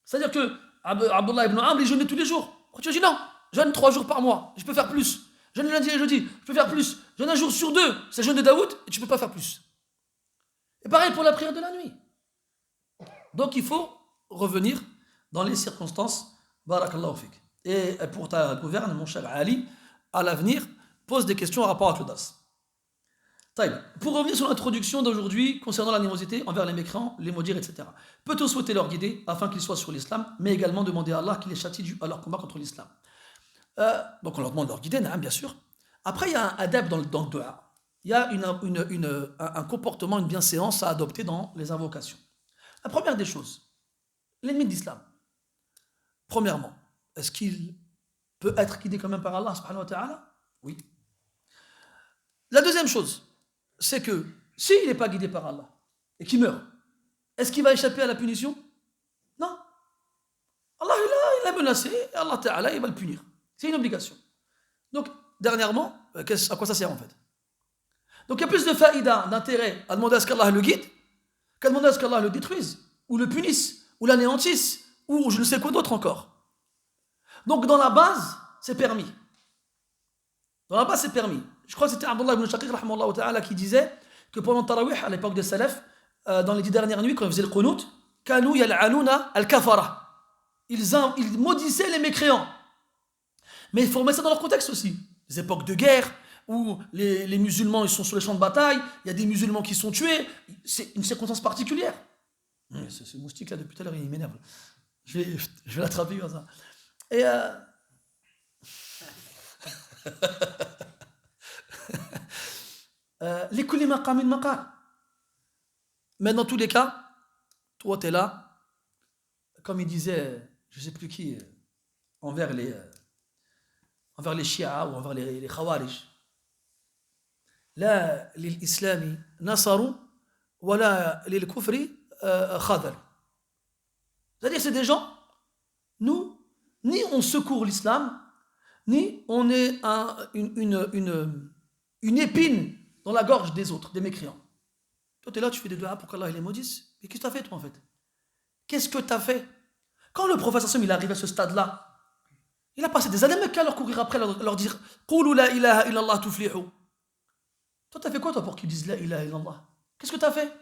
C'est-à-dire que Abdullah ibn Amr, il jeûnait tous les jours. Pourquoi tu as dit non? Jeûne 3 jours par mois, je peux faire plus. Jeûne le lundi et jeudi, je peux faire plus. Jeûne un jour sur 2, c'est le jeûne de Daoud et tu ne peux pas faire plus. Et pareil pour la prière de la nuit. Donc il faut revenir dans les circonstances. Barakallahu fik. Et pour ta gouverne, mon cher Ali, à l'avenir, pose des questions en rapport avec le DAS. Pour revenir sur l'introduction d'aujourd'hui concernant l'animosité envers les mécréants, les maudire, etc. Peut-on souhaiter leur guider afin qu'ils soient sur l'islam, mais également demander à Allah qu'il les châtie à leur combat contre l'islam? Donc on leur demande de leur guider, bien sûr. Après, il y a un adab dans le dua. Il y a un comportement, une bienséance à adopter dans les invocations. La première des choses, l'ennemi de l'islam. Premièrement, est-ce qu'il peut être guidé quand même par Allah subhanahu wa ta'ala? Oui. La deuxième chose, c'est que s'il n'est pas guidé par Allah et qu'il meurt, est-ce qu'il va échapper à la punition? Non. Allah il a menacé et Allah ta'ala il va le punir. C'est une obligation. Donc, dernièrement, à quoi ça sert en fait? Donc il y a plus de faïda, d'intérêt à demander à ce qu'Allah le guide qu'à demander à ce qu'Allah le détruise, ou le punisse, ou l'anéantisse, ou je ne sais quoi d'autre encore. Donc dans la base, c'est permis. Dans là-bas, c'est permis. Je crois que c'était Abdullah ibn Shaqiq rahimahullah ta'ala qui disait que pendant le Tarawih, à l'époque des Salaf, dans les 10 dernières nuits, quand ils faisaient le qunut, Kanu yal'anuna al-kafara. Ils maudissaient les mécréants. Mais il faut remettre ça dans leur contexte aussi. Les époques de guerre, où les musulmans ils sont sur les champs de bataille, il y a des musulmans qui sont tués, c'est une circonstance particulière. Ce moustique là depuis tout à l'heure il m'énerve. Je vais l'attraper comme ça. Et les kulli maqamin maqal. Mais dans tous les cas, toi tu es là, comme il disait, je ne sais plus qui, envers les chiites ou envers les khawarij. لا للإسلام نصر ولا للكفر خذل. C'est-à-dire c'est des gens, nous, ni on secourt l'islam, ni on est une épine dans la gorge des autres, des mécréants. Toi tu es là, tu fais des doigts pour qu'Allah les maudisse. Mais qu'est-ce que tu as fait toi en fait? Qu'est-ce que tu as fait? Quand le prophète il est arrivé à ce stade-là, il a passé des années à leur courir après, leur dire قولوا لا إله إلا الله تفلحوا. Toi, t'as fait quoi, toi, pour qu'ils disent la ilaha illallah? Qu'est-ce que t'as fait?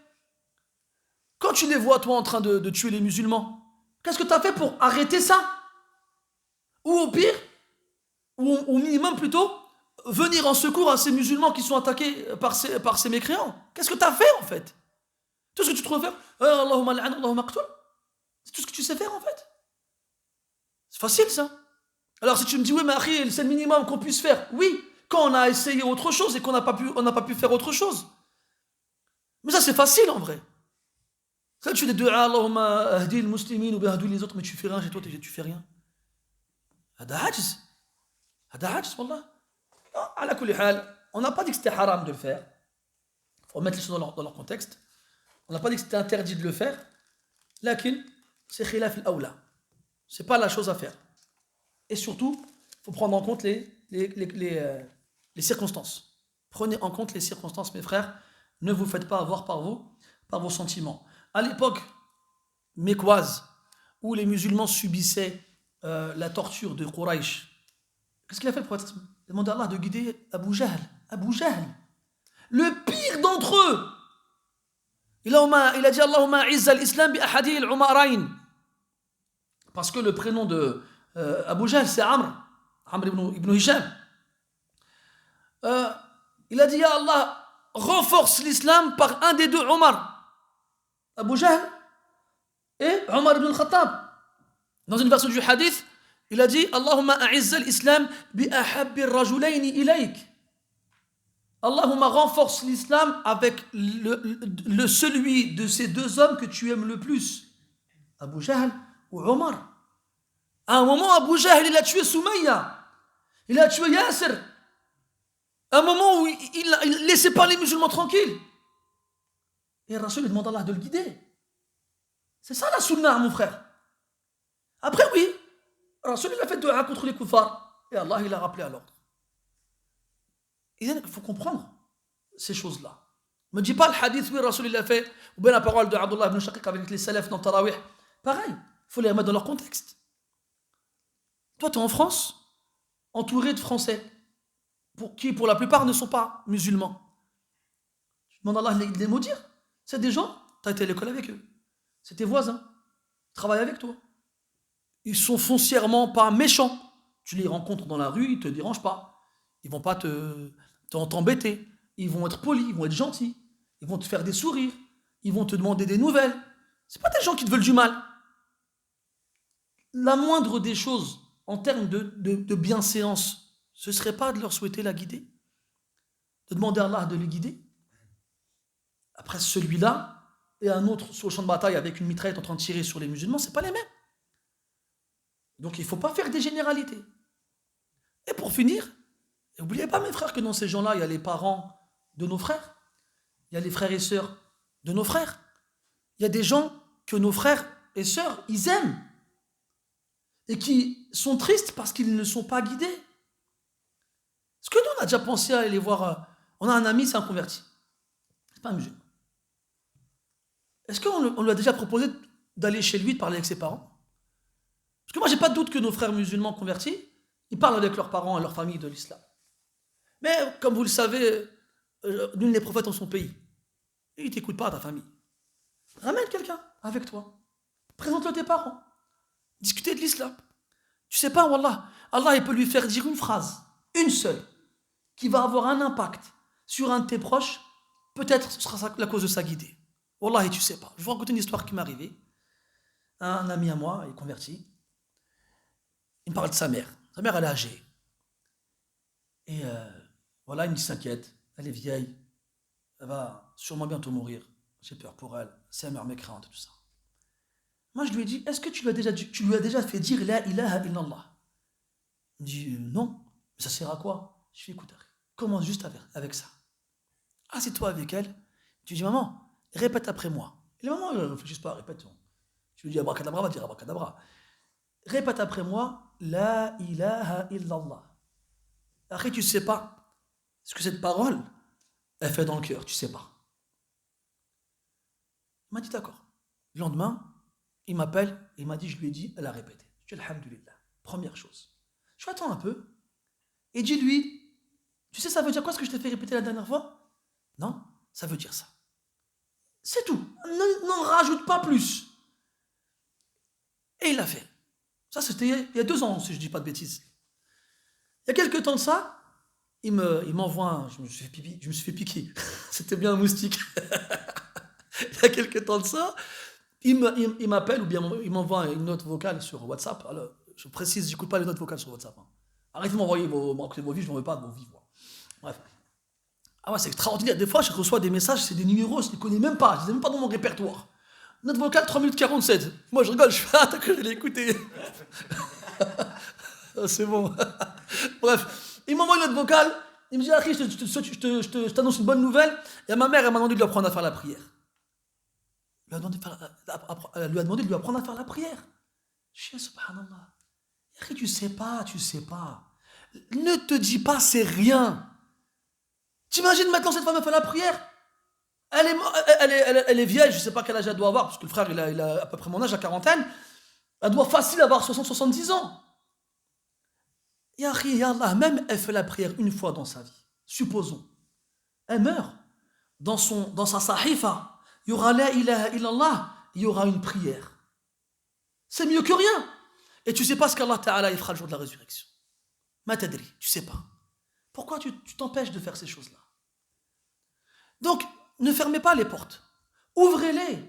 Quand tu les vois, toi, en train de tuer les musulmans, qu'est-ce que t'as fait pour arrêter ça? Ou au pire, ou au minimum plutôt, venir en secours à ces musulmans qui sont attaqués par ces mécréants? Qu'est-ce que t'as fait, en fait? Tout ce que tu trouves faire, Allahumma la'an, Allahumma qtul, c'est tout ce que tu sais faire, en fait. C'est facile, ça. Alors, si tu me dis, oui, mais Akhi, c'est le minimum qu'on puisse faire, oui, quand on a essayé autre chose et qu'on n'a pas pu faire autre chose. Mais ça, c'est facile en vrai. Ça, tu fais des du'a, Allahumma ahdi al-muslimin ou bien ahdi les autres, mais tu fais rien chez toi, tu fais rien. Hada hajz. Hada hajz, wallah. Ala kulli hal, on n'a pas dit que c'était haram de le faire. Il faut remettre les choses dans leur contexte. On n'a pas dit que c'était interdit de le faire. Lakin, c'est khilaf al-awla. C'est pas la chose à faire. Et surtout, il faut prendre en compte les circonstances. Prenez en compte les circonstances, mes frères. Ne vous faites pas avoir par vos sentiments. À l'époque mécoise, où les musulmans subissaient la torture de Quraysh, qu'est-ce qu'il a fait le prophète? Il a demandé à Allah de guider Abu Jahl. Abu Jahl, le pire d'entre eux. Il a dit Allahumma izza al-islam bi ahadi al-umarayn. Parce que le prénom de Abu Jahl, c'est Amr ibn Hisham. Il a dit ya Allah, renforce l'islam par un des deux Omar, Abu Jahl et Omar ibn al-Khattab. Dans une version du hadith, il a dit Allahumma a'izza l'islam bi ahabbi ar-rajulayn ilayk. Allahumma renforce l'islam avec celui de ces deux hommes que tu aimes le plus, Abu Jahl ou Omar. À un moment, Abu Jahl, il a tué Soumaïa, il a tué Yasser. À un moment où il ne laissait pas les musulmans tranquilles. Et Rasul demande à Allah de le guider. C'est ça la sunna, mon frère. Après, oui, Rasul il a fait dua contre les kuffars. Et Allah, il a rappelé à l'ordre. Il faut comprendre ces choses-là. Ne me dis pas le hadith, oui, Rasul il a fait, ou bien la parole de Abdullah ibn Shaqiq avec les salafs dans Tarawih. Pareil, il faut les remettre dans leur contexte. Toi, tu es en France, entouré de Français, qui pour la plupart ne sont pas musulmans. Je demande à Allah de les maudire. C'est des gens, tu as été à l'école avec eux. C'est tes voisins, ils travaillent avec toi. Ils sont foncièrement pas méchants. Tu les rencontres dans la rue, ils ne te dérangent pas. Ils ne vont pas t'embêter. Ils vont être polis, ils vont être gentils. Ils vont te faire des sourires. Ils vont te demander des nouvelles. Ce pas des gens qui te veulent du mal. La moindre des choses en termes de bienséance, ce ne serait pas de leur souhaiter la guider, de demander à Allah de les guider. Après celui-là et un autre sur le champ de bataille avec une mitraillette en train de tirer sur les musulmans, ce n'est pas les mêmes. Donc il ne faut pas faire des généralités. Et pour finir, n'oubliez pas mes frères que dans ces gens-là, il y a les parents de nos frères, il y a les frères et sœurs de nos frères. Il y a des gens que nos frères et sœurs, ils aiment et qui sont tristes parce qu'ils ne sont pas guidés. Est-ce que nous, on a déjà pensé à aller voir... on a un ami, c'est un converti. C'est pas un musulman. Est-ce qu'on lui a déjà proposé d'aller chez lui, de parler avec ses parents? Parce que moi, j'ai pas de doute que nos frères musulmans convertis, ils parlent avec leurs parents et leur famille de l'islam. Mais comme vous le savez, nul n'est prophète en son pays. Et il ne t'écoute pas à ta famille. Ramène quelqu'un avec toi. Présente-le tes parents. Discutez de l'islam. Tu sais pas, Wallah, Allah il peut lui faire dire une phrase, une seule, qui va avoir un impact sur un de tes proches. Peut-être ce sera la cause de sa guidée. Wallah, tu sais pas. Je vais vous raconter une histoire qui m'est arrivée. Un ami à moi, il est converti. Il me parle de sa mère. Sa mère, elle est âgée. Et voilà, il me s'inquiète. Elle est vieille. Elle va sûrement bientôt mourir. J'ai peur pour elle. C'est elle meurt mécréante, tout ça. Moi, je lui ai dit, est-ce que tu lui as déjà fait dire la ilaha illallah? Il me dit, non. Mais ça sert à quoi? Je lui ai dit, écoute, commence juste avec ça. Assieds-toi avec elle. Tu dis, maman, répète après moi. Et la maman, elle ne fait juste pas, répète. Je lui dis, abracadabra, elle va dire abracadabra. Répète après moi, la ilaha illallah. Après, tu ne sais pas ce que cette parole, elle fait dans le cœur, tu ne sais pas. Il m'a dit d'accord. Le lendemain, il m'appelle et il m'a dit, je lui ai dit, elle a répété. Je dis, alhamdulillah. Première chose. Je attends un peu et dis-lui, tu sais, ça veut dire quoi ce que je t'ai fait répéter la dernière fois? Non, ça veut dire ça. C'est tout. N'en rajoute pas plus. Et il l'a fait. Ça, c'était il y a 2 ans, si je ne dis pas de bêtises. Il y a quelques temps de ça, il m'envoie je me suis fait piquer. C'était bien un moustique. Il y a quelques temps de ça, il m'appelle ou bien il m'envoie une note vocale sur WhatsApp. Alors, je précise, j'écoute pas les notes vocales sur WhatsApp. Hein. Arrêtez de m'envoyer vos vies, je n'en veux pas de vos vies. Bref. Ah ouais, c'est extraordinaire. Des fois, je reçois des messages, c'est des numéros, je ne les connais même pas. Je ne les ai même pas dans mon répertoire. Note vocale 3 minutes 47. Moi, je rigole, je fais attends que je l'ai écouté. C'est bon. Bref, il m'envoie une note vocale. Il me dit, Akhi, je t'annonce une bonne nouvelle. Et ma mère, elle m'a demandé de lui apprendre à faire la prière. Elle lui a demandé de lui apprendre à faire la prière. Je dis, subhanallah. Akhi, tu sais pas. Ne te dis pas, c'est rien. T'imagines maintenant cette femme a fait la prière? Elle est vieille, je ne sais pas quel âge elle doit avoir, parce que le frère, il a à peu près mon âge, la quarantaine. Elle doit facile avoir 60-70 ans. Ya akhi, ya Allah, même elle fait la prière une fois dans sa vie. Supposons. Elle meurt. Dans sa sahifa, il y aura la ilaha illallah, il y aura une prière. C'est mieux que rien. Et tu ne sais pas ce qu'Allah Ta'ala il fera le jour de la résurrection. Ma tadri, tu ne sais pas. Pourquoi tu t'empêches de faire ces choses-là? Donc, ne fermez pas les portes. Ouvrez-les. Le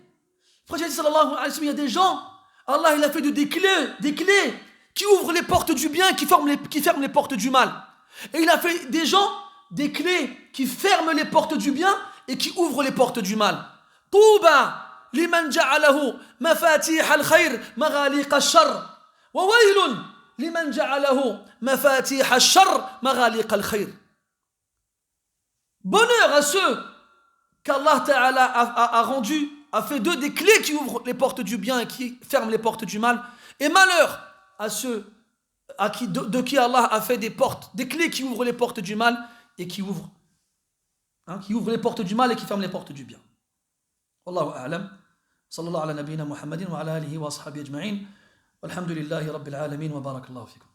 prophète sallallahu alayhi wa sallam, il y a des gens, Allah il a fait des clés qui ouvrent les portes du bien et qui ferment les portes du mal. Et il a fait des gens, des clés qui ferment les portes du bien et qui ouvrent les portes du mal. Touba liman ja'alahu mafatih al-khayr maghaliq al-shar. Wa waylun liman ja'alahu mafatih al-shar maghaliq al-khayr. Bonheur à ceux qu'Allah Ta'ala a fait d'eux des clés qui ouvrent les portes du bien et qui ferment les portes du mal. Et malheur à ceux de qui Allah a fait des clés qui ouvrent les portes du mal et qui ouvrent les portes du mal et qui ferment les portes du bien. Wallahu a'lam. Sallallahu ala nabiyyina Muhammadin wa ala alihi wa ashabihi ajma'in. Walhamdulillahi rabbil alamin wa barakallahu fikum.